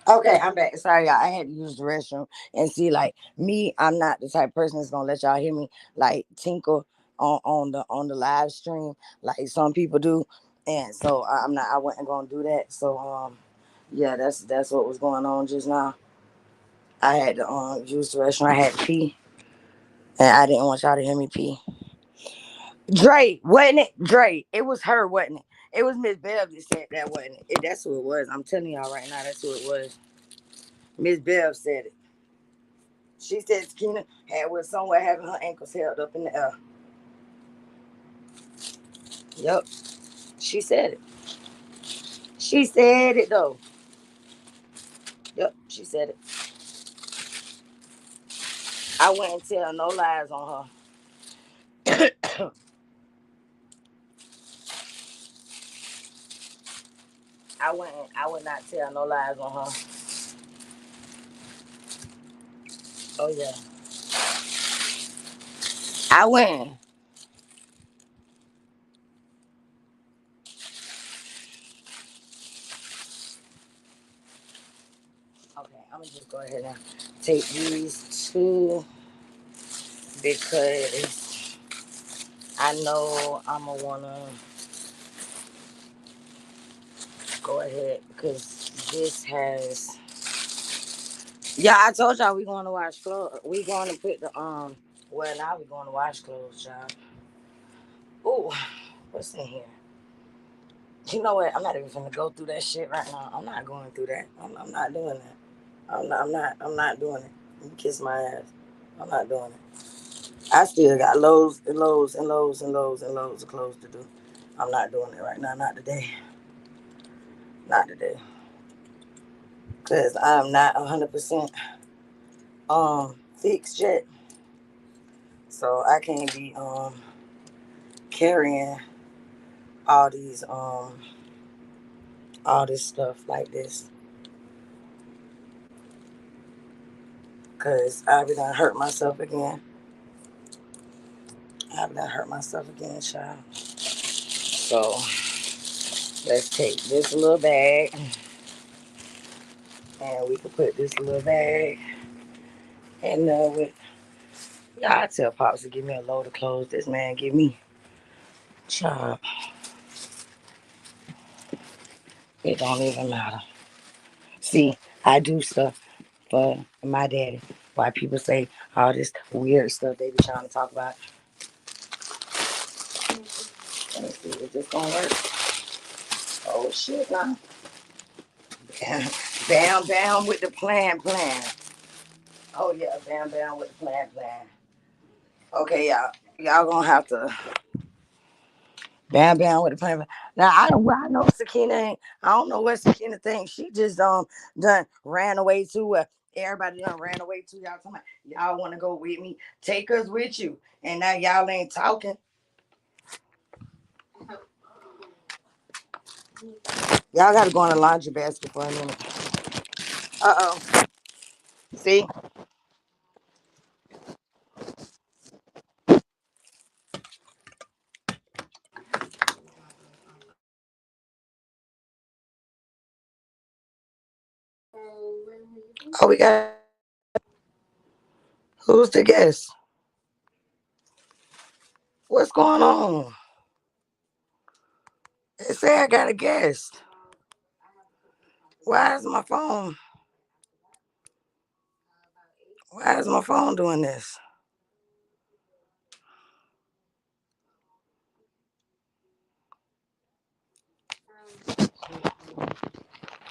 Okay, I'm back. Sorry, y'all. I had to use the restroom and see. Like me, I'm not the type of person that's gonna let y'all hear me like tinkle on the live stream like some people do. And so I'm not. I wasn't gonna do that. So yeah, that's what was going on just now. I had to use the restroom. I had to pee, and I didn't want y'all to hear me pee. Dre, wasn't it? Dre, it was her, wasn't it? It was Miss Bev that said that, wasn't it? That's who it was. I'm telling y'all right now, that's who it was. Miss Bev said it. She said Sakina was somewhere having her ankles held up in the air. Yep. She said it. She said it though. Yep, she said it. I wouldn't tell no lies on her. I would not tell no lies on her. Oh yeah. I wouldn't. Okay, I'm gonna just go ahead and take these two because I know I'm gonna wanna go ahead because this has. Yeah, I told y'all we going to wash clothes. We going to put the Well, now we going to wash clothes, y'all. Ooh, what's in here? You know what? I'm not even gonna go through that shit right now. I'm not going through that. I'm not doing that. I'm not doing it. You kiss my ass. I'm not doing it. I still got loads and loads and loads and loads and loads of clothes to do. I'm not doing it right now. Not today. Not today. Cause I'm not 100% fixed yet. So I can't be carrying all these all this stuff like this. Cause I be done hurt myself again. I be done hurt myself again, child. So let's take this little bag and we can put this little bag in there with. I tell Pops to give me a load of clothes. This man give me, child. It don't even matter. See, I do stuff for my daddy. Why people say all this weird stuff they be trying to talk about. Let me see, is this gonna work? Oh shit, nah. Bam, bam with the plan. Oh yeah, bam, bam with the plan. Okay, y'all gonna have to bam with the plan. Now I know Sakina ain't. I don't know what Sakina thinks. She just done ran away to. Everybody done ran away to. Y'all talking about, y'all want to go with me? Take us with you. And now y'all ain't talking. Y'all gotta go in the laundry basket for a minute. Uh-oh. See? Oh, we got. Who's the guest? What's going on? It say I got a guest. Why is my phone? Why is my phone doing this?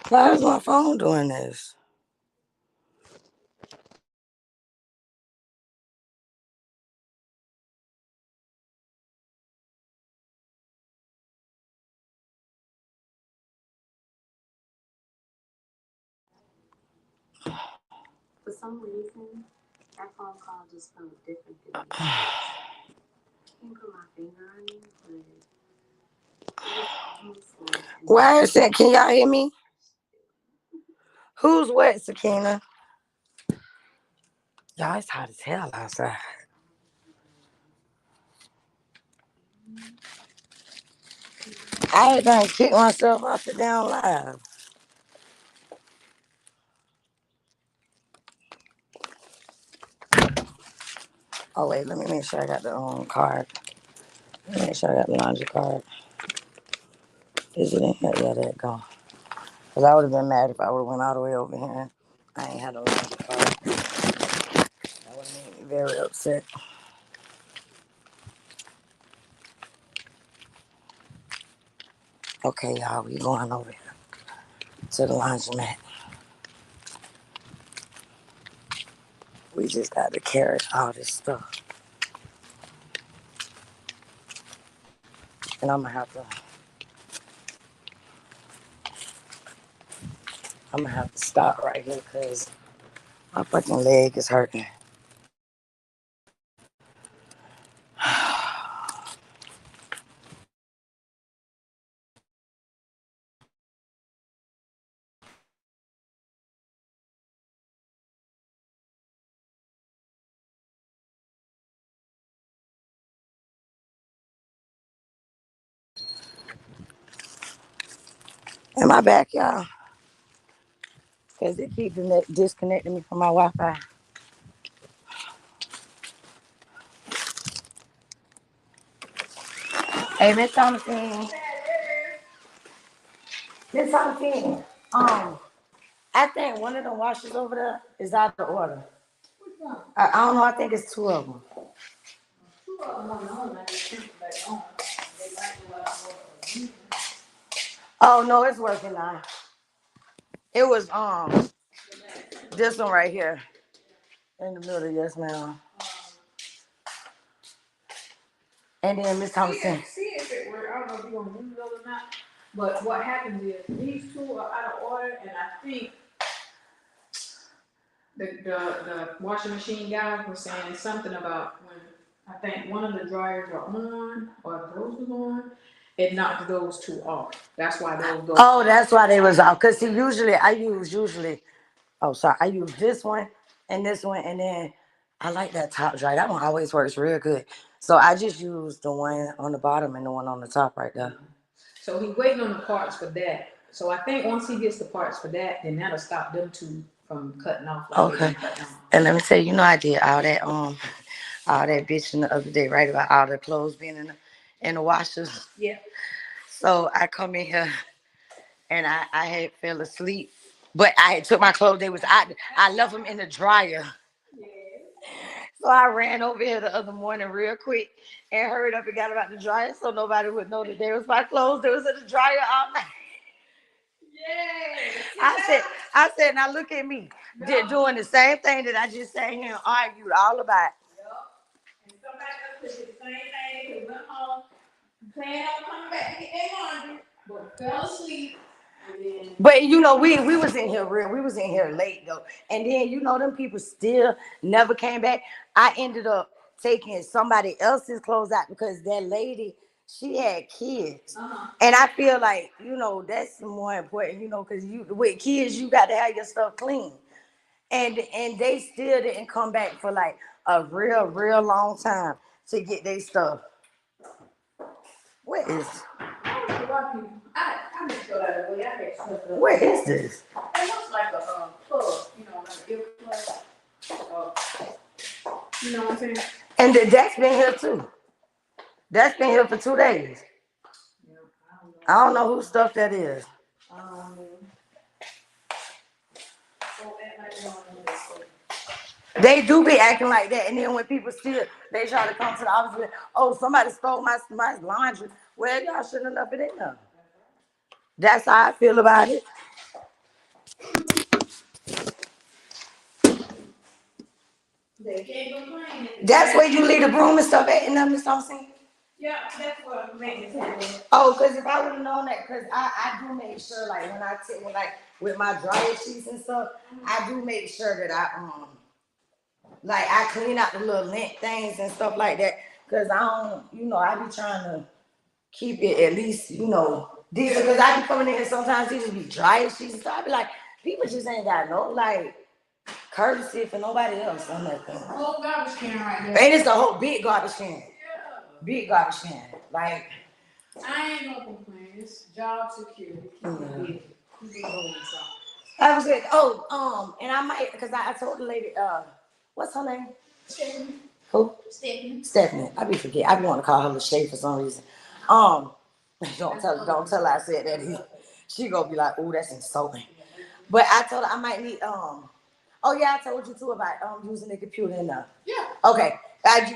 Why is my phone doing this? For some reason, that phone call just felt different than me. I can't put my finger on it, but it was almost like. Why is that? Can y'all hear me? Who's what, Sakina? Y'all, it's hot as hell outside. I ain't gonna kick myself off the down live. Oh wait, let me make sure I got the card. Let me make sure I got the laundry card. Is it in here? Yeah, there it go. Cause I would have been mad if I would have went all the way over here. I ain't had a laundry card. That would have made me very upset. Okay, y'all, we going over here to the laundromat. We just got to carry all this stuff. And I'm gonna have to stop right here because my fucking leg is hurting. Am I back, y'all? Because it keeps disconnecting me from my Wi-Fi. Hey, Miss Thomasine. Miss Thomasine. I think one of the washers over there is out of order. I don't know. I think it's two of them. Oh no, it's working now. It was this one right here in the middle. Yes, ma'am. And then Miss Thompson. See if it works. I don't know if you're gonna use those or not. But what happens is these two are out of order, and I think The washing machine guy was saying something about when I think one of the dryers were on or those was on, it knocked those two off. That's why those go. Oh, that's why they was off. Cause see, usually. Oh, sorry. I use this one and this one, and then I like that top dry. That one always works real good. So I just use the one on the bottom and the one on the top right there. So he's waiting on the parts for that. So I think once he gets the parts for that, then that'll stop them two from cutting off like Okay. they've been cutting off. And let me tell you, I did all that bitching the other day, right, about all the clothes being in the washers. Yeah. So I come in here and I had fell asleep, but I had took my clothes. They was I left them in the dryer. So I ran over here the other morning real quick and hurried up and got about the dryer so nobody would know that there was my clothes. There was in the dryer all night. Yeah. I said, now look at me. Doing the same thing that I just sat here and argued all about. And somebody else did the same thing. They went home, planned on coming back to get their laundry, but fell asleep. But we was in here we was in here late though. And then them people still never came back. I ended up taking somebody else's clothes out because that lady, she had kids. And I feel like, that's more important, because with kids you got to have your stuff clean. And they still didn't come back for like a real long time to get their stuff. What is I just go that way. I get stuff. what is this? It looks like a plug, like a earplug. You know what I'm saying? And that's been here too. That's been here for 2 days. I don't know whose stuff that is. They do be acting like that, and then when people still they try to come to the office, oh, somebody stole my laundry. Well, y'all shouldn't have left it in there. That's how I feel about it. They can't complain. That's where you leave the broom and stuff at, and Miss Thompson. Yeah, that's what makes it. Oh, because if I would have known that, because I do make sure, like when I take like with my dryer sheets and stuff, I do make sure that I clean out the little lint things and stuff like that. Because I don't, I be trying to keep it at least, decent. Because I be coming in here sometimes, these just be dryer sheets and stuff. I be like, people just ain't got no, like, courtesy for nobody else on that thing. Whole garbage can right there. And it's a whole big garbage can. Yeah. Big garbage can. Like, I ain't gonna complain. It's job security. That was good. Oh, and I might, because I told the lady, what's her name? Stephanie. Who? Stephanie. I be forget. I be want to call her Lachey for some reason. Don't tell her I said that. She gonna be like, oh, that's insulting. But I told her I might need oh yeah, I told you too about using the computer in there. Yeah. Okay.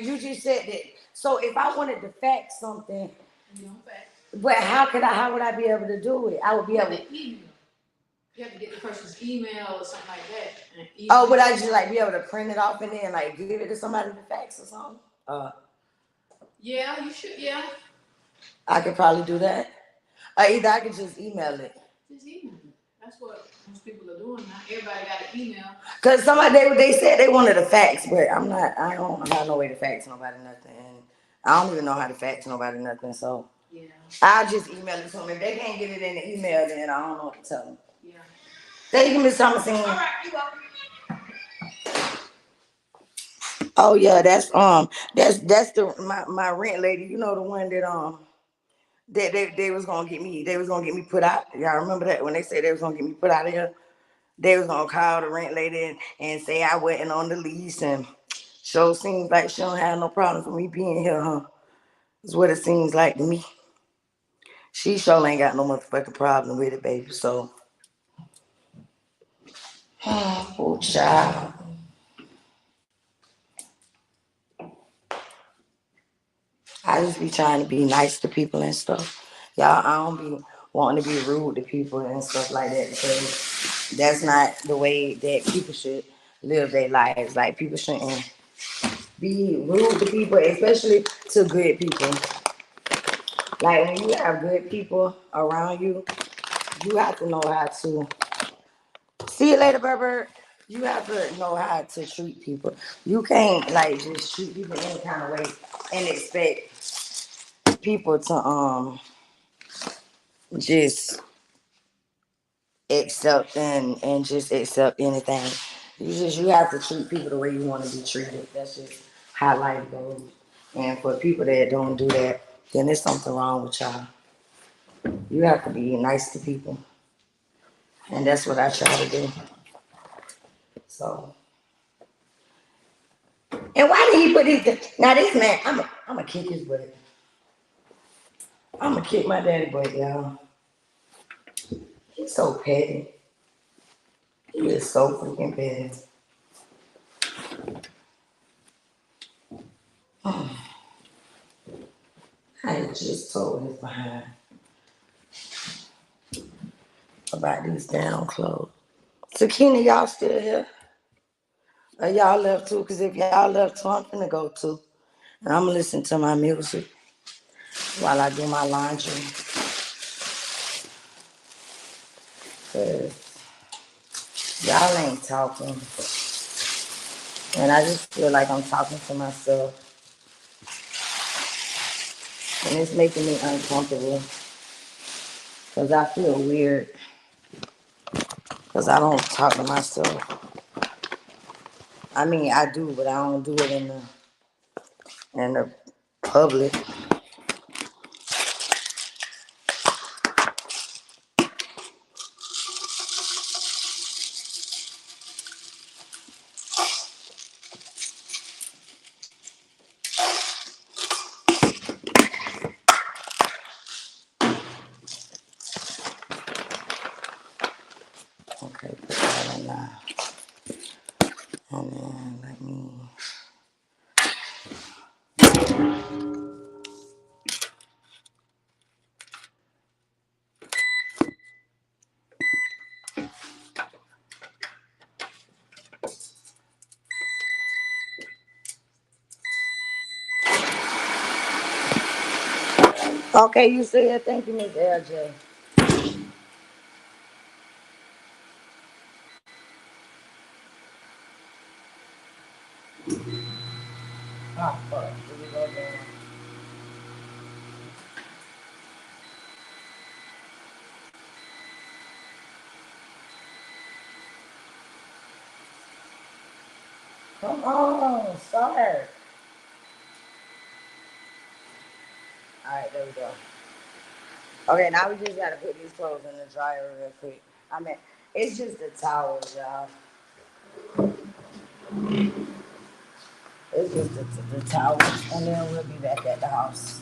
You just said that. So if I wanted to fax something, but how would I be able to do it? I would be able to email. You have to get the person's email or something like that. Oh, would I just like be able to print it off and then like give it to somebody to fax or something? Yeah, you should. Yeah. I could probably do that. Either I could just email it. Just email it. That's what most people are doing now. Everybody got an email. Cause somebody they said they wanted a fax, but I don't have no way to fax nobody nothing. And I don't even know how to fax nobody nothing. So yeah, I'll just email it to them. If they can't get it in the email, then I don't know what to tell them. Yeah. Thank you, Miss Thomason. All right, you're welcome. Oh yeah, that's the my rent lady. You know the one that they was gonna get me put out. Y'all remember that when they said they was gonna get me put out of here? They was gonna call the rent lady and say I wasn't on the lease, and sure seems like she don't have no problem for me being here, huh? That's what it seems like to me. She sure ain't got no motherfucking problem with it, baby. So, oh child. I just be trying to be nice to people and stuff. Y'all, I don't be wanting to be rude to people and stuff like that because that's not the way that people should live their lives. Like, people shouldn't be rude to people, especially to good people. Like, when you have good people around you, you have to know how to. See you later, Berber. You have to know how to treat people. You can't like just treat people any kind of way and expect people to just accept and just accept anything. You have to treat people the way you want to be treated. That's just how life goes. And for people that don't do that, then there's something wrong with y'all. You have to be nice to people, and that's what I try to do. So, and why did he put these? Now this man, I'm gonna kick his butt. I'm gonna kick my daddy butt, y'all. He's so petty. He is so freaking petty. I just told his behind about these damn clothes. Sakina, y'all still here? Or y'all left too? Because if y'all left too, I'm finna go too. And I'm gonna listen to my music while I do my laundry. Cause y'all ain't talking. And I just feel like I'm talking to myself. And it's making me uncomfortable. Cause I feel weird. Cause I don't talk to myself. I mean, I do, but I don't do it in the public. Okay, put that in there. And then let me. Okay, you see it. Thank you, Miss LJ. Oh, fuck. Here we go again. Come on, start. All right, there we go. Okay, now we just gotta put these clothes in the dryer real quick. I mean, it's just the towels, y'all. It's just the towels, and then we'll be back at the house.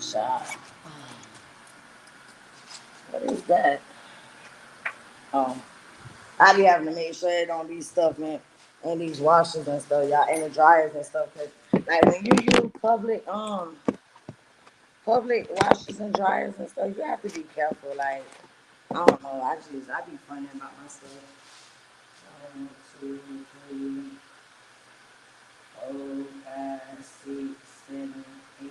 Shot. What is that? Oh, I be having to make sure it don't be stuff in these washers and stuff, y'all, and the dryers and stuff. Cause like when you use public washers and dryers and stuff, you have to be careful. Like I don't know, I be funny about my stuff. 1, 2, 3, 4, 5, 6, 7, 8,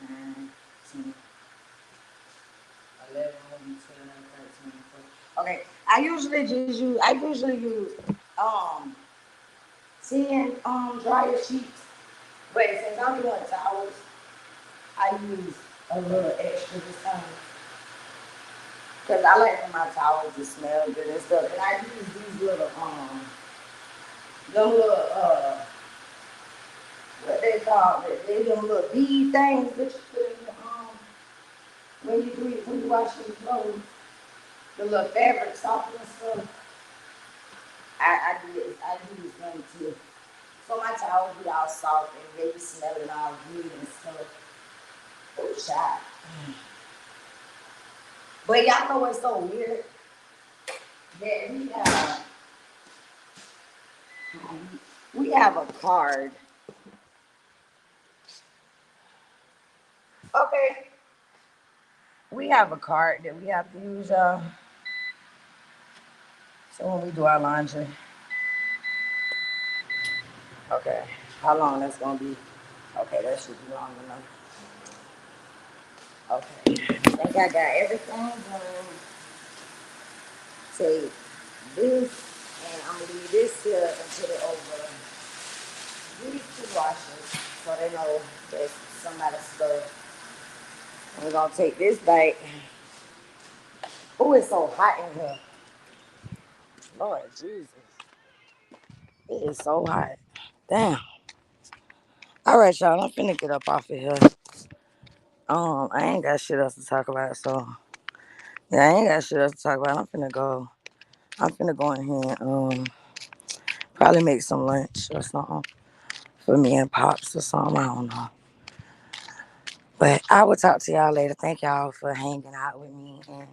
9, 10, 11, 12, 13, 14. Okay, I usually use um 10 dryer sheets, but since I'm doing towels, I use a little extra this time. Cause I like for my towels to smell good and stuff. And I use these little them little what they call it? They them little bead things that you put in the when you wash your clothes, the little fabric softener stuff. I use them too. So my towels be all soft and they be smelling all good and stuff. Oh child. But y'all know what's so weird? That we have a card. Okay. We have a card that we have to use, so when we do our laundry. Okay. How long that's gonna be? Okay, that should be long enough. Okay. I think I got everything done. Take this and I'm gonna leave this here until it over. These two washers, so they know that somebody's stuff. We're gonna take this bite. Oh, it's so hot in here. Lord Jesus. It is so hot. Damn. All right, y'all. I'm finna get up off of here. I ain't got shit else to talk about, so yeah, I ain't got shit else to talk about. I'm finna go. I'm finna go in here and probably make some lunch or something for me and Pops or something. I don't know. But I will talk to y'all later. Thank y'all for hanging out with me and